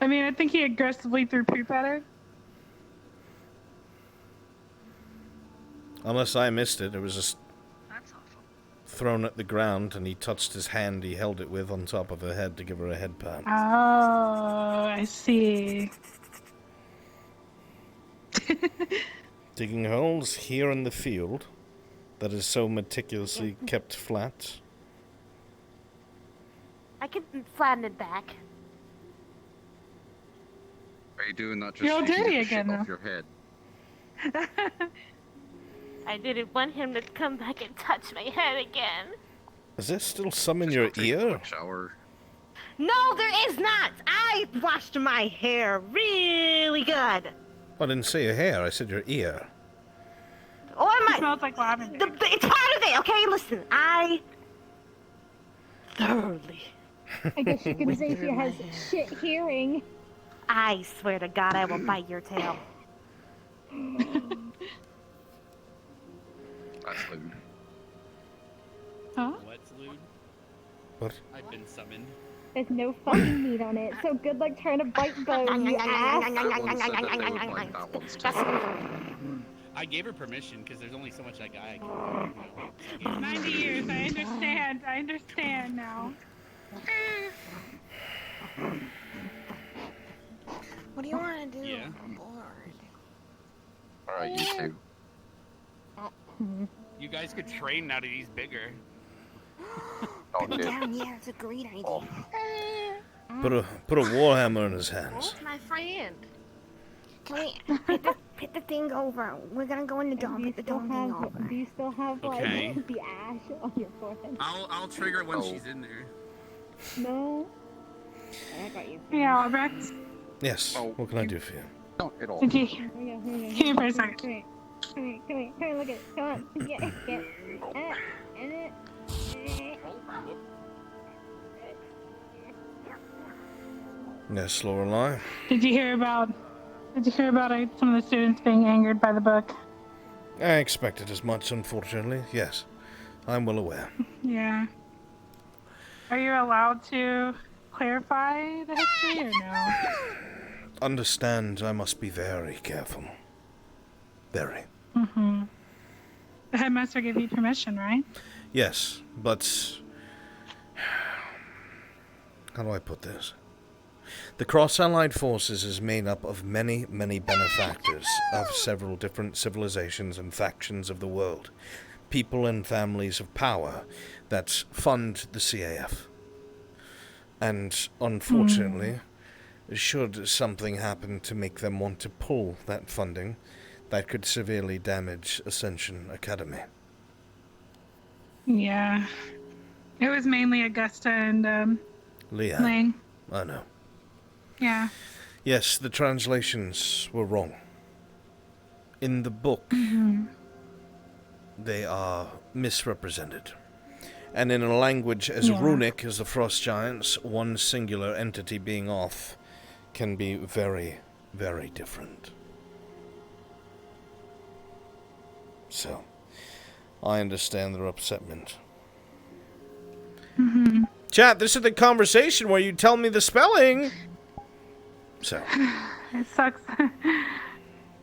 I mean, I think he aggressively threw poop at her. Unless I missed it, it was just That's awful. thrown at the ground, and he touched his hand he held it with on top of her head to give her a head pat. Oh, I see. Digging holes here in the field that is so meticulously kept flat. I can flatten it back. Are you doing that just You're all so you can dirty get the shit again, off though. your head? I didn't want him to come back and touch my head again. Is there still some in your ear? Shower. No, there is not. I washed my hair really good. I didn't say your hair, I said your ear. Or my. It smells like lavender. It's part of it, okay? Listen, I thoroughly. I guess you could say she has shit hearing. I swear to God, I will bite your tail. That's lewd. Huh? What's lewd? What? I've been summoned. There's no fucking meat on it, so good luck trying to bite bone, you ass. I gave her permission because there's only so much that guy can do. 90 years, I understand now. What do you want to do? Yeah. I'm bored. Alright, you two. You guys could train now that he's bigger. Put me down, yeah, it's a great idea. Put a warhammer in his hands. My friend. Can we hit the thing over? We're gonna go in the dome. Hit the dome thing over. Do you still have Okay. like the ash on your forehead? I'll trigger it when she's in there. No. I got you. Yeah, Albrecht. Yes, what can I do for you? Not at all. Did you? Here we go, here we go. Here for a second. Come here, look at it. Come on. Get. In it. Yes, Lorelei. Did you hear about some of the students being angered by the book? I expected as much, unfortunately. Yes, I'm well aware. Yeah. Are you allowed to clarify the history or no? Understand, I must be very careful. Very. Mm-hmm. The headmaster gave you permission, right? Yes, but... how do I put this? The Cross-Allied Forces is made up of many, many benefactors of several different civilizations and factions of the world. People and families of power that fund the CAF. And, unfortunately, should something happen to make them want to pull that funding, that could severely damage Ascension Academy. Yeah. It was mainly Augusta and Leanne. Lang. I know. Yeah. Yes, the translations were wrong. In the book, they are misrepresented. And in a language as runic as the Frost Giants, one singular entity being off can be very, very different. So, I understand their upsetment. Chat, this is the conversation where you tell me the spelling! So. It sucks.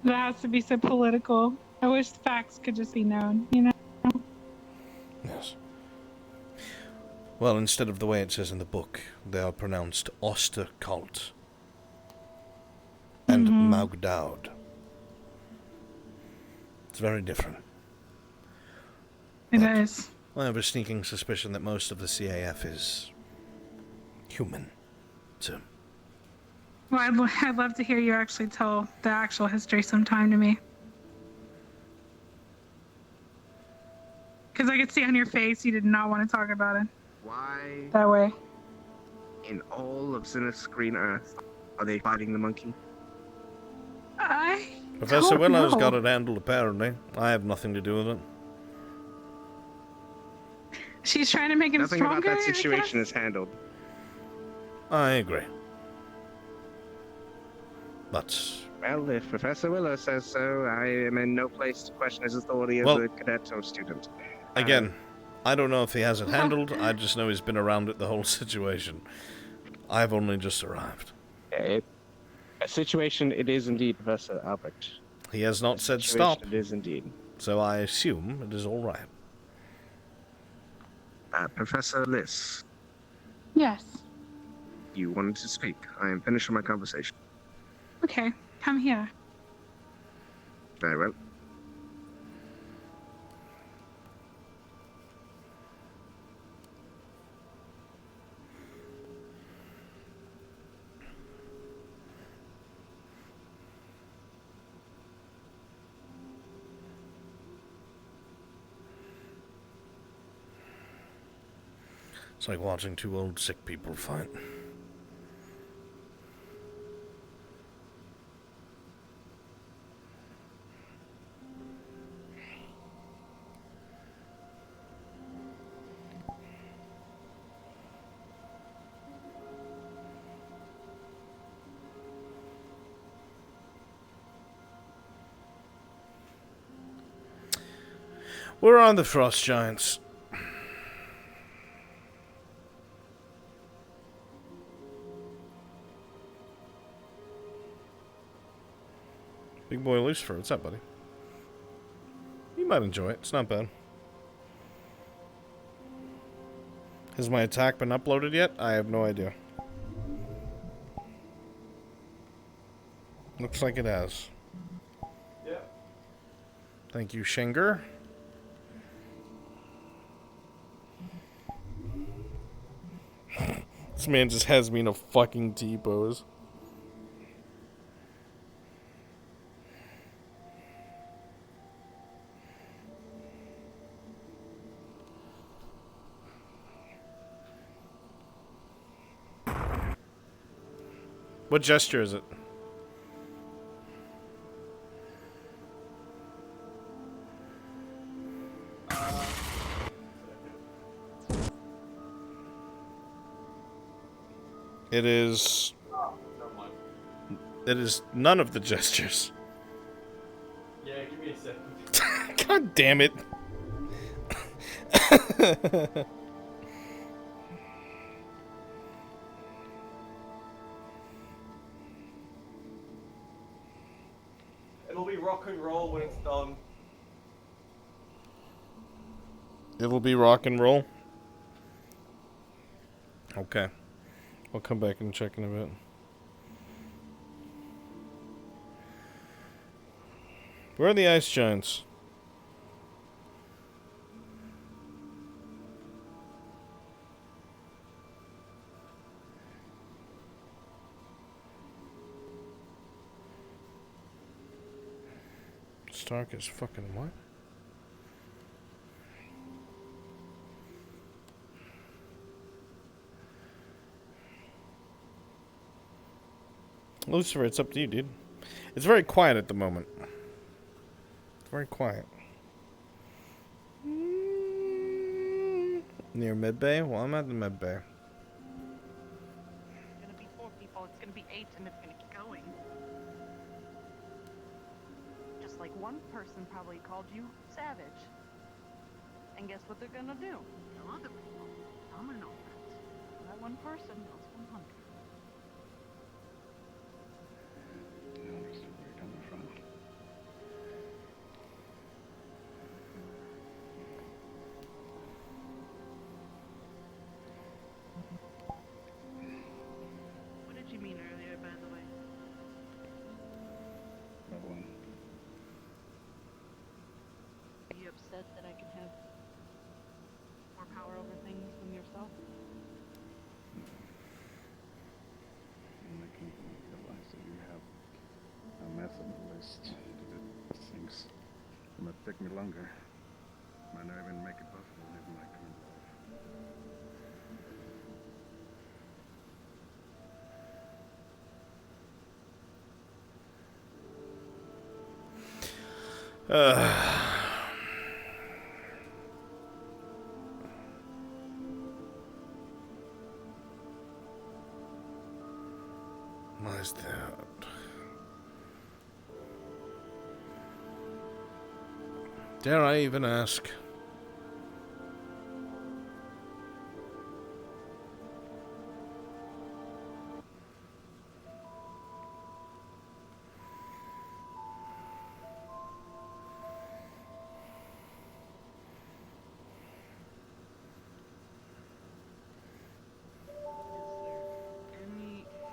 That has to be so political. I wish facts could just be known, you know? Yes. Well, instead of the way it says in the book, they are pronounced Osterkalt and Maugdaud. It's very different. It is. I have a sneaking suspicion that most of the CAF is human. So. Well, I'd love to hear you actually tell the actual history sometime to me. Because I could see on your face you did not want to talk about it Why that way. in all of Zenith's green earth are they fighting the monkey? Professor don't Willow's know. got it handled, apparently. I have nothing to do with it. She's trying to make him Nothing stronger. about that situation is handled. I agree. But... Well, if Professor Willow says so, I am in no place to question his authority as Well, a cadet or student. again, I don't know if he has it handled. I just know he's been around it the whole situation. I've only just arrived. A situation it is indeed, Professor Albrecht. He has not said Situation stop. It is indeed. So I assume it is all right. Professor Liss, Yes. you wanted to speak. I am finished with my conversation. Okay, come here. Very well. It's like watching two old sick people fight. We're on the Frost Giants. Big boy Lucifer, what's up, buddy? You might enjoy it. It's not bad. Has my attack been uploaded yet? I have no idea. Looks like it has. Yeah. Thank you, Shenger. This man just has me in a fucking T-pose. What gesture is it? It is... It is none of the gestures. Yeah, give me a second. God damn it. It'll be rock and roll when it's done. It'll be rock and roll. Okay. I'll come back and check in a bit. Where are the ice giants? Stark is fucking what? Lucifer, it's up to you, dude. It's very quiet at the moment. Very quiet. Near Medbay? Well, I'm at the Medbay. It's gonna be 4 people, it's gonna be 8, and it's gonna keep going. Just like one person probably called you savage. And guess what they're gonna do? Tell other people. Domino effect. That one person knows 100. What did you mean earlier, by the way? Are you upset that I can have more power over things than yourself? I can realize that you have a massive list to do things. It might take me longer. Might not even make it possible with my current life. Why's that? Dare I even ask?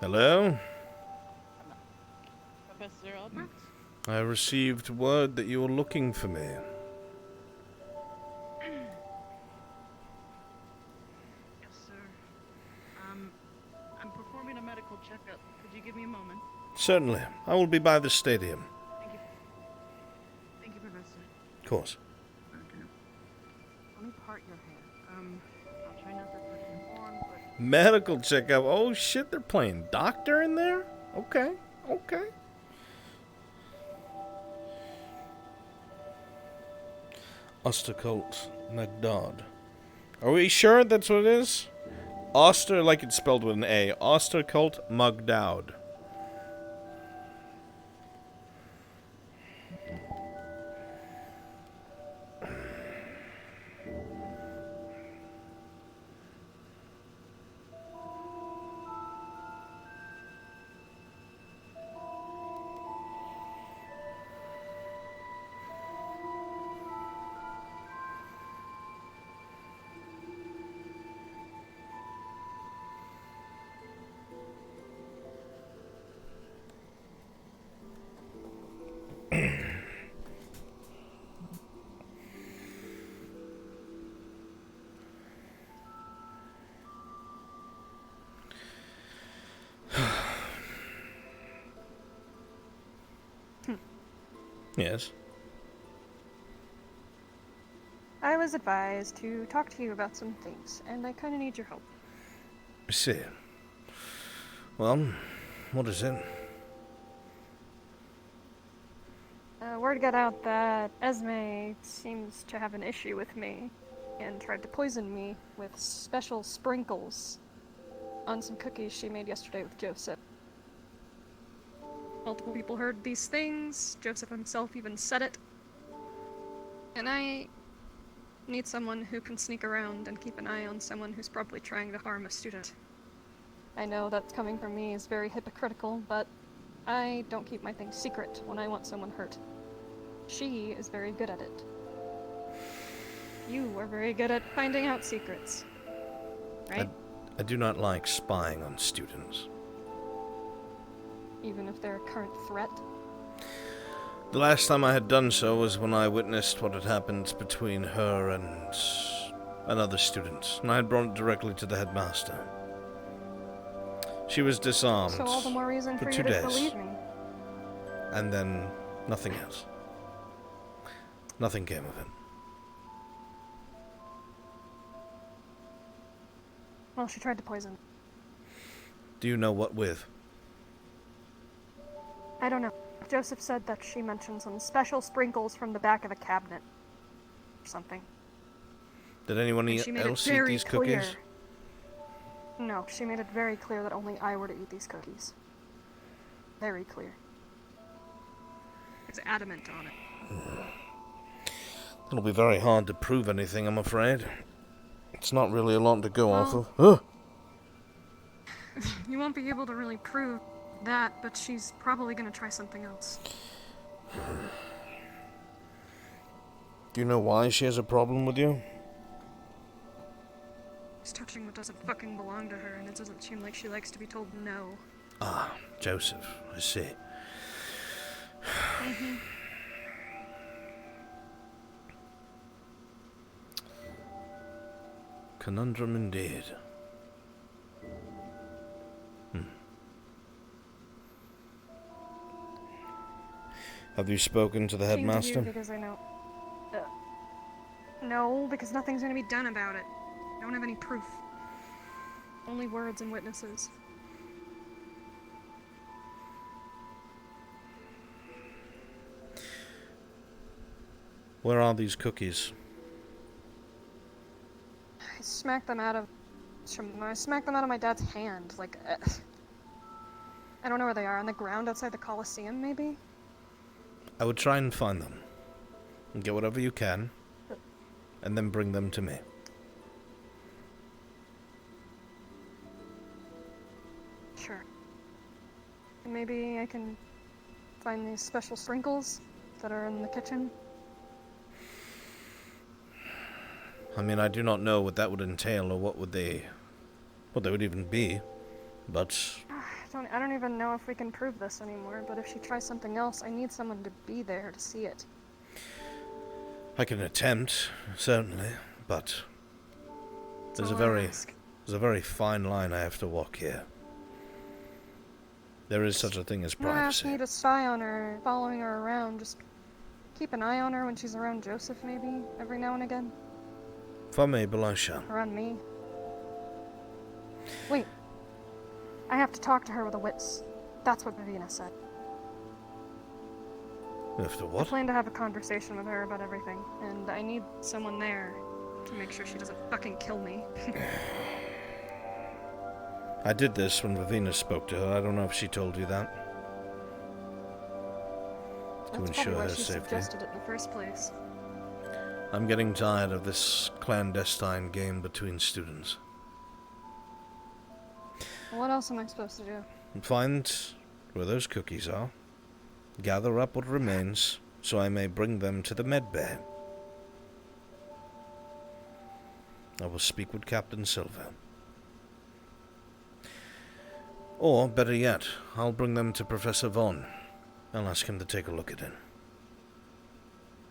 Hello? Professor Albrecht? I received word that you were looking for me. Yes, sir. I'm performing a medical checkup. Could you give me a moment? Certainly. I will be by the stadium. Thank you. Thank you, Professor. Of course. Let me part your hair. I'll try not to touch your horn, but... Medical checkup. Oh shit, they're playing doctor in there? Okay. Okay. Ostercolt Magdad. Are we sure that's what it is? Oster, like it's spelled with an A. Ostercolt Magdad. Yes. I was advised to talk to you about some things, and I kind of need your help. I see. Well, what is it? Word got out that Esme seems to have an issue with me, and tried to poison me with special sprinkles on some cookies she made yesterday with Joseph. Multiple people heard these things, Joseph himself even said it. And I need someone who can sneak around and keep an eye on someone who's probably trying to harm a student. I know that coming from me is very hypocritical, but I don't keep my things secret when I want someone hurt. She is very good at it. You are very good at finding out secrets, right? I do not like spying on students. Even if they're a current threat? The last time I had done so was when I witnessed what had happened between her and another student, and I had brought it directly to the headmaster. She was disarmed So all the more reason for for 2 you to days. believe me. And then nothing else. Nothing came of it. Well, she tried to poison. Do you know what with? I don't know. Joseph said that she mentioned some special sprinkles from the back of a cabinet. Or something. Did anyone And she made it else eat very these clear. cookies? No, she made it very clear that only I were to eat these cookies. Very clear. It's adamant on it. It'll be very hard to prove anything, I'm afraid. It's not really a lot to go off Well- of. You won't be able to really prove that, but she's probably gonna try something else. Do you know why she has a problem with you? She's touching what doesn't fucking belong to her, and it doesn't seem like she likes to be told no. Ah, Joseph, I see. Mm-hmm. Conundrum indeed. Have you spoken to the Came to you headmaster? because I know. No, because nothing's gonna be done about it. I don't have any proof. Only words and witnesses. Where are these cookies? I smacked them out of my dad's hand. Like, I don't know where they are. On the ground outside the Coliseum, maybe? I would try and find them. And get whatever you can. And then bring them to me. Sure. And maybe I can find these special sprinkles that are in the kitchen. I mean, I do not know what that would entail or what they would even be, but I don't even know if we can prove this anymore, but if she tries something else, I need someone to be there to see it. I can attempt, certainly, but there's a very fine line I have to walk here. There is such a thing as Don't ask privacy. me to spy on her, following her around. Just keep an eye on her when she's around Joseph, maybe, every now and again. For me, Belisha. Around me. Wait. I have to talk to her with a wits. That's what Vivina said. After I what? plan to have a conversation with her about everything, and I need someone there to make sure she doesn't fucking kill me. I did this when Vivina spoke to her. I don't know if she told you that. To That's ensure probably why her she safety. suggested it in the first place. I'm getting tired of this clandestine game between students. Well, what else am I supposed to do? Find where those cookies are. Gather up what remains, so I may bring them to the med bay. I will speak with Captain Silver. Or, better yet, I'll bring them to Professor Von. I'll ask him to take a look at it.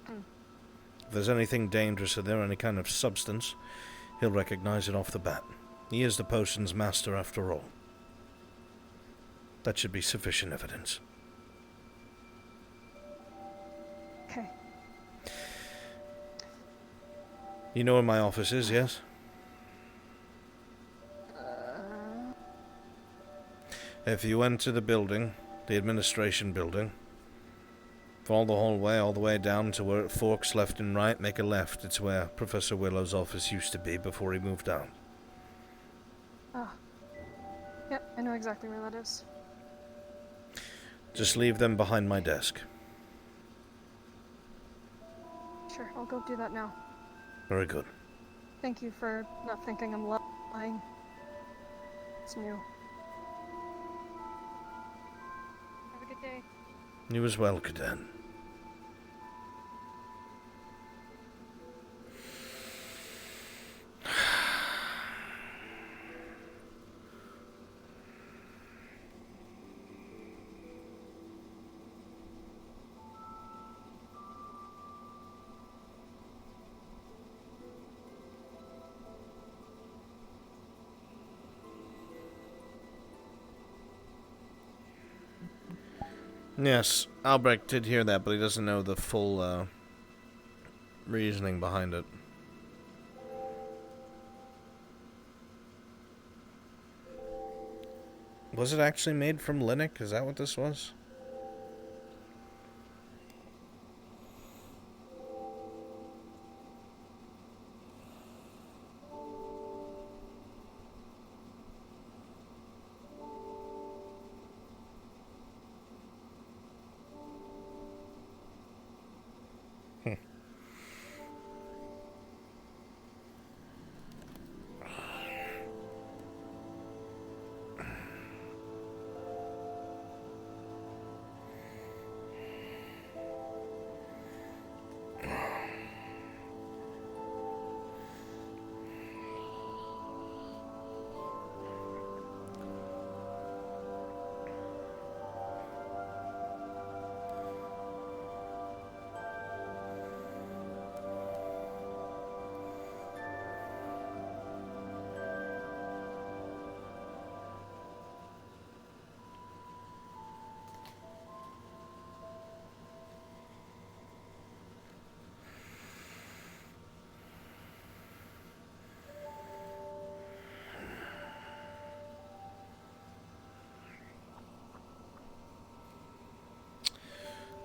If there's anything dangerous or there any kind of substance, he'll recognize it off the bat. He is the potion's master after all. That should be sufficient evidence. Okay. You know where my office is, yes? If you enter the building, the administration building, follow the hallway all the way down to where it forks left and right, make a left. It's where Professor Willow's office used to be before he moved out. Oh. Yep, I know exactly where that is. Just leave them behind my desk. Sure, I'll go do that now. Very good. Thank you for not thinking I'm lying. It's new. Have a good day. You as well, Cadet. Yes, Albrecht did hear that, but he doesn't know the full reasoning behind it. Was it actually made from Linux? Is that what this was?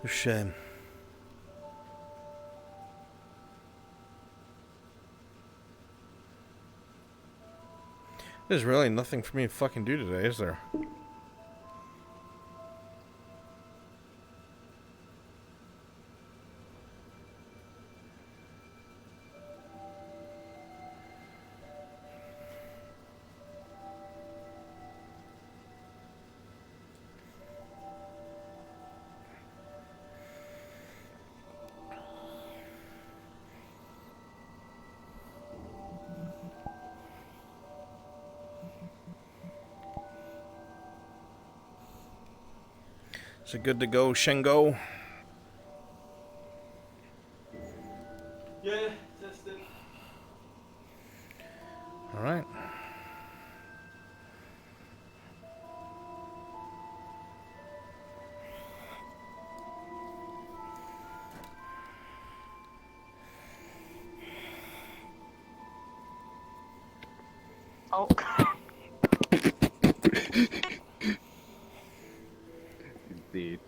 A shame. There's really nothing for me to fucking do today, is there? Is it good to go, Shingo? Yeah, tested. Alright. Oh. Indeed.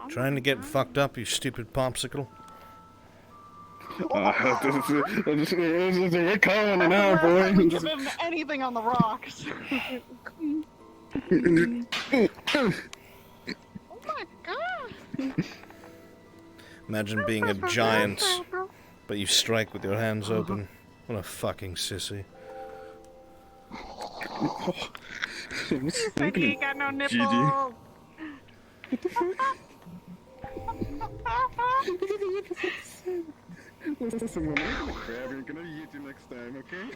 Trying to get fucked up, you stupid popsicle. We're calling now, boy. Give him anything on the rocks. Oh my god. Imagine being a giant, but you strike with your hands open. What a fucking sissy. You said you ain't got no nipples. GG. Listen, when I'm gonna grab you, I'm gonna eat you next time, okay?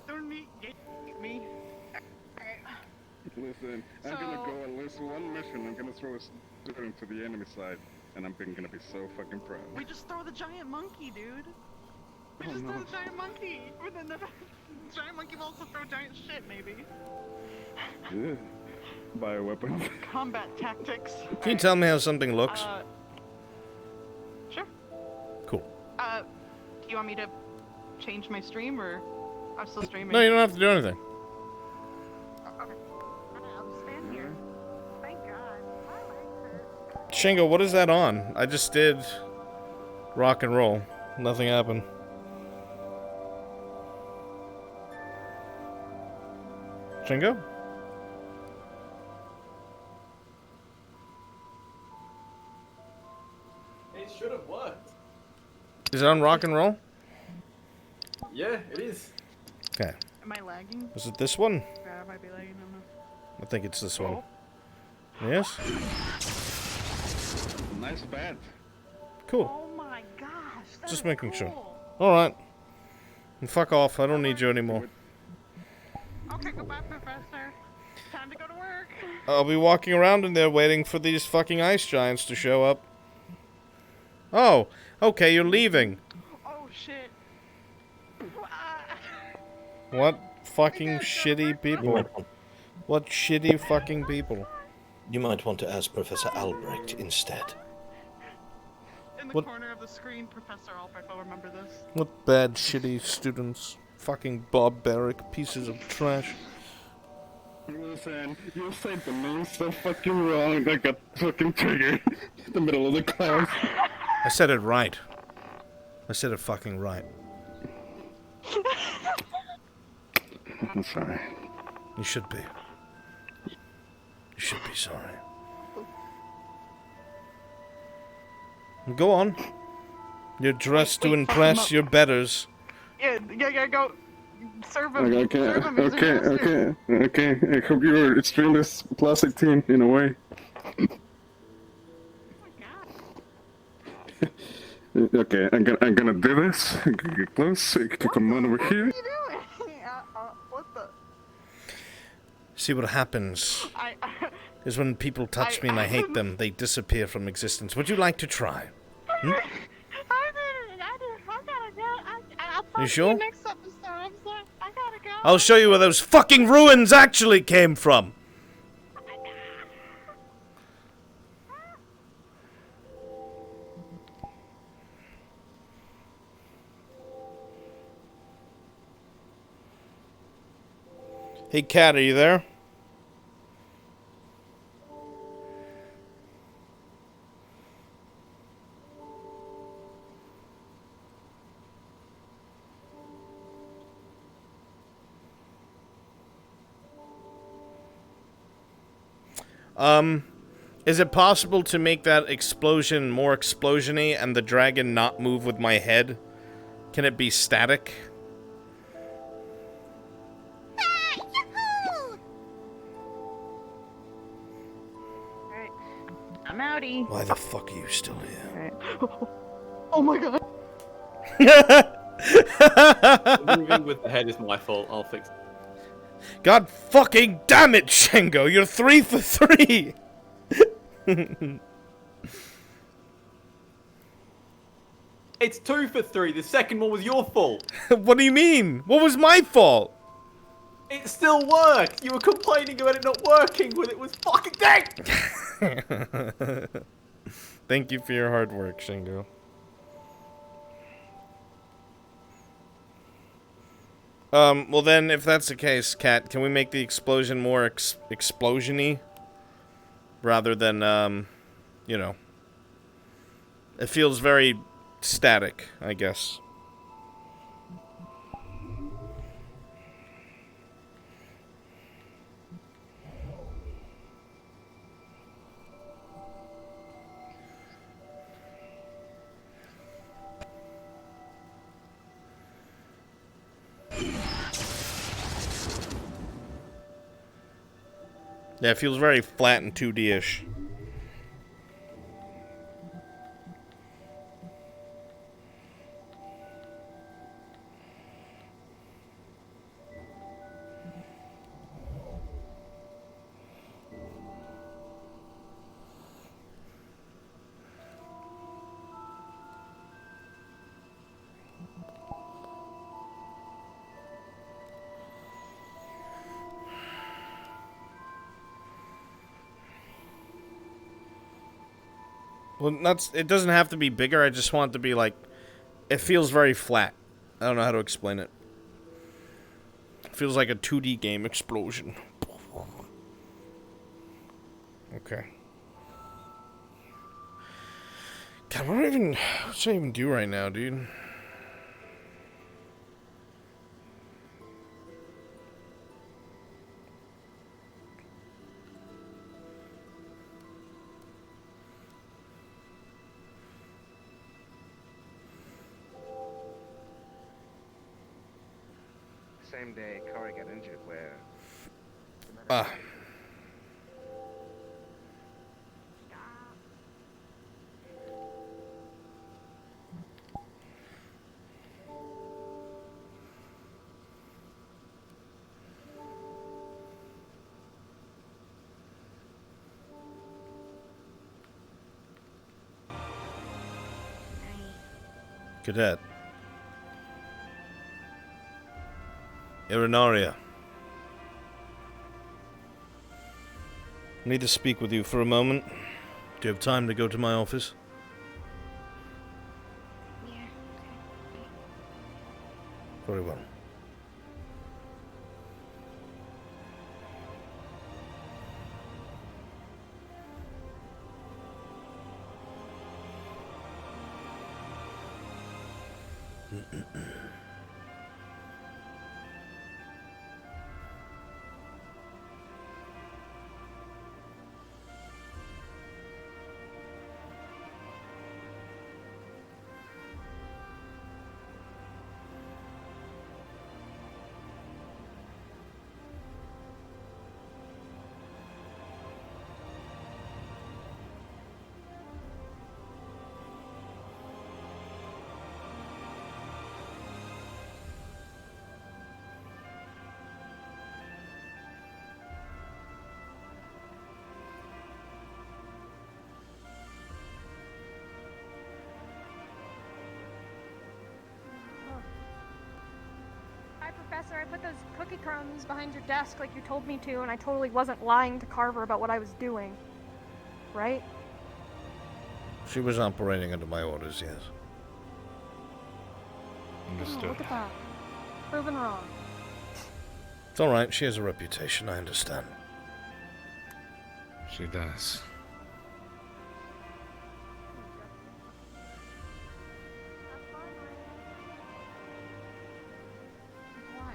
Don't eat me. Listen, I'm gonna go at least one mission. I'm gonna throw a student to the enemy side, and I'm gonna be so fucking proud. We just throw the giant monkey, dude. We Oh, just no. throw the giant monkey. Within the giant monkey will also throw giant shit, maybe. Yeah. Bioweapons. Combat tactics. Can you tell me how something looks? Sure. Cool. Do you want me to change my stream, or I'm still streaming? No, you don't have to do anything. Okay. I'll stand here. Thank God. Shingo, what is that on? I just did rock and roll. Nothing happened. Shingo? It should have worked. Is it on rock and roll? Yeah, it is. Okay. Am I lagging? Is it this one? Yeah, I might be lagging. I don't know. I think it's this one. Yes? Nice bat. Cool. Oh my gosh. that Just is making cool. sure. Alright. And fuck off. I don't need you anymore. Okay, goodbye, Professor. Time to go to work. I'll be walking around in there waiting for these fucking ice giants to show up. Oh, okay, you're leaving. Oh shit. What fucking shitty people? What shitty fucking people? You might want to ask Professor Albrecht instead. In the What- corner of the screen, Professor Albrecht will remember this. What bad, shitty students. Fucking barbaric pieces of trash. Listen, you said the name so fucking wrong. I got fucking triggered in the middle of the class. I said it right. I said it fucking right. I'm sorry. You should be. You should be sorry. Go on. You're dressed to impress your betters. Yeah, go. Serve him. Okay, Serve him. He's a master. okay. I hope you're extremely plastic team in a way. Okay, I'm gonna do this. I'm gonna get close. Come on over here. What are you doing? What the? See what happens is when people touch me and I hate them, they disappear from existence. Would you like to try? Hmm? You sure? Next episode, I'm sorry. I gotta go. I'll show you where those fucking ruins actually came from. Hey, Cat, are you there? Is it possible to make that explosion more explosion-y and the dragon not move with my head? Can it be static? Alright. I'm outie. Why the fuck are you still here? Alright. Oh my god. Moving with the head is my fault. I'll fix it. God fucking damn it, Shengo! You're 3 for 3! It's 2 for 3. The second one was your fault. What do you mean? What was my fault? It still worked. You were complaining about it not working when it was fucking dead. Thank you for your hard work, Shingo. Well then, if that's the case, Kat, can we make the explosion more explosion-y? Rather than, you know. It feels very static, I guess. Yeah, it feels very flat and 2D-ish. Well, it doesn't have to be bigger, I just want it to be like, it feels very flat. I don't know how to explain it. It feels like a 2D game explosion. Okay. God, what should I even do right now, dude? Same day Kari got injured, where... Cadet. Irinaria. I need to speak with you for a moment. Do you have time to go to my office? Yeah. Very well. Hi, Professor. I put those cookie crumbs behind your desk like you told me to, and I totally wasn't lying to Carver about what I was doing. Right? She was operating under my orders, yes. Oh, look at that. Proven wrong. It's alright, she has a reputation, I understand. She does. Why?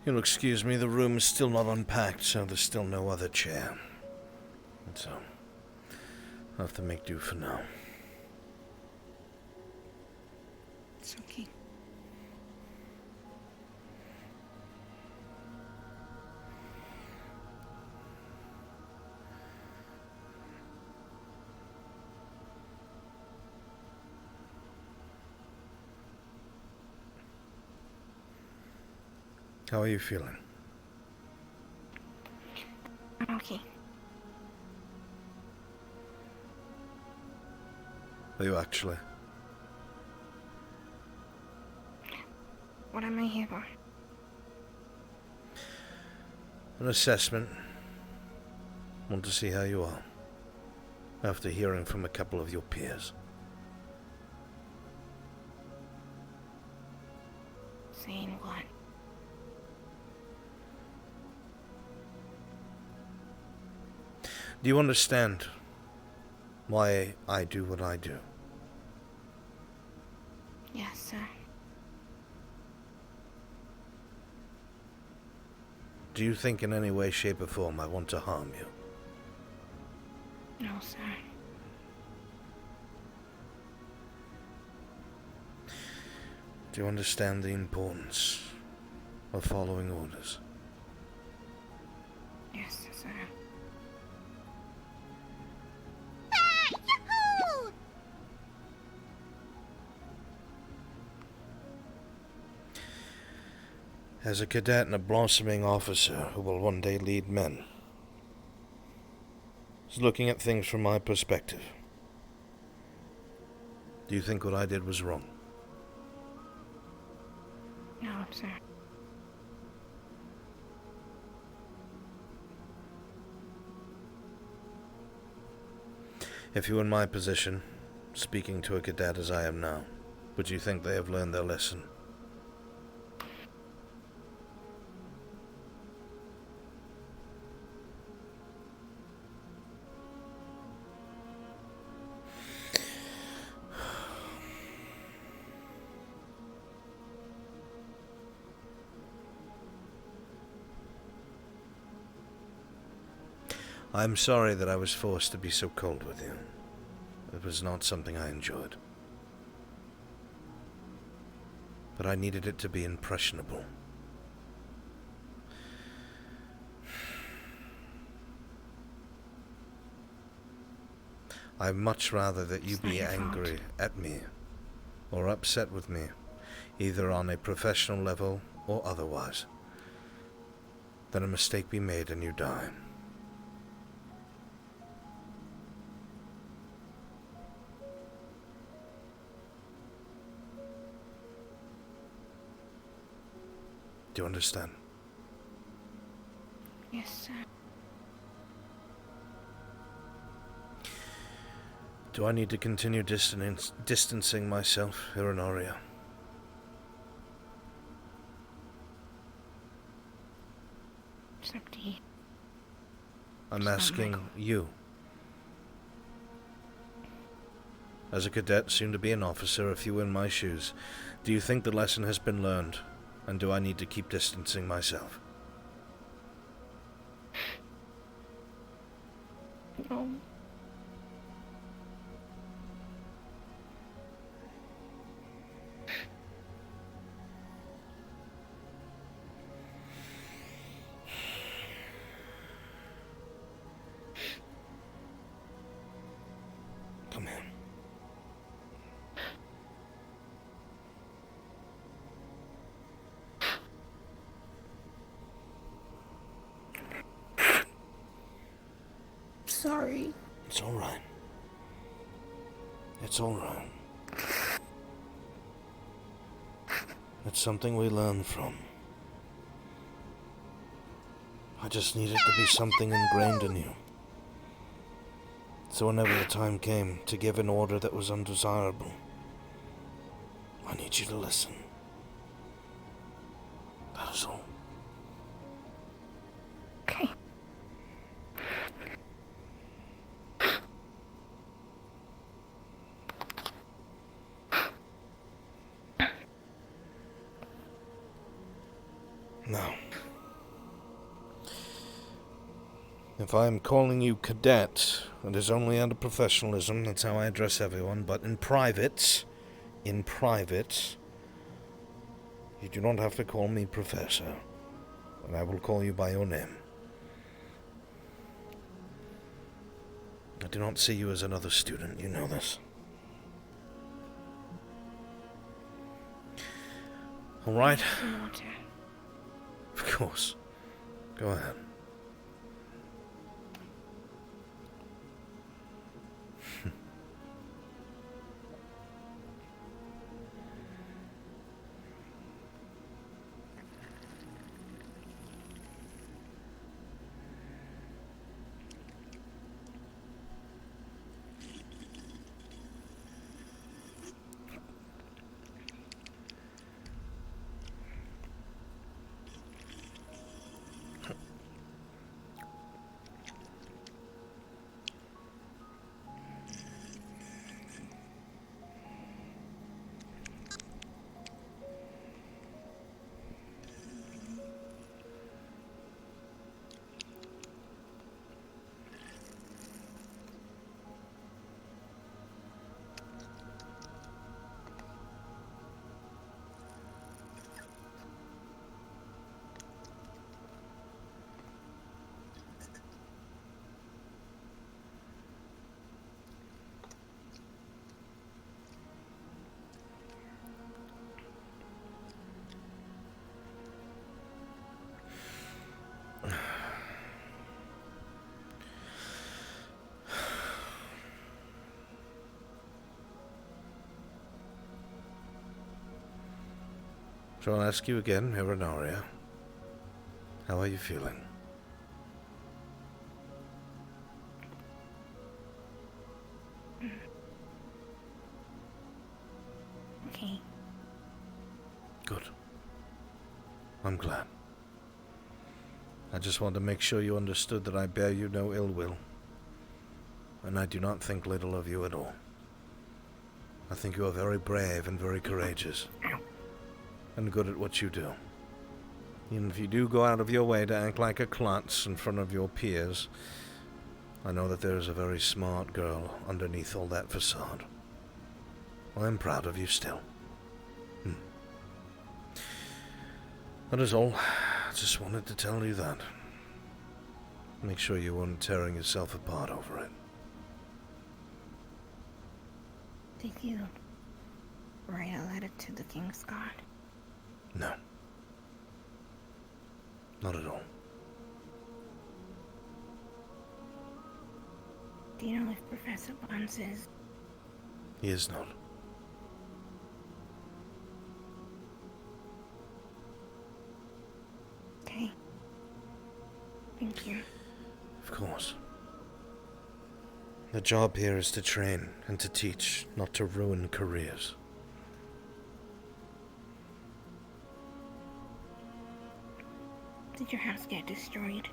You'll excuse me, the room is still not unpacked, so there's still no other chair. And so, I'll have to make do for now. It's okay. How are you feeling? I'm okay. Are you actually? What am I here for? An assessment. Want to see how you are. After hearing from a couple of your peers. Saying what? Do you understand why I do what I do? Yes, sir. Do you think in any way, shape or form I want to harm you? No, sir. Do you understand the importance of following orders? Yes, sir. As a cadet and a blossoming officer who will one day lead men, is looking at things from my perspective. Do you think what I did was wrong? No, sir. If you were in my position, speaking to a cadet as I am now, would you think they have learned their lesson? I'm sorry that I was forced to be so cold with you. It was not something I enjoyed. But I needed it to be impressionable. I'd much rather that you be angry at me or upset with me, either on a professional level or otherwise, than a mistake be made and you die. Do you understand? Yes, sir. Do I need to continue distancing myself, Hironoria? It's up to you. I'm asking you. As a cadet, soon to be an officer, if you were in my shoes, do you think the lesson has been learned? And do I need to keep distancing myself? No. Come here. Sorry. It's all right. It's all right. It's something we learn from. I just needed to be something ingrained in you. So whenever the time came to give an order that was undesirable, I need you to listen. That is all. Okay. Now, if I am calling you cadet, it is only out of professionalism. That's how I address everyone. But in private, you do not have to call me Professor. And I will call you by your name. I do not see you as another student. You know this. All right. Of course. Go ahead. So I'll ask you again, Hironaria. How are you feeling? Okay. Good. I'm glad. I just wanted to make sure you understood that I bear you no ill will. And I do not think little of you at all. I think you are very brave and very courageous. And good at what you do. Even if you do go out of your way to act like a klutz in front of your peers, I know that there is a very smart girl underneath all that facade. I am proud of you still. That is all. I just wanted to tell you that. Make sure you weren't tearing yourself apart over it. Did you write a letter to the King's Guard? No. Not at all. Do you know if Professor Bonds is? He is not. Okay. Thank you. Of course. The job here is to train and to teach, not to ruin careers. Did your house get destroyed?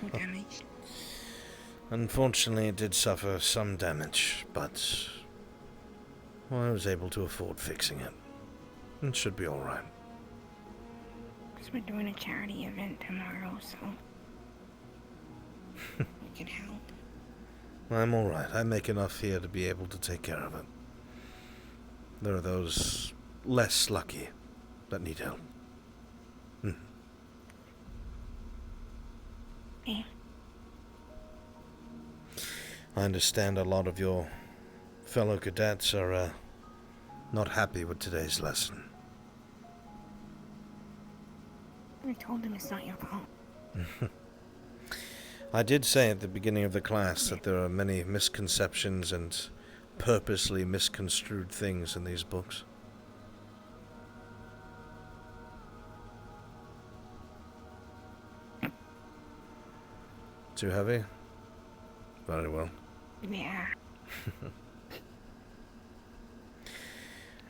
Or damaged? Unfortunately, it did suffer some damage, but I was able to afford fixing it. It should be alright. Because we're doing a charity event tomorrow, so we can help. I'm alright. I make enough here to be able to take care of it. There are those less lucky that need help. Yeah. I understand a lot of your fellow cadets are not happy with today's lesson. I told them it's not your fault. I did say at the beginning of the class that there are many misconceptions and purposely misconstrued things in these books. Too heavy? Very well. Yeah. I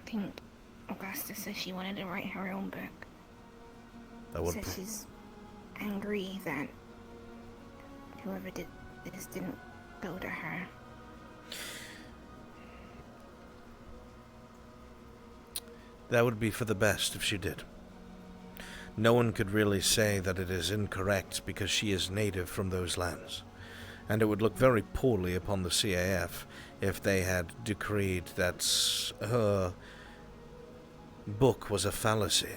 think Augusta says she wanted to write her own book. That would Says she's angry that whoever did this didn't go to her. That would be for the best if she did. No one could really say that it is incorrect because she is native from those lands, and it would look very poorly upon the CAF if they had decreed that her book was a fallacy.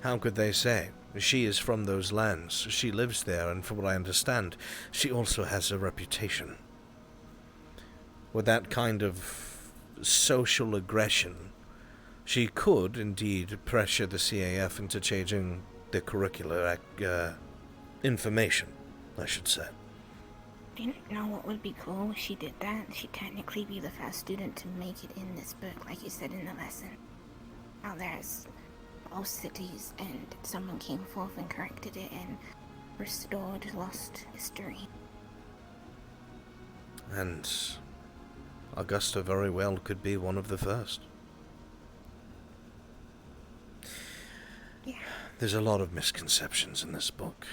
How could they say? She is from those lands, she lives there, and from what I understand, she also has a reputation. With that kind of social aggression, she could indeed pressure the CAF into changing the curricular information, I should say. Do you know what would be cool if she did that? She'd technically be the first student to make it in this book, like you said in the lesson. How there's both cities and someone came forth and corrected it and restored lost history. And Augusta very well could be one of the first. Yeah. There's a lot of misconceptions in this book.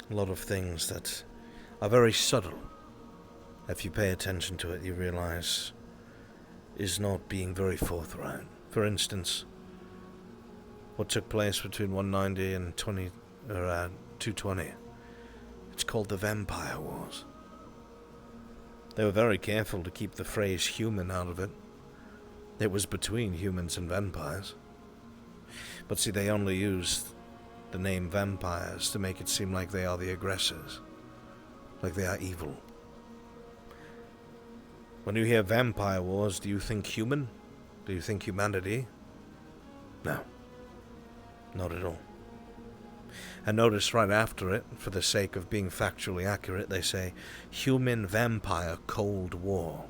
A lot of things that are very subtle. If you pay attention to it, you realize is not being very forthright. For instance, what took place between 190 and 220. It's called the Vampire Wars. They were very careful to keep the phrase human out of it. It was between humans and vampires. But see, they only used the name vampires to make it seem like they are the aggressors, like they are evil. When you hear Vampire Wars, do you think human? Do you think humanity? No. Not at all. And notice right after it, for the sake of being factually accurate, they say, Human-Vampire Cold War.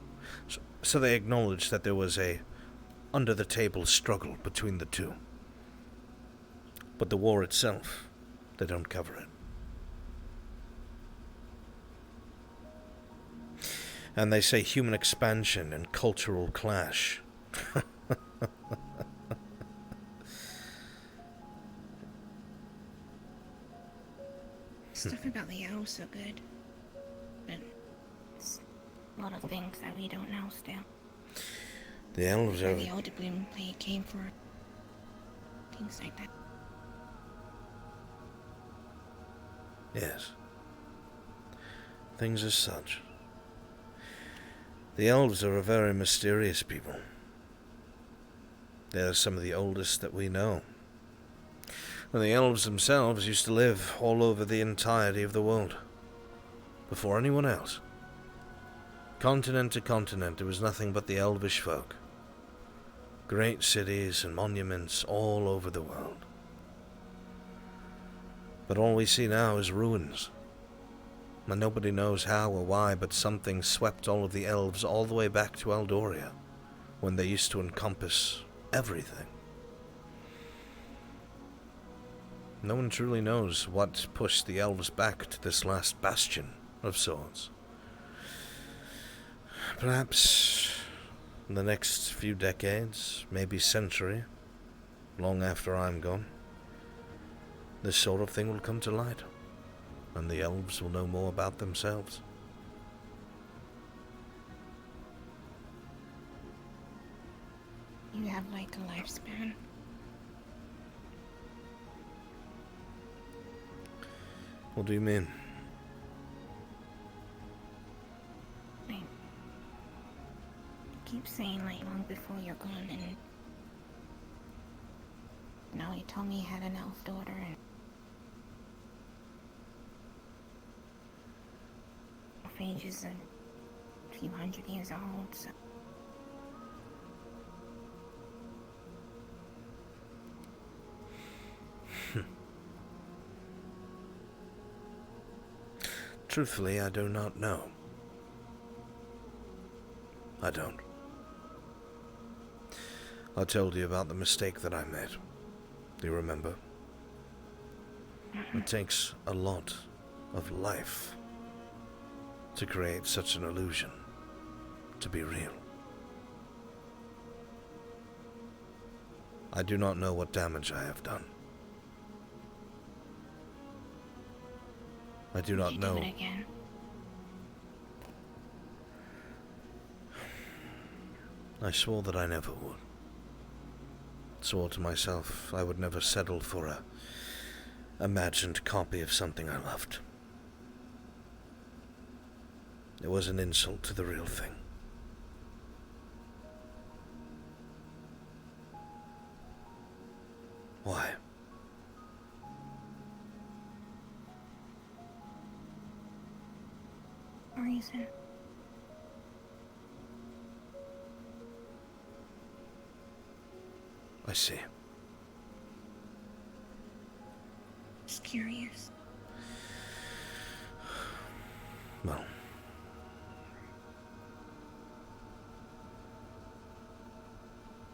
So they acknowledge that there was a under-the-table struggle between the two. But the war itself, they don't cover it. And they say human expansion and cultural clash. Stuff about the elves so good. But it's a lot of things that we don't know still. The elves are... The older bloom play came for things like that. Yes. Things as such. The elves are a very mysterious people. They are some of the oldest that we know. And the elves themselves used to live all over the entirety of the world. Before anyone else. Continent to continent, it was nothing but the elvish folk. Great cities and monuments all over the world. But all we see now is ruins. And nobody knows how or why, but something swept all of the elves all the way back to Eldoria, when they used to encompass everything. No one truly knows what pushed the elves back to this last bastion of sorts. Perhaps in the next few decades, maybe century, long after I'm gone, this sort of thing will come to light, and the elves will know more about themselves. You have like a lifespan. What do you mean? Like, you keep saying like long before you're gone, and now you told me you had an elf daughter, and age is a few hundred years old, so Truthfully, I do not know. I don't. I told you about the mistake that I made. Do you remember? It takes a lot of life to create such an illusion to be real. I do not know what damage I have done. I do not know. Do it again. I swore that I never would. Swore to myself I would never settle for a imagined copy of something I loved. It was an insult to the real thing. Why? Reason. I see. Just curious. Well,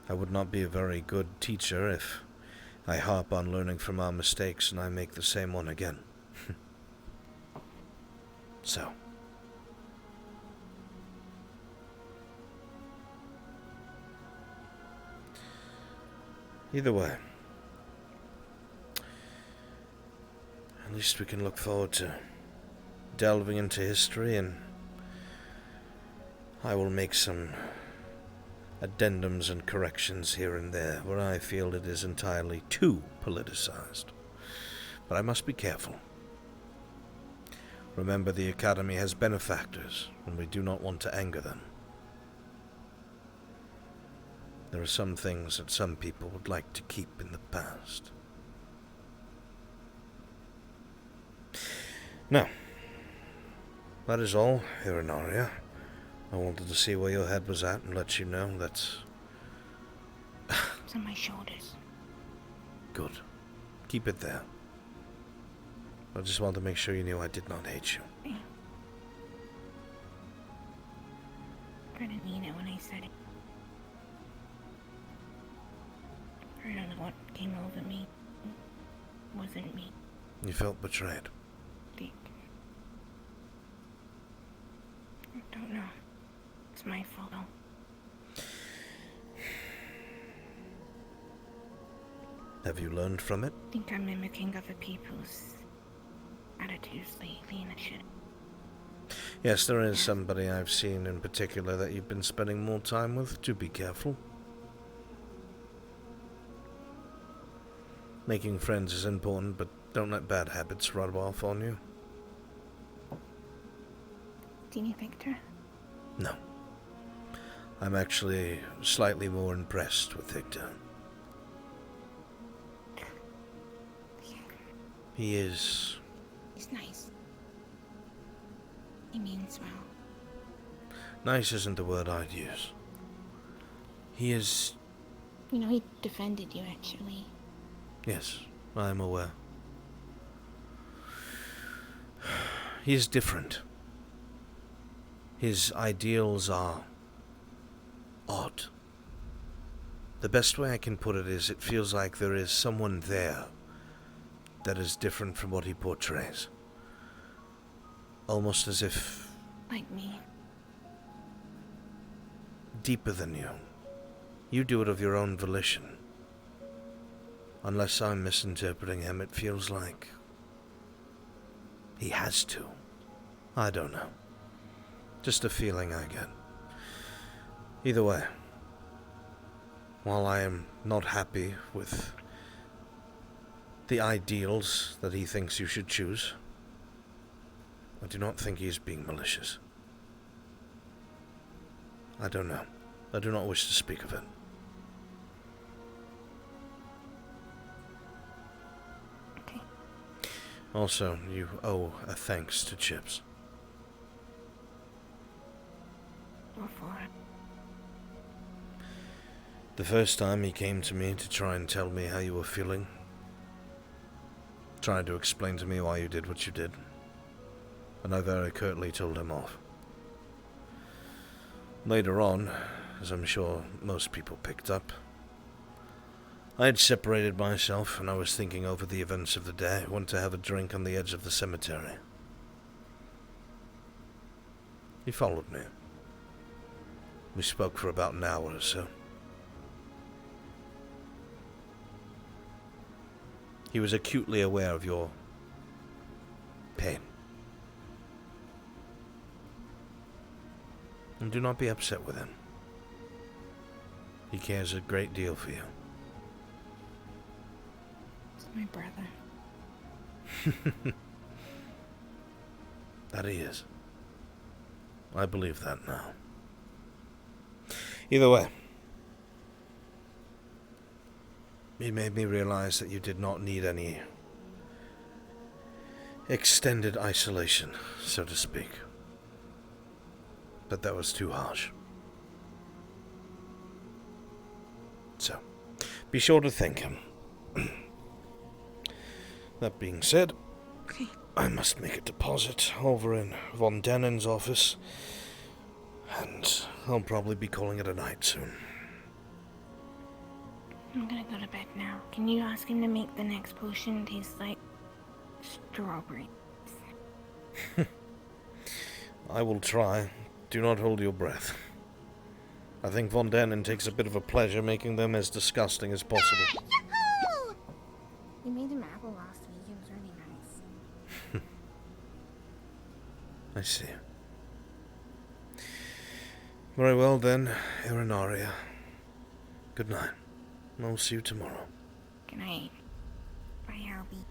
I would not be a very good teacher if I harp on learning from our mistakes and I make the same one again. So. Either way, at least we can look forward to delving into history, and I will make some addendums and corrections here and there where I feel it is entirely too politicized. But I must be careful. Remember, the Academy has benefactors, and we do not want to anger them. There are some things that some people would like to keep in the past. Now, that is all, Hirinaria. I wanted to see where your head was at and let you know that... It's on my shoulders. Good. Keep it there. I just wanted to make sure you knew I did not hate you. Yeah. I didn't mean it when I said it. I don't know what came over me. It wasn't me. You felt betrayed. I don't know. It's my fault. Have you learned from it? I think I'm mimicking other people's attitudes lately, and I should. Yes, there is somebody I've seen in particular that you've been spending more time with. Do be careful. Making friends is important, but don't let bad habits rub off on you. Do you Victor? No. I'm actually slightly more impressed with Victor. He is... He's nice. He means well. Nice isn't the word I'd use. He is... You know, he defended you, actually. Yes, I am aware. He is different. His ideals are odd. The best way I can put it is, it feels like there is someone there that is different from what he portrays. Almost as if... Like me. Deeper than you. You do it of your own volition. Unless I'm misinterpreting him, it feels like he has to. I don't know. Just a feeling I get. Either way, while I am not happy with the ideals that he thinks you should choose, I do not think he is being malicious. I don't know. I do not wish to speak of it. Okay. Also, you owe a thanks to Chips. What for? The first time he came to me to try and tell me how you were feeling, tried to explain to me why you did what you did, and I very curtly told him off. Later on, as I'm sure most people picked up, I had separated myself and I was thinking over the events of the day. I went to have a drink on the edge of the cemetery. He followed me. We spoke for about an hour or so. He was acutely aware of your pain. And do not be upset with him. He cares a great deal for you. my brother. That he is. I believe that now. Either way, it made me realize that you did not need any extended isolation, so to speak. But that was too harsh. So, be sure to thank him. That being said, okay. I must make a deposit over in Von Denen's office, and I'll probably be calling it a night soon. I'm gonna go to bed now. Can you ask him to make the next potion taste like strawberry? I will try. Do not hold your breath. I think Von Denen takes a bit of a pleasure making them as disgusting as possible. Yahoo! We made him apple last week. It was really nice. I see. Very well then, Irinaria. Good night. I'll see you tomorrow. Good night. Bye, Albie.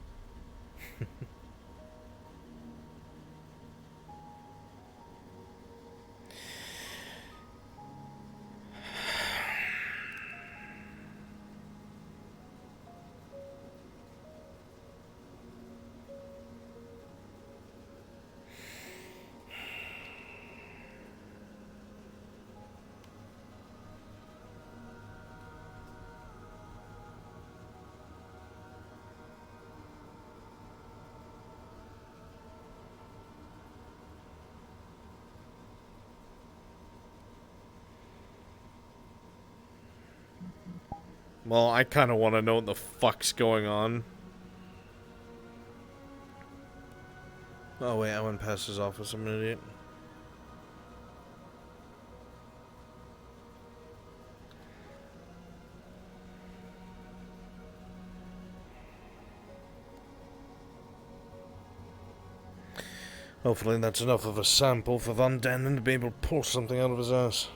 Well, I kind of want to know what the fuck's going on. Oh wait, I went past his office. I'm an idiot. Hopefully that's enough of a sample for Van Denen to be able to pull something out of his ass.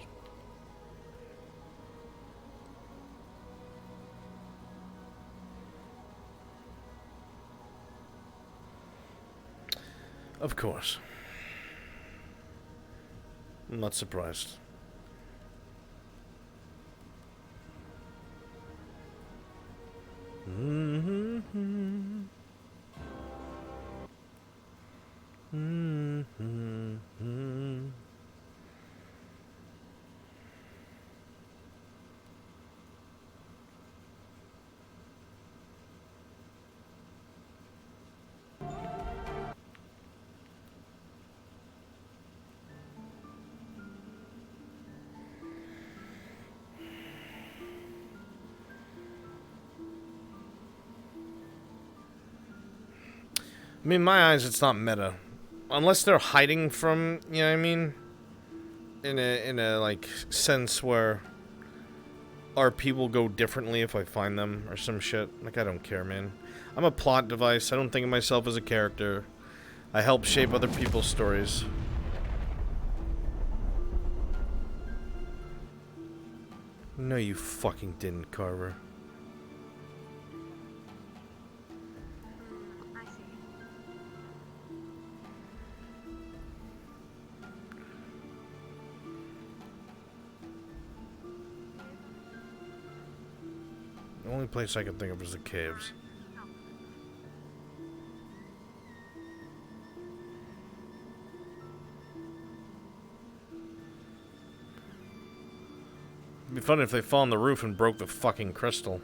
Of course. I'm not surprised. I mean, in my eyes, it's not meta. Unless they're hiding from, you know what I mean? In a like, sense where RP will go differently if I find them or some shit. Like, I don't care, man. I'm a plot device. I don't think of myself as a character. I help shape other people's stories. No, you fucking didn't, Carver. The only place I can think of is the caves. It'd be funny if they fell on the roof and broke the fucking crystal.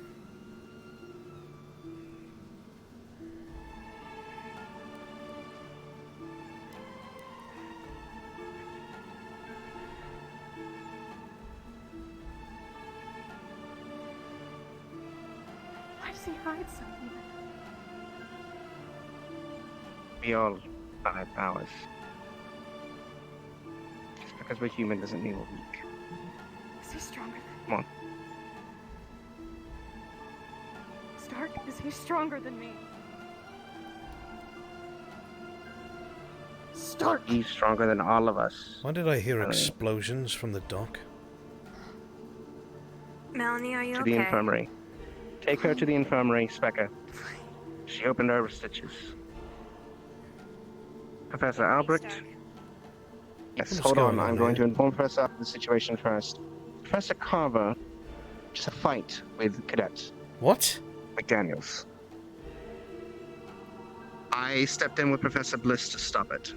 Why does he hide something? We all have powers. Just because we're human doesn't mean we're weak. Is he stronger than Come on. Stark? Is he stronger than me? Stark! He's stronger than all of us. Why did I hear explosions from the dock? Melanie, are you To okay? the infirmary. Take her to the infirmary, Specker. She opened her stitches. Professor Albrecht? Yes, What's hold on. going on I'm going to here? inform Professor of the situation first. Professor Carver just a fight with cadets. What? McDaniels. I stepped in with Professor Bliss to stop it.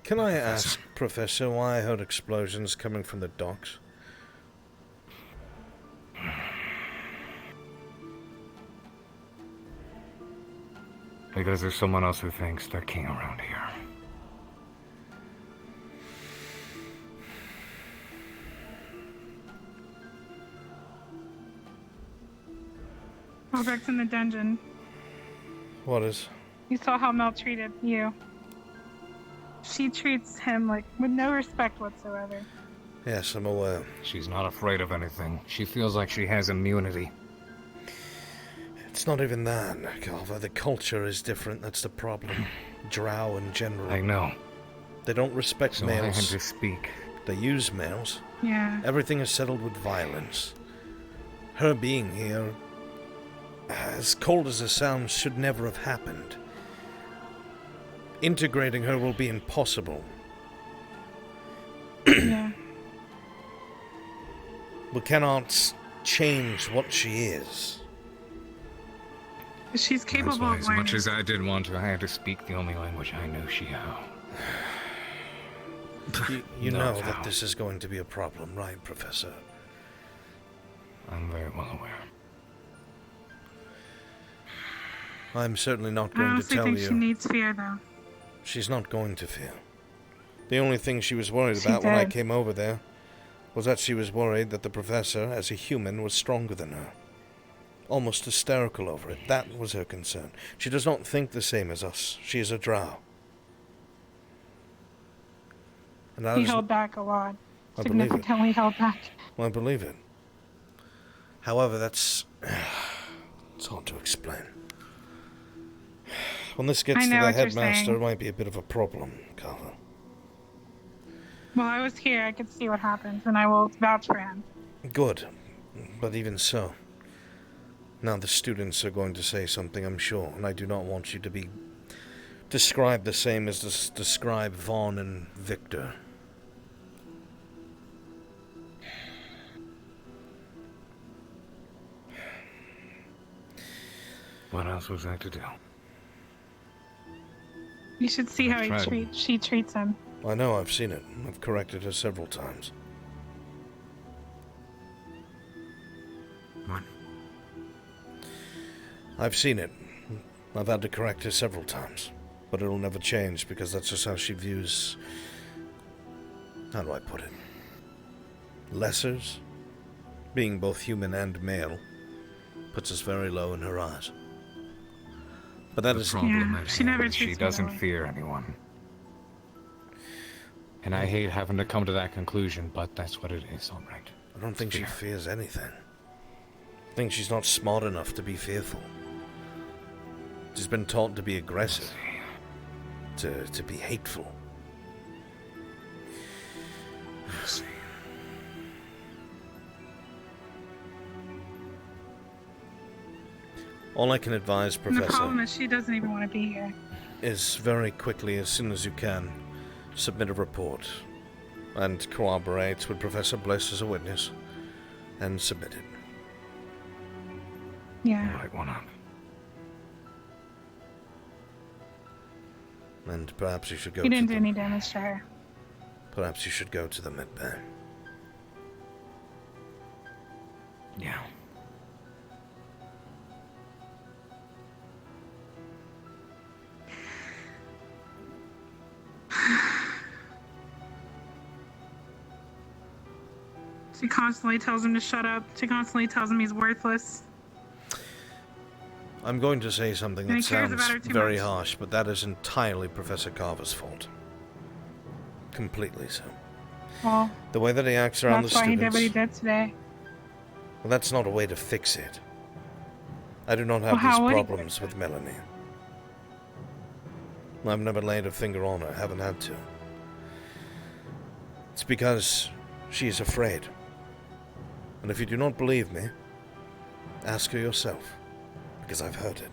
Can I ask, Professor, why I heard explosions coming from the docks? Because there's someone else who thinks they're king around here. Albrecht's in the dungeon. What is? You saw how Mel treated you. She treats him like with no respect whatsoever. Yes, I'm aware. She's not afraid of anything. She feels like she has immunity. It's not even that, Carver. The culture is different, that's the problem. Drow in general. I know. They don't respect So males. I had to speak. They use males. Yeah. Everything is settled with violence. Her being here, as cold as it sounds, should never have happened. Integrating her will be impossible. Yeah. We cannot change what she is. She's capable That's why, of as learning. much as I did want to, I had to speak the only language I knew she knew. You No, know Val. that this is going to be a problem, right, Professor? I'm very well aware. I'm certainly not I going to honestly tell think you. she needs fear, though. She's not going to fear. The only thing she was worried She about when I did. came over there was that she was worried that the professor, as a human, was stronger than her. Almost hysterical over it. That was her concern. She does not think the same as us. She is a drow. And that He is- held back a lot. I believe it. Significantly held back. I believe it. However, that's... it's hard to explain. When this gets I to know the what you're headmaster, saying. it might be a bit of a problem, Carver. Well, I was here. I could see what happens, and I will vouch for him. Good. But even so, now the students are going to say something, I'm sure, and I do not want you to be described the same as describe Vaughn and Victor. What else was I to do? You should see how tried. she treats him. I know, I've seen it. I've corrected her several times. What? I've seen it. I've had to correct her several times. But it'll never change because that's just how she views... How do I put it? Lessers? Being both human and male puts us very low in her eyes. But that The is... problem Yeah, is she never that she treats me doesn't that way. fear anyone. And I hate having to come to that conclusion, but that's what it is, all right. I don't think she Fear. fears anything. I think she's not smart enough to be fearful. She's been taught to be aggressive. To be hateful. Yes. All I can advise, And the Professor, problem is she doesn't even want to be here. is very quickly, as soon as you can, submit a report and corroborate with Professor Bliss as a witness and submit it. Yeah. Right one up. And perhaps you should go He didn't to do any damage to her. Perhaps you should go to the mid-bay. Yeah. She constantly tells him to shut up. She constantly tells him he's worthless. I'm going to say something And that he cares sounds about her too very much. harsh, but that is entirely Professor Carver's fault. Completely so. Well, The way that he acts around the that's why he students... did what he did today. Well, that's not a way to fix it. I do not Well, have how these would he problems fix with Melanie. I've never laid a finger on her, haven't had to. It's because she is afraid. And if you do not believe me, ask her yourself, because I've heard it.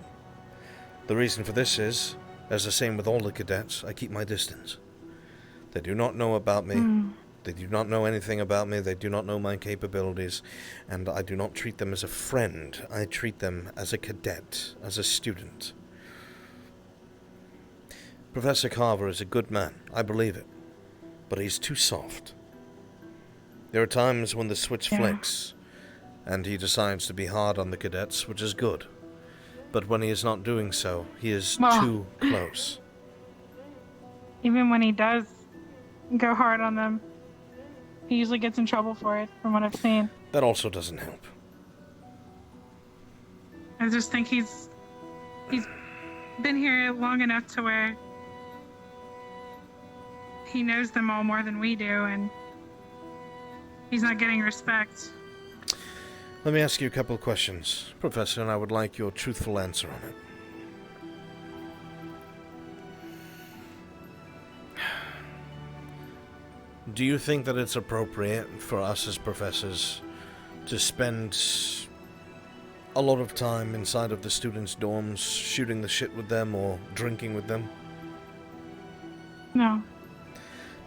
The reason for this is, as the same with all the cadets, I keep my distance. They do not know about me. They do not know anything about me. They do not know my capabilities. And I do not treat them as a friend. I treat them as a cadet, as a student. Professor Carver is a good man. I believe it. But he's too soft. There are times when the switch flicks, and he decides to be hard on the cadets, which is good. But when he is not doing so, he is too close. Even when he does go hard on them, he usually gets in trouble for it, from what I've seen. That also doesn't help. I just think he's been here long enough to where he knows them all more than we do, and he's not getting respect. Let me ask you a couple of questions, Professor, and I would like your truthful answer on it. Do you think that it's appropriate for us as professors to spend a lot of time inside of the students' dorms shooting the shit with them or drinking with them? No.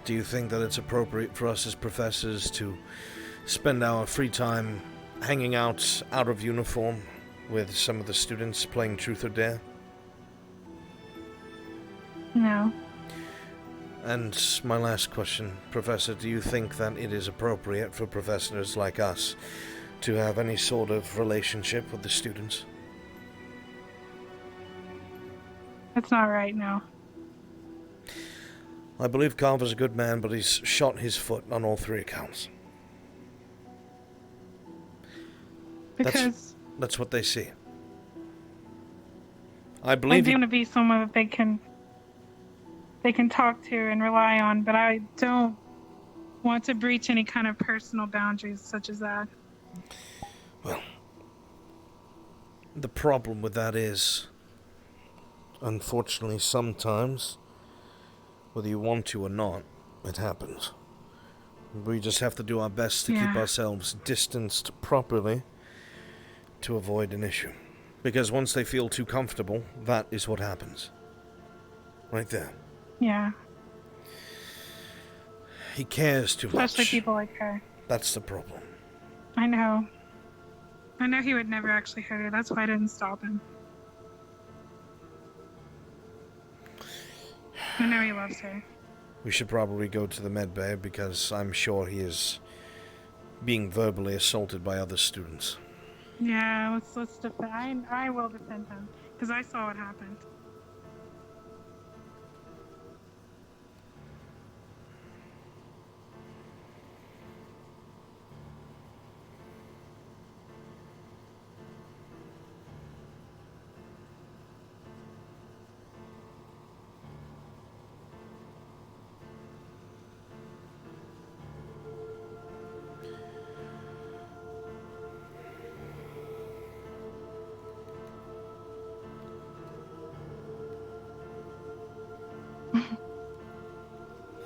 Do you think that it's appropriate for us as professors to spend our free time hanging out of uniform with some of the students playing Truth or Dare? No. And my last question, Professor, do you think that it is appropriate for professors like us to have any sort of relationship with the students? That's not right, no. I believe Carver's a good man, but he's shot his foot on all three accounts. Because that's what they see. I I believe do want to be someone that they can talk to and rely on, but I don't want to breach any kind of personal boundaries such as that. Well, the problem with that is, unfortunately, sometimes, whether you want to or not, it happens. We just have to do our best to keep ourselves distanced properly to avoid an issue. Because once they feel too comfortable, that is what happens. Right there. Yeah. He cares too much. Especially people like her. That's the problem. I know. I know he would never actually hurt her. That's why I didn't stop him. I know he loves her. We should probably go to the med bay because I'm sure he is being verbally assaulted by other students. Yeah, let's defend. I will defend him because I saw what happened.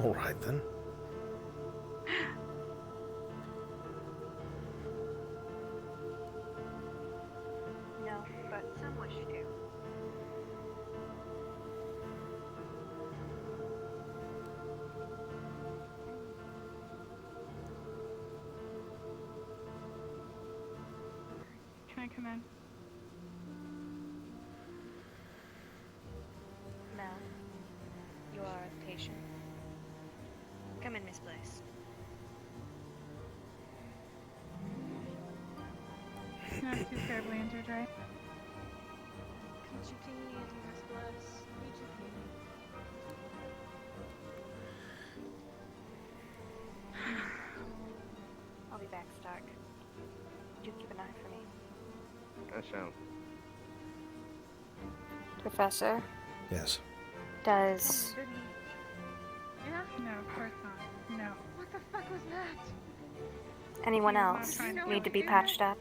All right, then. No, but some wish to. Can I come in? Mel, you are a patient. Come in, Miss Bliss. She's not too terribly injured, right? Peachy Keen, Miss Bliss. Peachy Keen. I'll be back, Stark. Do keep an eye for me. I shall. Professor, Yes. does No, of course not. No. What the fuck was that? anyone else need to be patched up?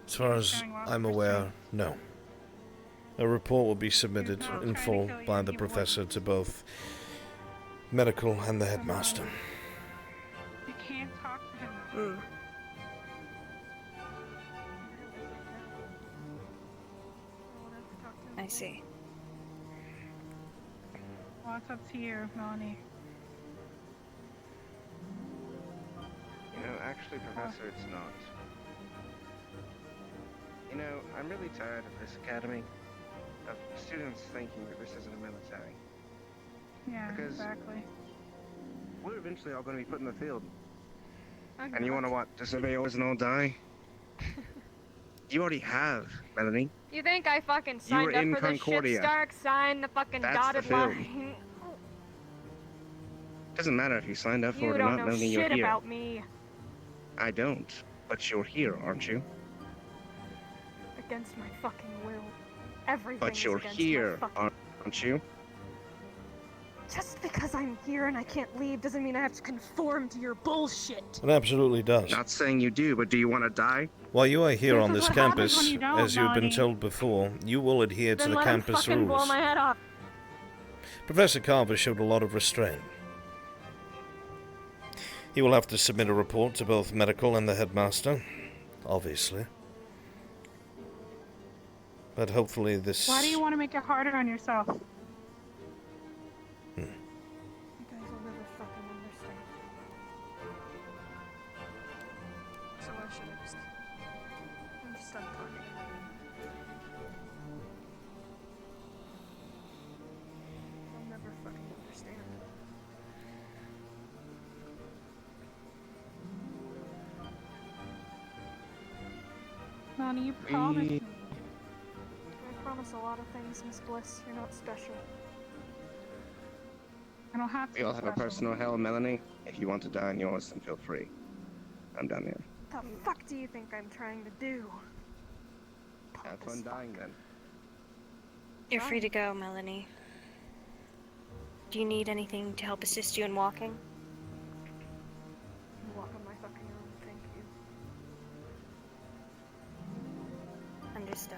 As far as I'm aware, no. A report will be submitted in full by the professor to both medical and the headmaster. You can't talk to him. I see. Well, it's up to you, Melanie. You know, actually, Professor, it's not. You know, I'm really tired of this academy, of students thinking that this isn't a military. Yeah, Because exactly. we're eventually all going to be put in the field. I'm And you not. want to what? Disobey orders and all die? You already have, Melanie. You think I fucking You were signed up in for this shit, Concordia. Stark? Signed the fucking That's dotted the field. line. Doesn't matter if you signed up for You it or don't not, know Melanie, you're shit here. about me. I don't. But you're here, aren't you? Against my fucking will. Everything But is you're against here, my fucking... aren't you? Just because I'm here and I can't leave doesn't mean I have to conform to your bullshit. It absolutely does. Not saying you do, but do you want to die? While you are here This on is this what happens campus, when you don't, as you've been Melanie. told before, you will adhere to Then the let him campus fucking blow rules. my head off. Professor Carver showed a lot of restraint. He will have to submit a report to both medical and the headmaster, obviously. But hopefully this... Why do you want to make it harder on yourself? You guys will never fucking understand. So I should have just... I'm just done talking. I'll never fucking understand. Melanie, you promised me. I promise a lot of things, Miss Bliss. You're not special. I don't have to. We all have a special. personal hell, Melanie. If you want to die on yours, then feel free. I'm done here. What the fuck do you think I'm trying to do? Have fun dying then. You're free to go, Melanie. Do you need anything to help assist you in walking? Walk on my fucking own, thank you. Understood.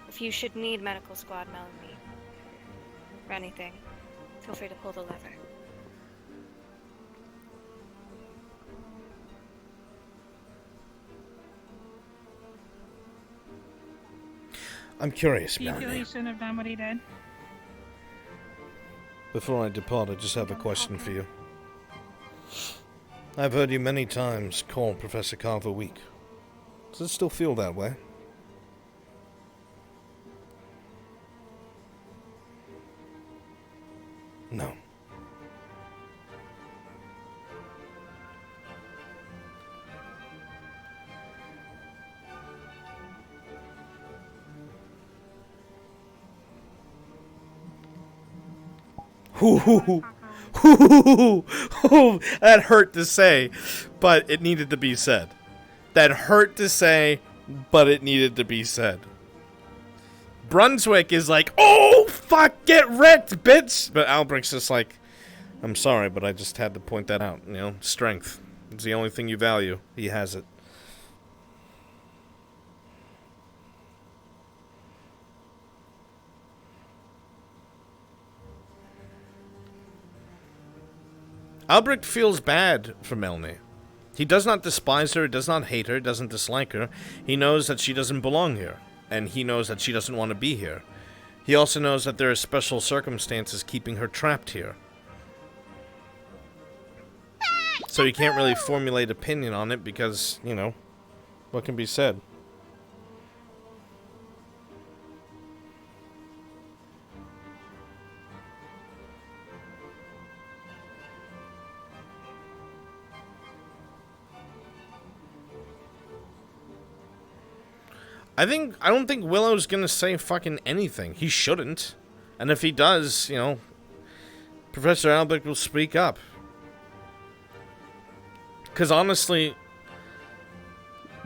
If you should need medical squad, Melanie, or anything, feel free to pull the lever. I'm curious, Do you feel Melanie. he shouldn't have done what he did? Before I depart, I just have a question for you. I've heard you many times call Professor Carver weak. Does it still feel that way? No. That hurt to say, but it needed to be said. That hurt to say, but it needed to be said. Brunswick is like, oh, fuck, get wrecked, bitch! But Albrecht's just like, I'm sorry, but I just had to point that out. You know, strength. It's the only thing you value. He has it. Albrecht feels bad for Melanie. He does not despise her, does not hate her, doesn't dislike her. He knows that she doesn't belong here, and he knows that she doesn't want to be here. He also knows that there are special circumstances keeping her trapped here. So he can't really formulate opinion on it because, you know, what can be said? I don't think Willow's gonna say fucking anything. He shouldn't. And if he does, you know, Professor Albrecht will speak up. Because honestly,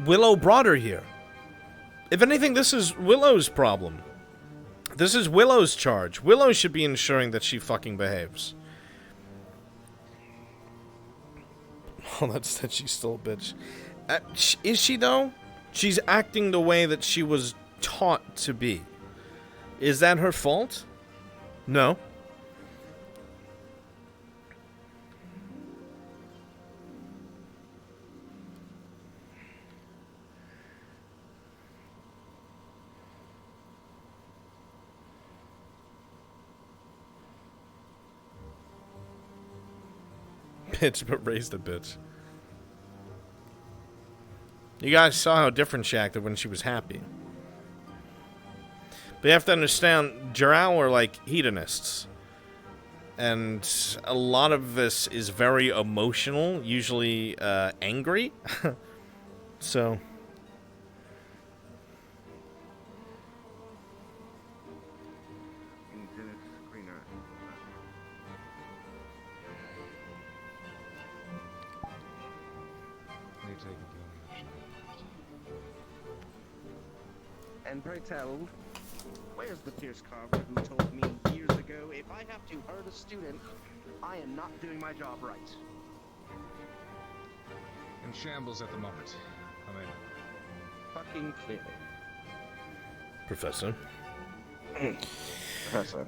Willow brought her here. If anything, this is Willow's problem. This is Willow's charge. Willow should be ensuring that she fucking behaves. Oh, that's that she's still a bitch. Is she, though? She's acting the way that she was taught to be. Is that her fault? No. Bitch, but raised a bitch. You guys saw how different she acted when she was happy. But you have to understand, Drow are like hedonists. And a lot of this is very emotional, usually angry. So... And pray tell, where's the fierce carver who told me years ago, if I have to hurt a student, I am not doing my job right? In shambles at the moment. Come in. Fucking clearly. Professor. Professor.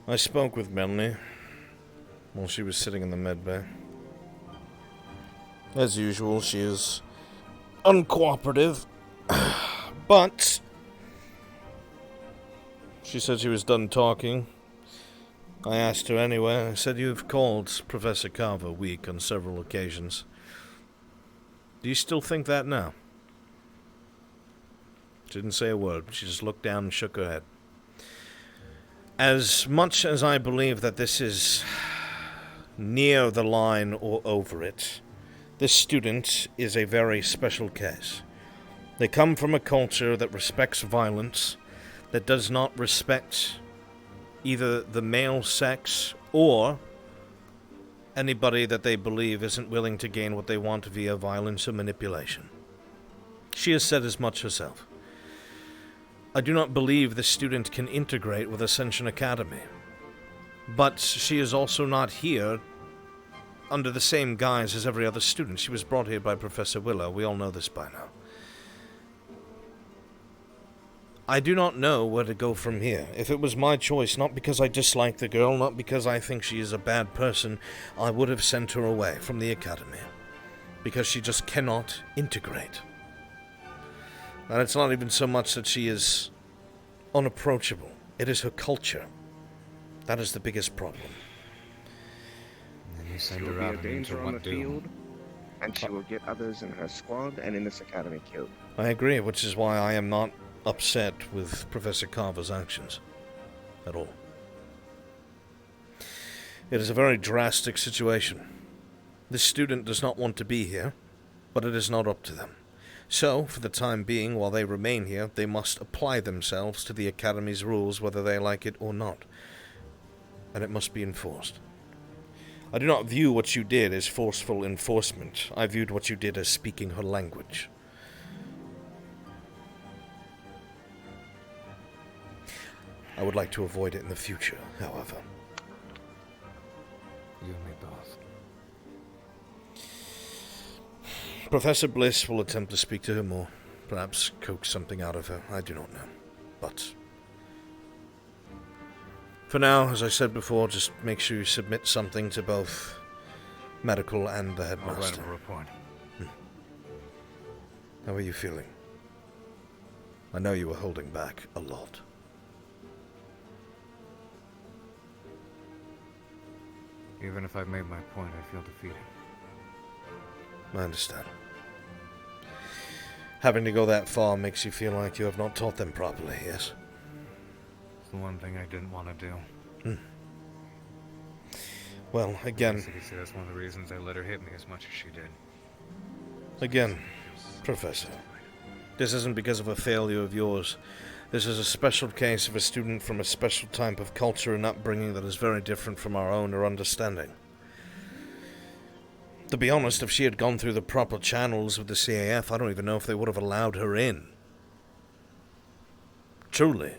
I spoke with Melanie while she was sitting in the med bay. As usual, she is uncooperative, but she said she was done talking. I asked her anyway. I said, "You've called Professor Carver weak on several occasions. Do you still think that now?" She didn't say a word. She just looked down and shook her head. As much as I believe that this is near the line or over it, this student is a very special case. They come from a culture that respects violence, that does not respect either the male sex or anybody that they believe isn't willing to gain what they want via violence or manipulation. She has said as much herself. I do not believe this student can integrate with Ascension Academy, but she is also not here under the same guise as every other student. She was brought here by Professor Willow. We all know this by now. I do not know where to go from here. If it was my choice, not because I dislike the girl, not because I think she is a bad person, I would have sent her away from the academy. Because she just cannot integrate. And it's not even so much that she is unapproachable. It is her culture. That is the biggest problem. You send She will her be out a and into danger on the what do? field, and she will get others in her squad and in this academy killed. I agree, which is why I am not upset with Professor Carver's actions. At all. It is a very drastic situation. This student does not want to be here, but it is not up to them. So, for the time being, while they remain here, they must apply themselves to the Academy's rules, whether they like it or not. And it must be enforced. I do not view what you did as forceful enforcement. I viewed what you did as speaking her language. I would like to avoid it in the future, however. You and me both. Professor Bliss will attempt to speak to her more. Perhaps coax something out of her. I do not know. But for now, as I said before, just make sure you submit something to both medical and the headmaster. I'll write a report. How are you feeling? I know you were holding back a lot. Even if I've made my point, I feel defeated. I understand. Having to go that far makes you feel like you have not taught them properly, yes? It's the one thing I didn't want to do. Well, again... That's one of the reasons I let her hit me as much as she did. Again, Professor, this isn't because of a failure of yours. This is a special case of a student from a special type of culture and upbringing that is very different from our own or understanding. To be honest, if she had gone through the proper channels with the CAF, I don't even know if they would have allowed her in. Truly.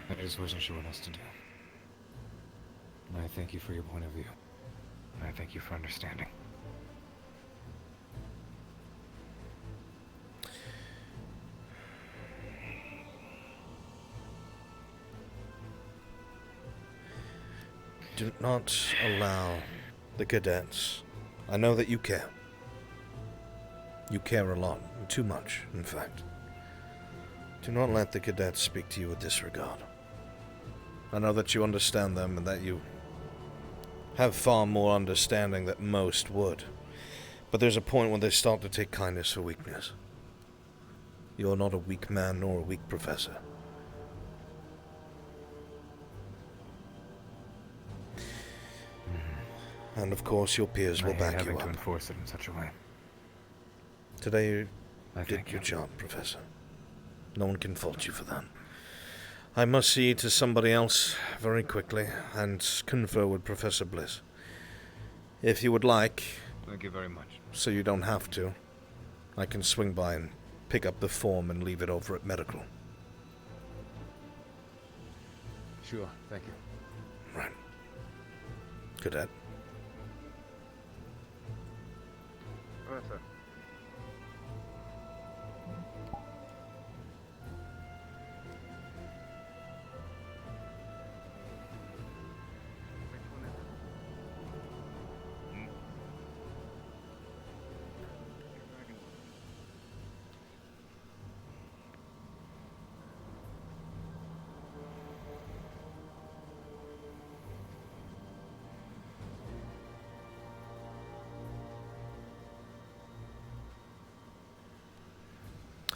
That is what she wants us to do. I thank you for your point of view. I thank you for understanding. Do not allow the cadets. I know that you care. You care a lot. Too much, in fact. Do not let the cadets speak to you with disregard. I know that you understand them and that you have far more understanding than most would. But there's a point when they start to take kindness for weakness. You are not a weak man nor a weak professor. And of course your peers will back you up. To enforce it in such a way. Today you did your job, Professor. No one can fault you for that. I must see to somebody else very quickly and confer with Professor Bliss. If you would like... Thank you very much. So you don't have to, I can swing by and pick up the form and leave it over at medical. Sure, thank you. Right. Cadet. Professor.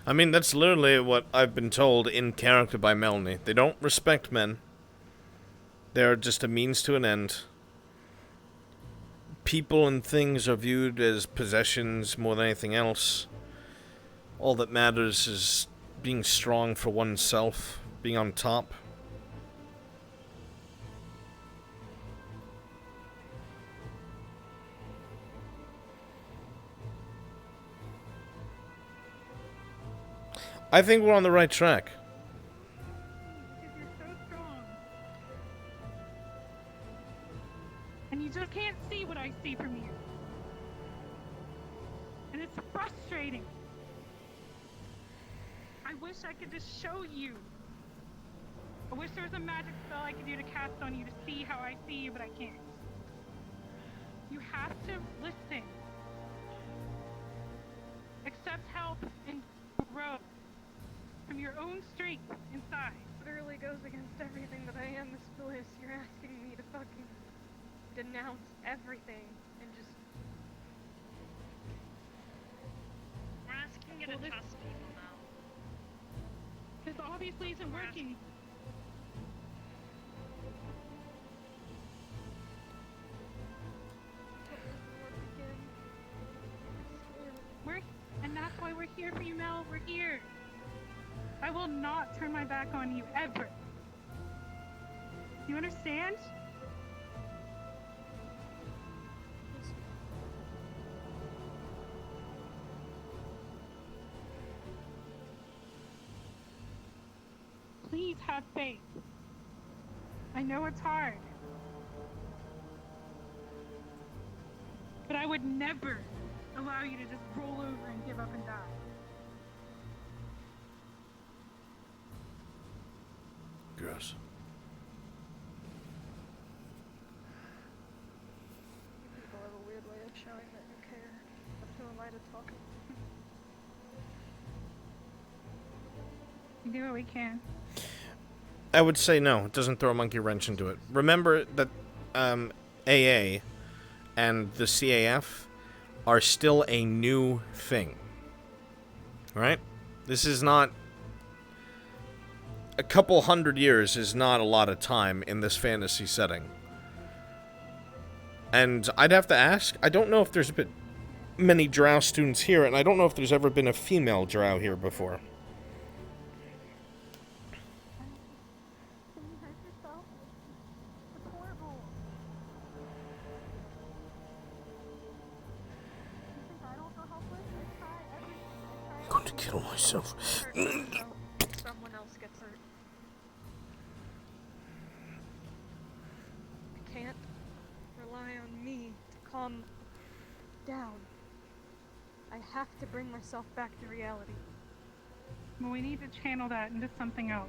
I mean, that's literally what I've been told in character by Melanie. They don't respect men. They're just a means to an end. People and things are viewed as possessions more than anything else. All that matters is being strong for oneself, being on top. I think we're on the right track. Because you're so strong. And you just can't see what I see from you. And it's frustrating. I wish I could just show you. I wish there was a magic spell I could do to cast on you to see how I see you, but I can't. You have to listen. Accept help and grow. From your own strength inside. Literally goes against everything that I am, Miss Bliss. You're asking me to fucking denounce everything and just... We're asking you to trust people now. This obviously isn't working. And that's why we're here for you, Mel. We're here. I will not turn my back on you, ever. You understand? Please have faith. I know it's hard. But I would never allow you to just roll over and give up and die. Gross. People have a weird way of showing that you care. But who am I to talk? We do what we can. I would say no. It doesn't throw a monkey wrench into it. Remember that AA and the CAF are still a new thing. Right? This is not... A couple hundred years is not a lot of time in this fantasy setting. And I'd have to ask, I don't know if there's been many drow students here, and I don't know if there's ever been a female drow here before. kill myself. Someone else gets hurt. I can't rely on me to calm down. I have to bring myself back to reality. Well, we need to channel that into something else.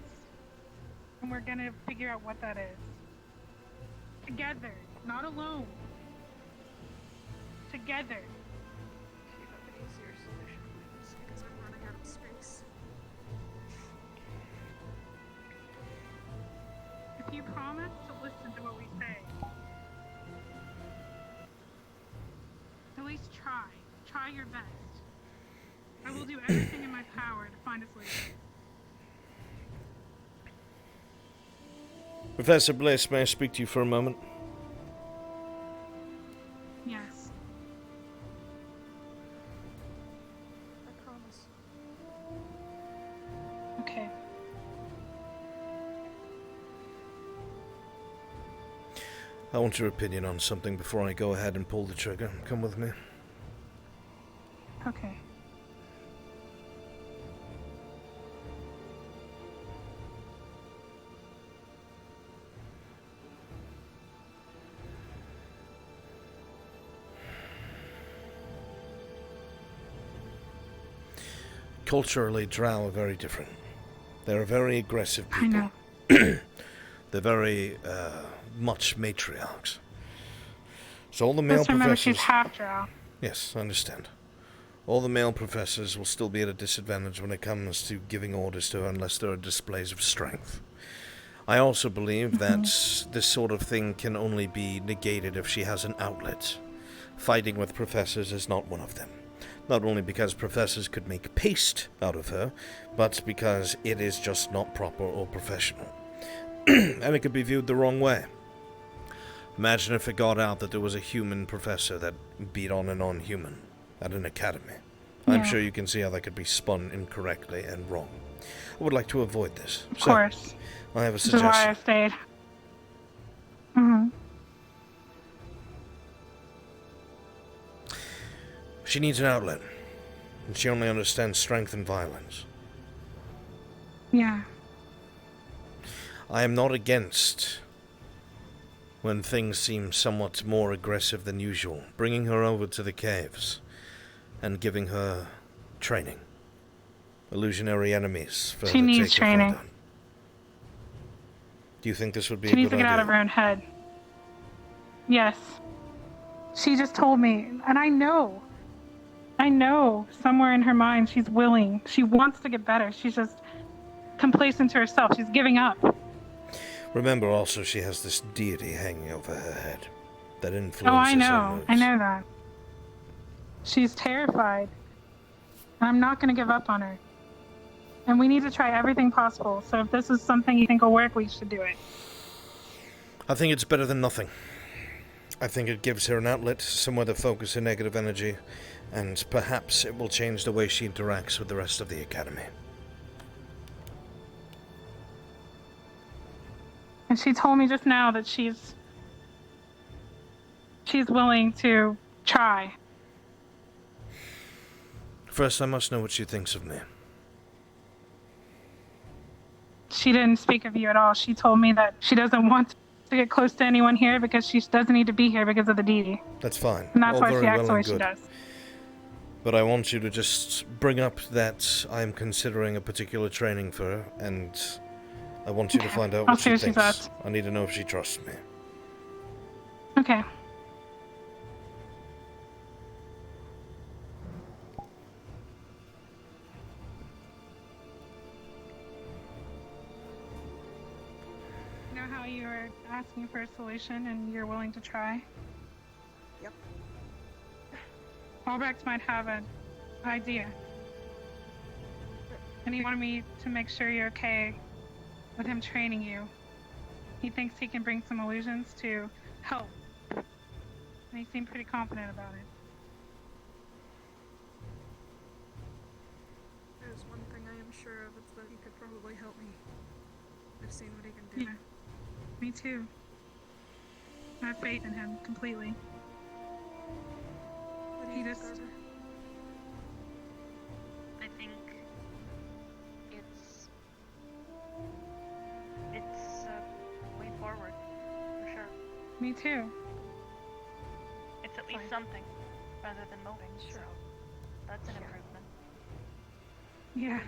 And we're gonna figure out what that is. Together, not alone. Together. You have an easier solution, because I'm running out of space. If you promise to listen to what we say, at least try. Try your best. I will do everything in my power to find a solution. Professor Bliss, may I speak to you for a moment? Yes. I promise. Okay. I want your opinion on something before I go ahead and pull the trigger. Come with me. Okay. Culturally, Drow are very different. They're very aggressive people. I know. They're very much matriarchs. So all the male Just remember professors... she's half Drow. Yes, I understand. All the male professors will still be at a disadvantage when it comes to giving orders to her unless there are displays of strength. I also believe that this sort of thing can only be negated if she has an outlet. Fighting with professors is not one of them. Not only because professors could make paste out of her, but because it is just not proper or professional. And it could be viewed the wrong way. Imagine if it got out that there was a human professor that beat on a non-human at an academy. I'm sure you can see how that could be spun incorrectly and wrong. I would like to avoid this. Of course. I have a This is why I suggestion. stayed. Mm-hmm. She needs an outlet, and she only understands strength and violence. Yeah. I am not against when things seem somewhat more aggressive than usual, bringing her over to the caves and giving her training. Illusionary enemies for her She to needs take her training. further. Do you think this would be She a needs good to get idea? out of her own head. Yes. She just told me, and I know somewhere in her mind she's willing. She wants to get better. She's just complacent to herself. She's giving up. Remember also she has this deity hanging over her head that influences Oh, I her know. moods. I know that. She's terrified. And I'm not going to give up on her. And we need to try everything possible. So if this is something you think will work, we should do it. I think it's better than nothing. I think it gives her an outlet, somewhere to focus her negative energy, and perhaps it will change the way she interacts with the rest of the academy. And she told me just now that she's willing to try. First, I must know what she thinks of me. She didn't speak of you at all. She told me that she doesn't want to get close to anyone here because she doesn't need to be here because of the deity. That's fine. And that's All why she very acts well the way and she good. does. But I want you to just bring up that I am considering a particular training for her, and I want you to find out I'll what see she what she thinks. says. I need to know if she trusts me. Okay. You know how you were asking for a solution and you're willing to try? Yep. Albrecht might have an idea. And he wanted me to make sure you're okay with him training you. He thinks he can bring some illusions to help. And he seemed pretty confident about it. There's one thing I am sure of, it's that he could probably help me. I've seen what he can do. Yeah. Me too. I have faith in him completely. What do He you just... think, Garber? I think Me too. It's at least something, rather than moping, so that's an improvement. Yeah.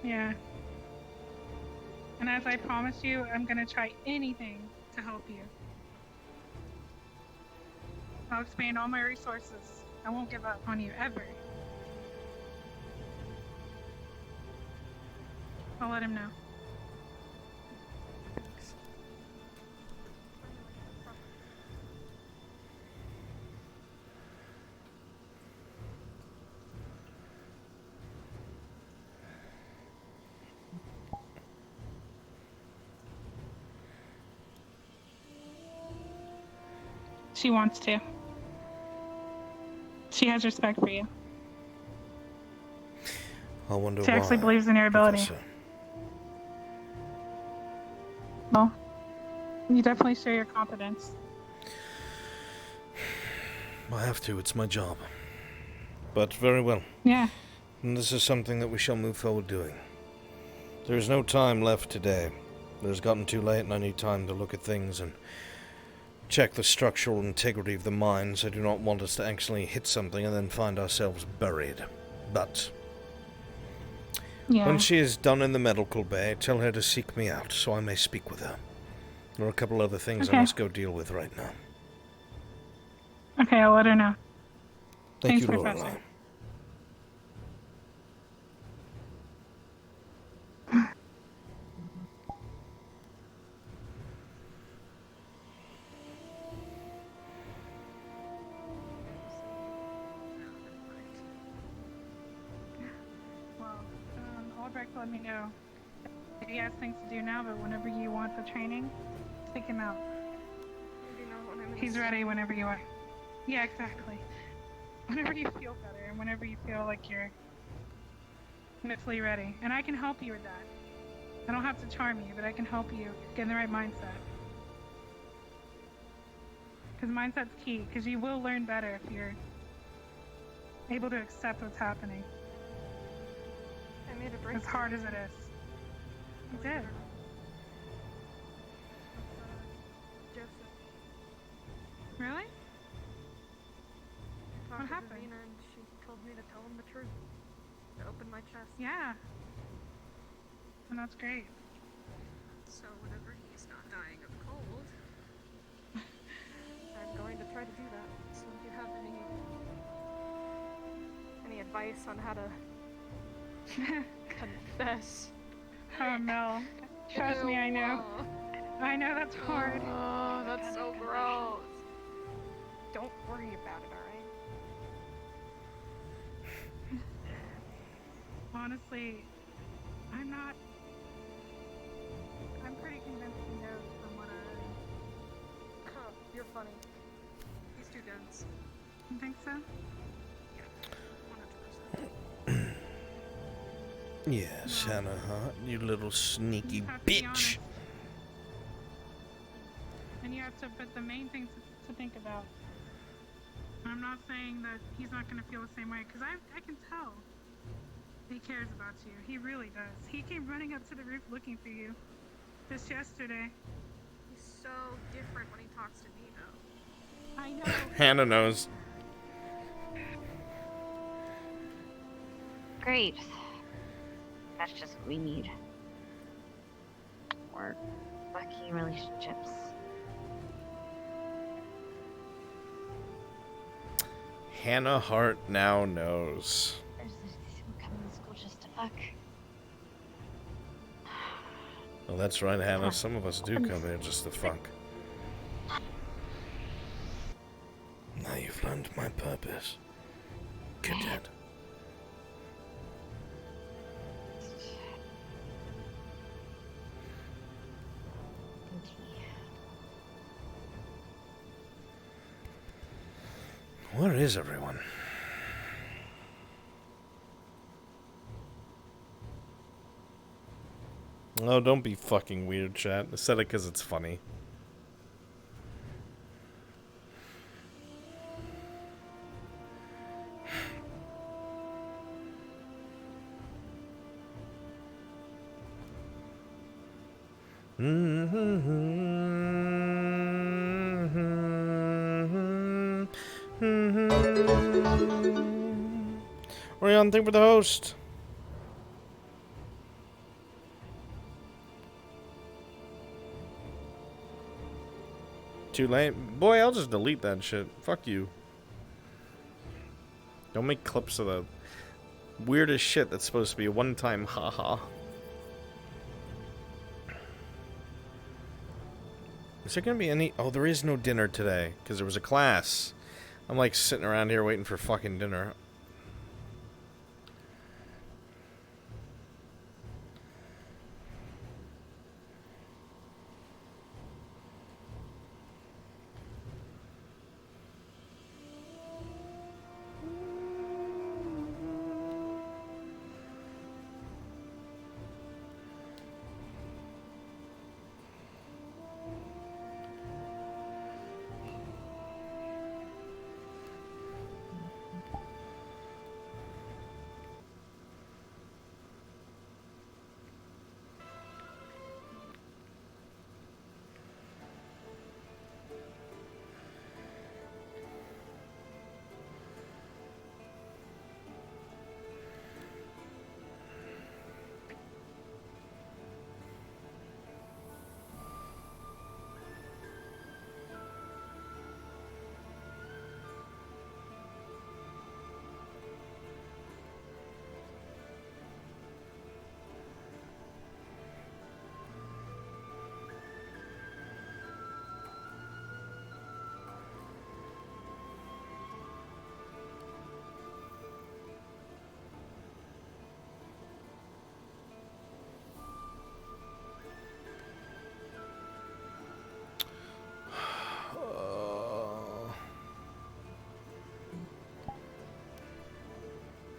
Yeah. And as I promised you, I'm gonna try anything to help you. I'll expand all my resources. I won't give up on you ever. I'll let him know. She wants to. She has respect for you. I wonder She why. actually believes in your ability. Professor. Well, you definitely show your competence. I have to, it's my job. But very well. Yeah. And this is something that we shall move forward doing. There is no time left today. It has gotten too late and I need time to look at things and check the structural integrity of the mines. I do not want us to actually hit something and then find ourselves buried. But when she is done in the medical bay, tell her to seek me out so I may speak with her. There are a couple other things I must go deal with right now. Okay, I'll let her know. Thank Thanks, you, Professor. Lorelei. Well, Albrecht let me know. He has things to do now, but whenever you want the training, take him out. He's ready whenever you are. Yeah, exactly. Whenever you feel better and whenever you feel like you're mentally ready. And I can help you with that. I don't have to charm you, but I can help you get in the right mindset. Because mindset's key, because you will learn better if you're able to accept what's happening. I made a break. As hard as it is. You did. Joseph. Really? What happened? Davina and she told me to tell him the truth. To open my chest. Yeah. And that's great. So whenever he's not dying of cold, I'm going to try to do that. So if you have any advice on how to confess? Oh no. Trust me, I know. I know that's hard. Oh, that's so gross. Don't worry about it, alright? Honestly, I'm pretty convinced he knows from what You're funny. He's too dense. You think so? Yeah, 100%. Yes, Hannah Hart, you little sneaky You have to be bitch. honest. And you have to, but the main thing to think about. I'm not saying that he's not going to feel the same way, because I can tell he cares about you. He really does. He came running up to the roof looking for you just yesterday. He's so different when he talks to me, though. I know. Hannah knows. Great. That's just what we need. Or lucky relationships. Hannah Hart now knows. There's these people coming to school just to fuck. Well, that's right, Hannah. Some of us do come here just to fuck. Now you've learned my purpose, cadet. Where is everyone? Oh, don't be fucking weird, chat. I said it because it's funny. Orion, think for the host. Too late. Boy, I'll just delete that shit. Fuck you. Don't make clips of the weirdest shit that's supposed to be a one-time haha. Is there gonna be any... Oh, there is no dinner today, because there was a class. I'm like sitting around here waiting for fucking dinner.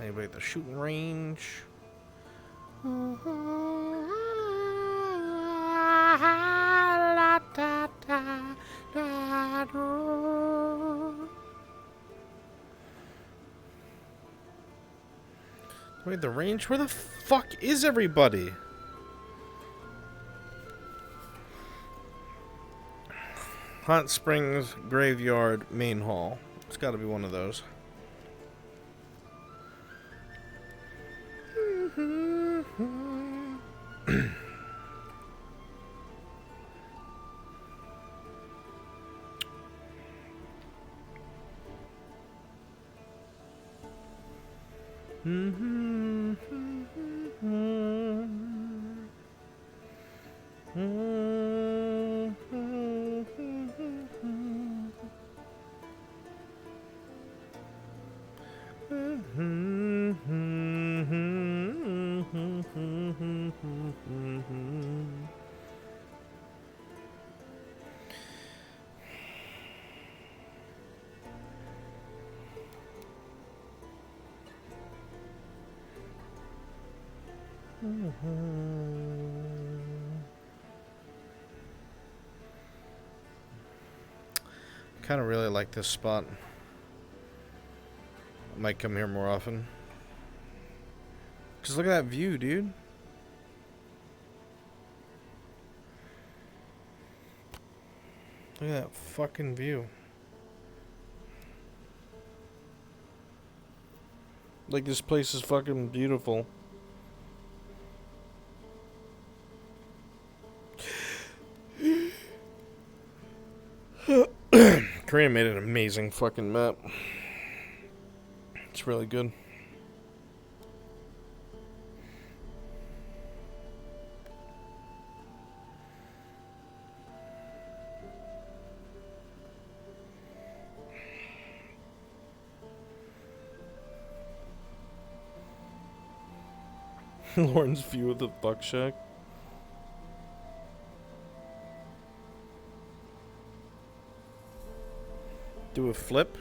Anybody at the shooting range? Wait, the range? Where the fuck is everybody? Hot Springs Graveyard Main Hall. It's got to be one of those. Kind of really like this spot. I might come here more often. Just look at that view, dude. Look at that fucking view. Like, this place is fucking beautiful. Korean made an amazing fucking map. It's really good. Lauren's view of the buck shack. Do a flip.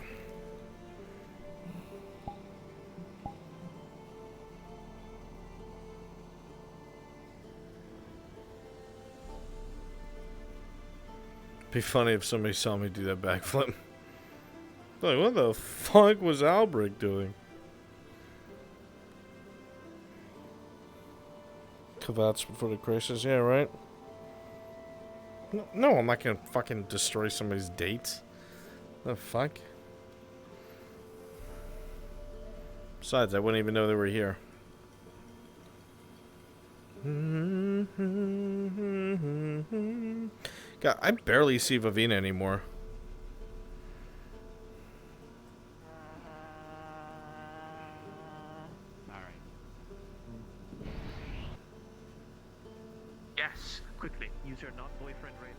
Be funny if somebody saw me do that backflip. Like, what the fuck was Albrecht doing? Kavats before the crisis, yeah, right? No, I'm not gonna fucking destroy somebody's date. The fuck? Besides, I wouldn't even know they were here. God, I barely see Vivina anymore. Yes, quickly. Use your not boyfriend right.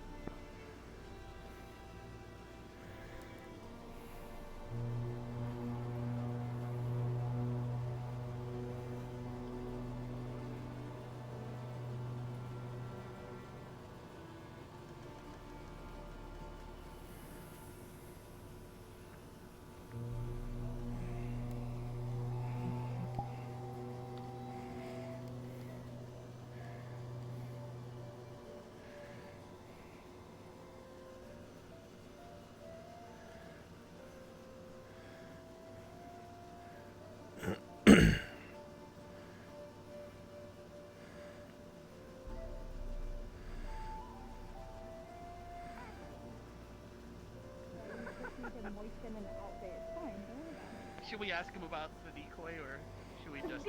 Should we ask him about the decoy, or should we just...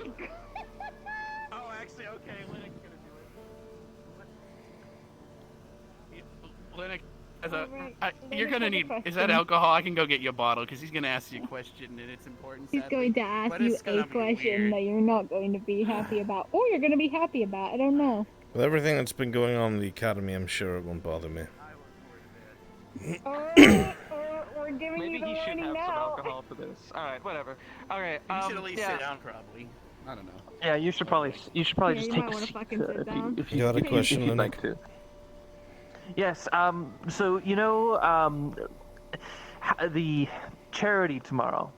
Oh, actually, okay, Linux gonna do it. Linux, you're gonna need... Is that alcohol? I can go get you a bottle, because he's gonna ask you a question, and it's important. He's going to ask But you it's a question that you're not going to be happy about, or you're going to be happy about. I don't know. With everything that's been going on in the academy, I'm sure it won't bother me. We're giving Maybe you the he should warning have now. some alcohol for this. Alright, whatever. Alright, You should at least sit down, probably. I don't know. Yeah, you should probably Yeah, just you take might a wanna seat fucking sit down. if You got a question, if you'd Linux? like to. Yes, so, you know, the charity tomorrow.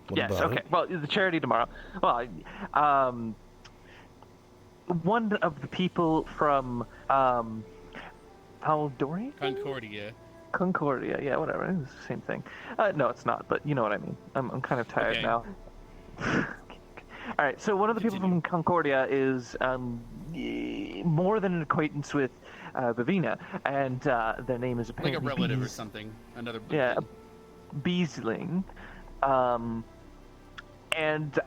What Yes, about okay. it? Well, the charity tomorrow. Well, one of the people from, Paldoria? Concordia, yeah, whatever. It's the same thing. No, it's not, but you know what I mean. I'm kind of tired Okay. now. Alright, so one of the people from Concordia is more than an acquaintance with Vivina, and their name is Like apparently a relative or Bees- something. Another Yeah, Beesling. And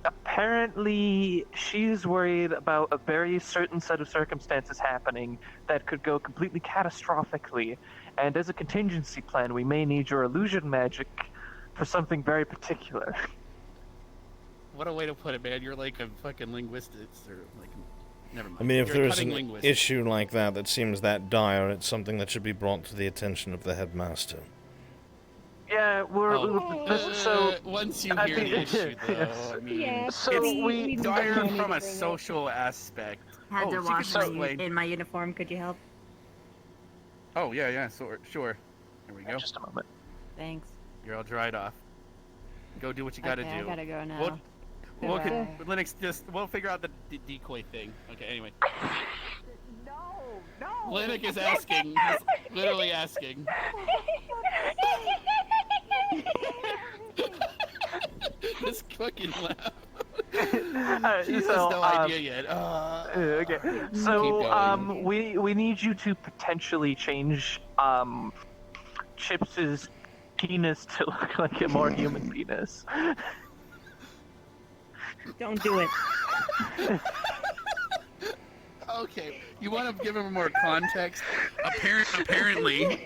apparently she's worried about a very certain set of circumstances happening that could go completely catastrophically, and as a contingency plan we may need your illusion magic for something very particular. What a way to put it, man. You're like a fucking linguistics, or like... Never mind. I mean, if You're a there's cutting an linguist. issue like that seems that dire, it's something that should be brought to the attention of the headmaster. Yeah, so once you I hear think- the issue, though, yes. I mean, Yeah, So it's dire definitely from need a to bring it. social aspect. Had Oh, to she wash could my explain. in my uniform. Could you help? Oh yeah, sure. There we go. Just a moment. Thanks. You're all dried off. Go do what you gotta Okay, do. I gotta go now. We'll Linux, we'll figure out the decoy thing. Okay, anyway. No. Linux is asking. He's literally asking. This fucking laugh. He has no idea yet. Okay, Keep so going. we need you to potentially change Chips's penis to look like a more human penis. Don't do it. Okay, you want to give him more context? Apparently,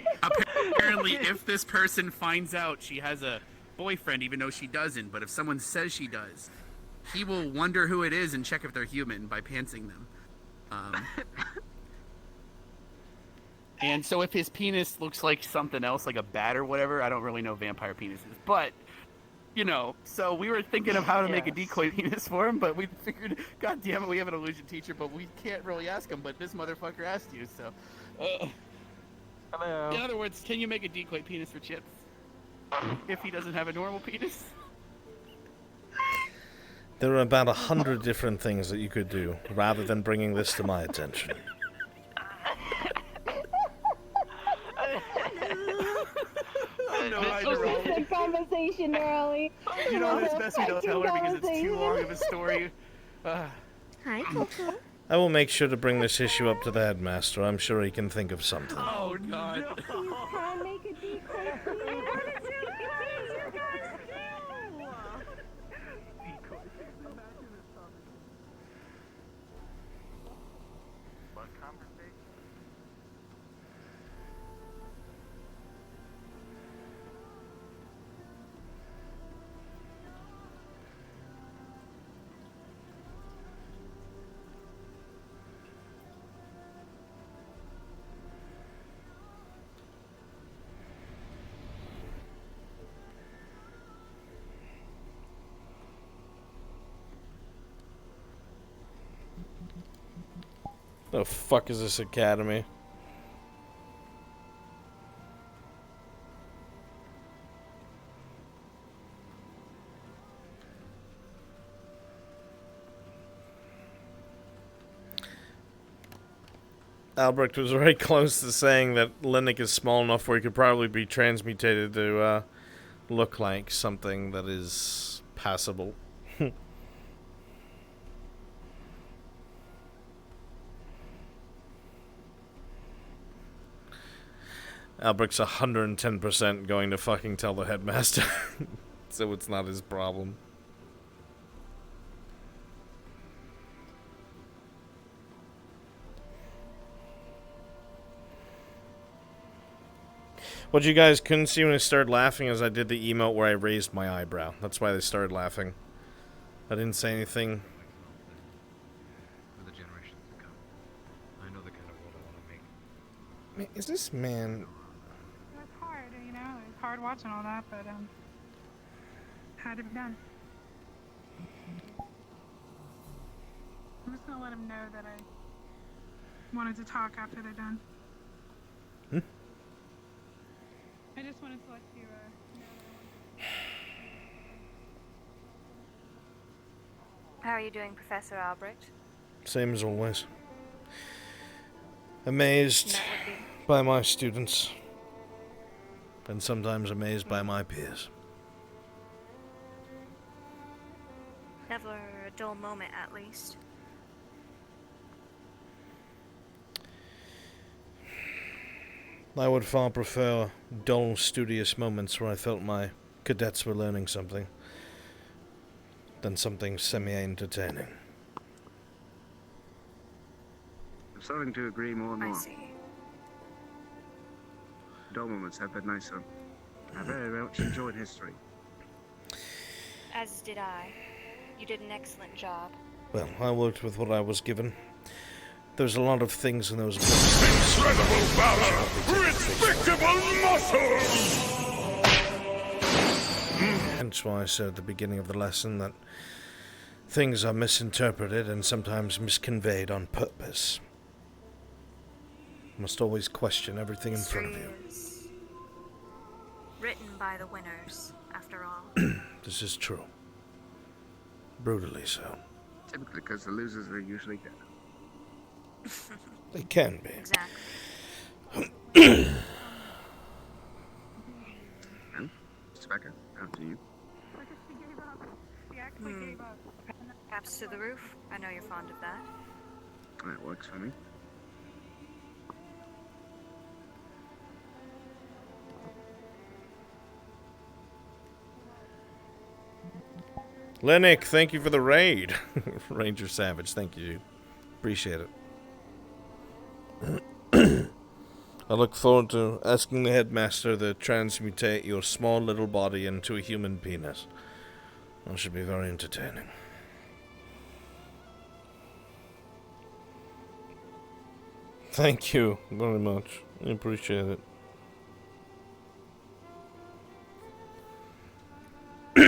if this person finds out she has a boyfriend, even though she doesn't, but if someone says she does, he will wonder who it is and check if they're human by pantsing them. And so if his penis looks like something else, like a bat or whatever, I don't really know vampire penises, but... You know, so we were thinking of how to make a decoy penis for him, but we figured, God damn it, we have an illusion teacher, but we can't really ask him, but this motherfucker asked you, so... Hello. In other words, can you make a decoy penis for Chips? If he doesn't have a normal penis? There are about 100 different things that you could do, rather than bringing this to my attention. Good conversation, Early. You know, it's best we don't tell her because it's too long of a story. Hi, Coco. I will make sure to bring this issue up to the headmaster. I'm sure he can think of something. Oh, God. You can make a decoy The fuck is this academy? Albrecht was very close to saying that Linux is small enough where he could probably be transmutated to look like something that is passable. Albrecht's 110% going to fucking tell the headmaster, so it's not his problem. What you guys couldn't see when I started laughing is I did the emote where I raised my eyebrow. That's why they started laughing. I didn't say anything. For the generations to come, I know the kind of world I want to make. Man, is this man... It's hard, you know. It's hard watching all that, but had to be done. I'm just gonna let him know that I wanted to talk after they're done. Hmm? I just wanted to let you know that How are you doing, Professor Albrecht? Same as always. Amazed by my students. And sometimes amazed by my peers. Never a dull moment, at least. I would far prefer dull, studious moments where I felt my cadets were learning something than something semi-entertaining. I'm starting to agree more and more. I see. Dull moments have been nicer. I very much enjoyed history. As did I. You did an excellent job. Well, I worked with what I was given. There's a lot of things in those books. Incredible valor! Respectable muscles! Hence why I said at the beginning of the lesson that things are misinterpreted and sometimes misconveyed on purpose. You must always question everything in front of you. Written by the winners, after all. This is true. Brutally so. Typically because the losers are usually dead. They can be. Exactly. And, Rebecca, down to you. she actually gave up. Caps to the roof. I know you're fond of that. That works for me. Lennick, thank you for the raid. Ranger Savage, thank you, dude. Appreciate it. I look forward to asking the headmaster to transmutate your small little body into a human penis. That should be very entertaining. Thank you very much. I appreciate it. I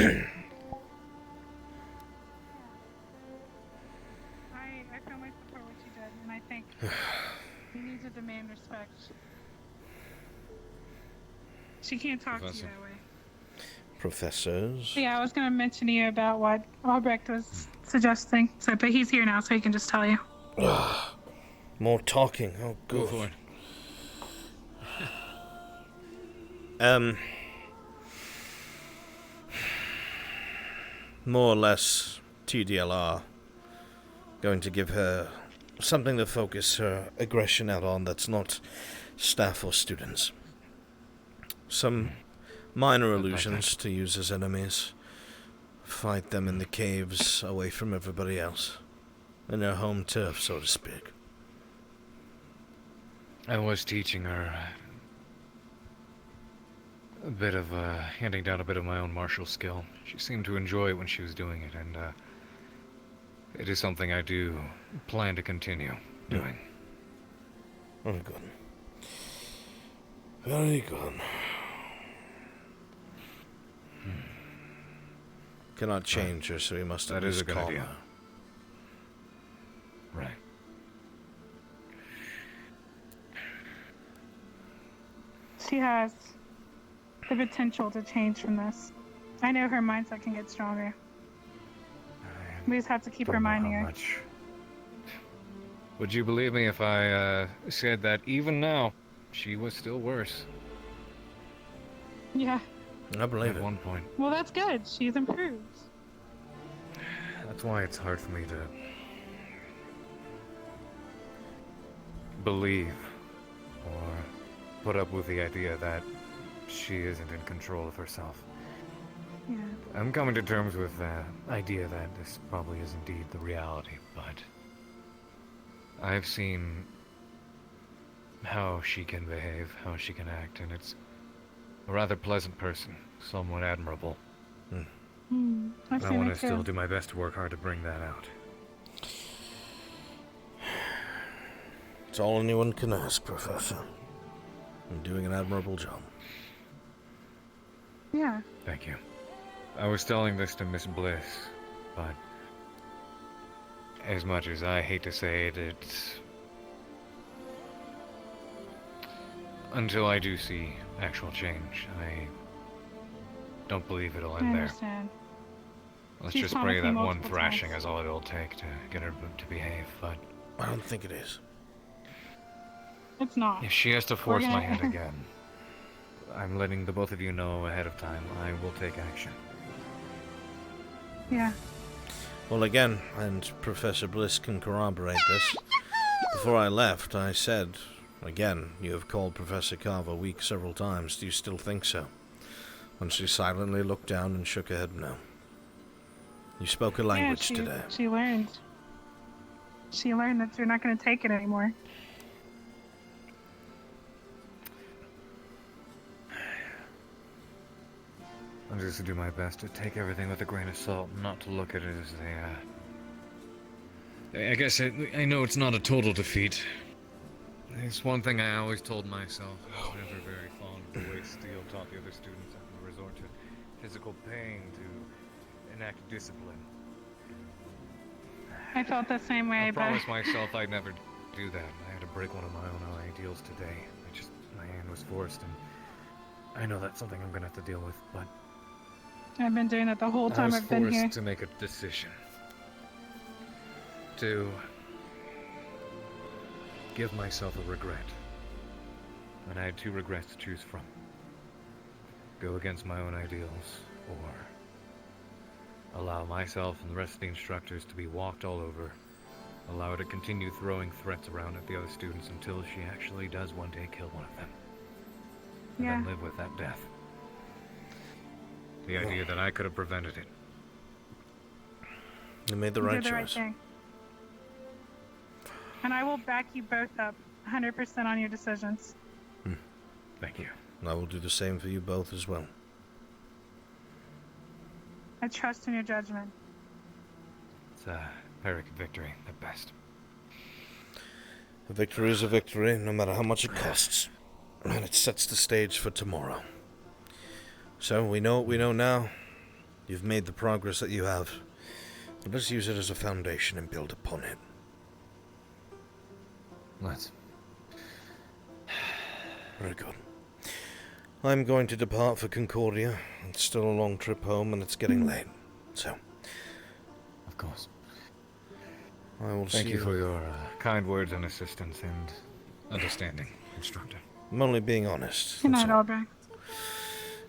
feel my support what you did, and I think you need to demand respect. She can't talk to you that way. Professors? Yeah, I was going to mention to you about what Albrecht was suggesting, but he's here now, so he can just tell you. More talking. Oh, good. Go for it. More or less TDLR. Going to give her something to focus her aggression out on that's not staff or students. Some minor illusions to use as enemies. Fight them in the caves away from everybody else. In their home turf, so to speak. I was teaching her a bit of, handing down a bit of my own martial skill. She seemed to enjoy it when she was doing it, and, it is something I do plan to continue doing. Very good. Very good. Cannot change her, so we must at That is least a good calm idea. her. Right. She has the potential to change from this. I know her mindset can get stronger. We just have to keep reminding her. Would you believe me if I said that even now, she was still worse? Yeah. I believe it. At one point. Well, that's good. She's improved. That's why it's hard for me to believe or put up with the idea that she isn't in control of herself. Yeah. I'm coming to terms with the idea that this probably is indeed the reality, but I've seen how she can behave, how she can act, and it's a rather pleasant person, somewhat admirable. I've I seen want it to still too. do my best to work hard to bring that out. It's all anyone can ask, Professor. You're doing an admirable job. Yeah. Thank you. I was telling this to Miss Bliss, but as much as I hate to say it, it's until I do see actual change, I don't believe it'll I end there. understand. Let's She's just promised pray me that one multiple thrashing times. is all it'll take to get her to behave, but I don't think it is. It's not. if she has to We're force my gonna- hand again, I'm letting the both of you know ahead of time. I will take action. Yeah. Well, again, and Professor Bliss can corroborate this. Before I left, I said, again, you have called Professor Carver weak several times. Do you still think so? And she silently looked down and shook her head no. You spoke a language yeah, today. She learned. She learned that you're not going to take it anymore. I'll just do my best to take everything with a grain of salt, not to look at it as I guess I know it's not a total defeat. It's one thing I always told myself. I was never very fond of the way Steele taught the other students that would resort to physical pain to enact discipline. I felt the same way, I but promised myself I'd never do that. I had to break one of my own ideals today. My hand was forced, and I know that's something I'm gonna have to deal with, but I've been doing it the whole time I've been I was here. forced to make a decision. To give myself a regret. And I had two regrets to choose from. Go against my own ideals, or allow myself and the rest of the instructors to be walked all over. Allow her to continue throwing threats around at the other students until she actually does one day kill one of them. And Yeah. then live with that death. The idea that I could have prevented it. You made the You right did the right choice. thing. And I will back you both up 100% on your decisions. Thank you. And I will do the same for you both as well. I trust in your judgment. It's a Pyrrhic victory at best. A victory is a victory, no matter how much it costs. And it sets the stage for tomorrow. So, we know what we know now. You've made the progress that you have. Let's use it as a foundation and build upon it. Let's. Very good. I'm going to depart for Concordia. It's still a long trip home and it's getting late. So. Of course. I will Thank see you for your kind words and assistance and understanding, instructor. I'm only being honest. Good that's night, all. Albrecht.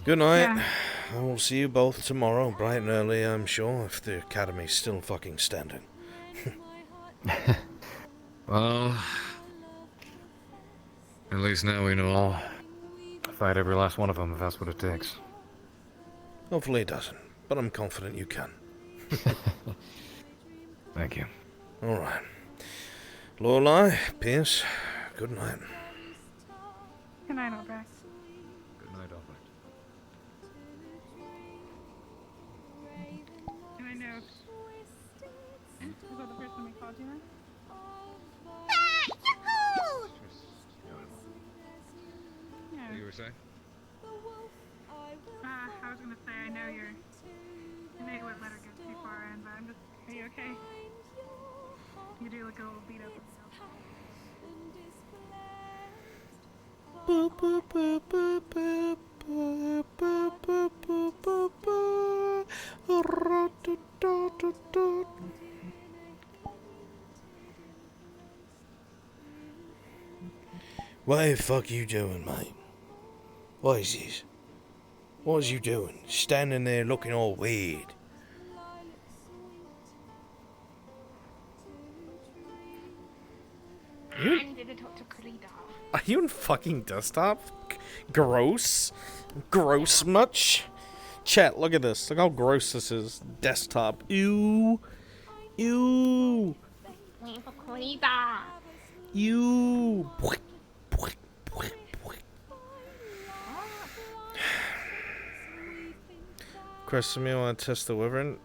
Good night. Yeah. I will see you both tomorrow, bright and early, I'm sure, if the Academy's still fucking standing. Well, at least now we know I'll fight every last one of them if that's what it takes. Hopefully it doesn't, but I'm confident you can. Thank you. Alright. Lorelei, Pierce, good night. Good night, Albrecht. Good night, Albrecht. And I know. Was that the person we called you now? Yeah. What you were saying? I was gonna say I know you wouldn't let her get too far in, but I'm just. Are you okay? You do look a little beat up. What the fuck you doing, mate? What is this? What is you doing? Standing there looking all weird. Are you in fucking desktop? Gross? Gross much? Chat, look at this. Look how gross this is. Desktop. Ew. Ew. Ew. Request me, want to test the wyvern?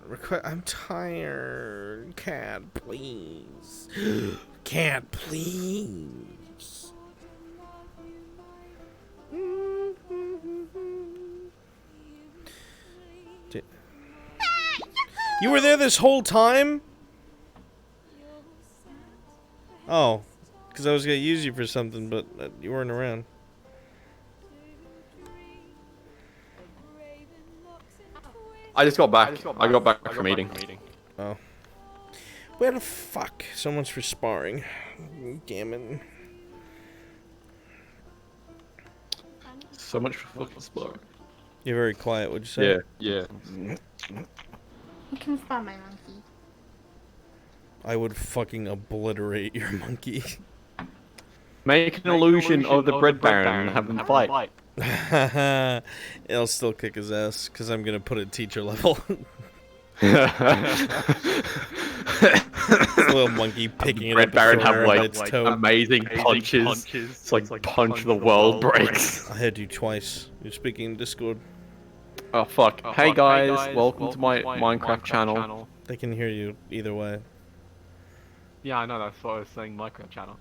I'm tired. Cat, please. Cat, please. You were there this whole time? Oh, because I was going to use you for something, but you weren't around. I just got back. I got back from eating. Oh. Where the fuck? Someone's for sparring. Damn it. So much for fucking sparring. You're very quiet, would you say? Yeah. You can spot my monkey. I would fucking obliterate your monkey. Make an illusion of the bread baron and have them fight. It'll still kick his ass, because I'm going to put it teacher level. Little monkey picking it up. Red Baron have like its toe. amazing punches. It's like punch the world breaks. I heard you twice. You're speaking in Discord. Oh fuck. Hey guys, welcome to my Minecraft channel. They can hear you either way. Yeah, I know, that's what I was saying, Minecraft channel.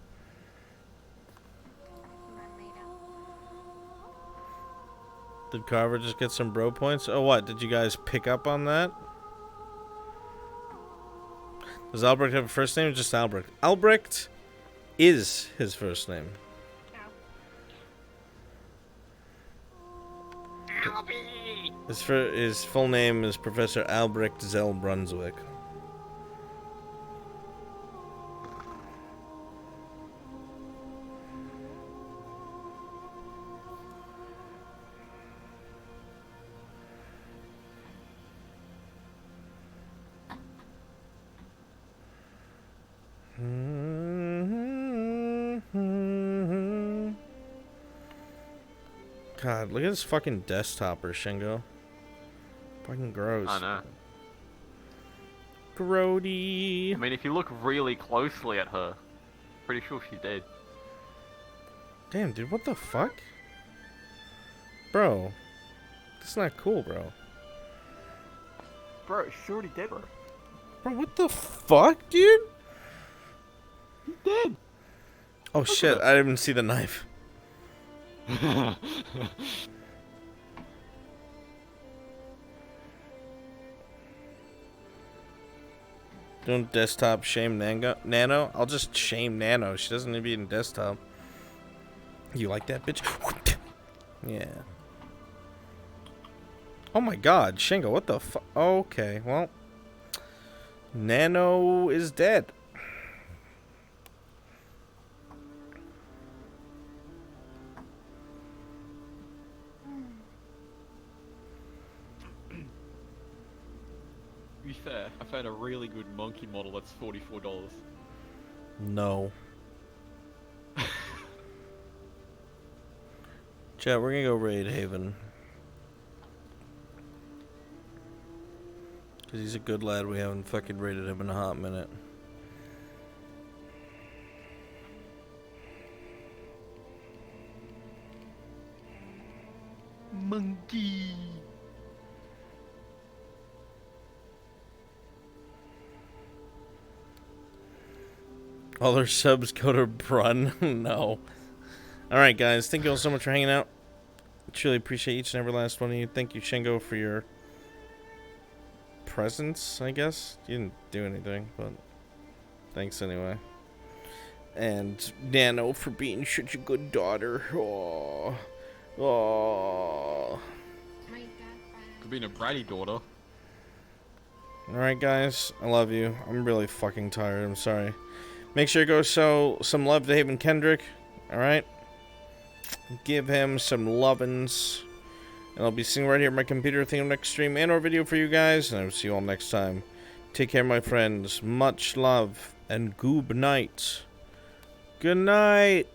Did Carver just get some bro points? Oh, what? Did you guys pick up on that? Does Albrecht have a first name or just Albrecht? Albrecht is his first name. His full name is Professor Albrecht Zell Brunswick. God, look at this fucking desktopper, Shingo. Fucking gross. I know. Grody. I mean, if you look really closely at her, pretty sure she's dead. Damn, dude, what the fuck? Bro. That's not cool, bro. Bro, she's already dead, bro. Bro, what the fuck, dude? He's dead. Oh shit, I didn't even see the knife. Don't desktop shame Nano? I'll just shame Nano. She doesn't need to be in desktop. You like that, bitch? Yeah. Oh my god, Shingo, what the fuck? Okay, well. Nano is dead. To be fair, I found a really good monkey model that's $44. No. Chat, we're gonna go raid Haven. Because he's a good lad. We haven't fucking raided him in a hot minute. Monkey. All their subs go to Brun? No. Alright, guys. Thank you all so much for hanging out. Truly appreciate each and every last one of you. Thank you, Shingo, for your presence, I guess. You didn't do anything, but thanks anyway. And Nano for being such a good daughter. Oh. Oh. For being a bratty daughter. Alright, guys. I love you. I'm really fucking tired. I'm sorry. Make sure to go show some love to Haven Kendrick. Alright? Give him some lovin's. And I'll be sitting right here at my computer thinking next stream and or video for you guys. And I will see you all next time. Take care, my friends. Much love and good night. Good night.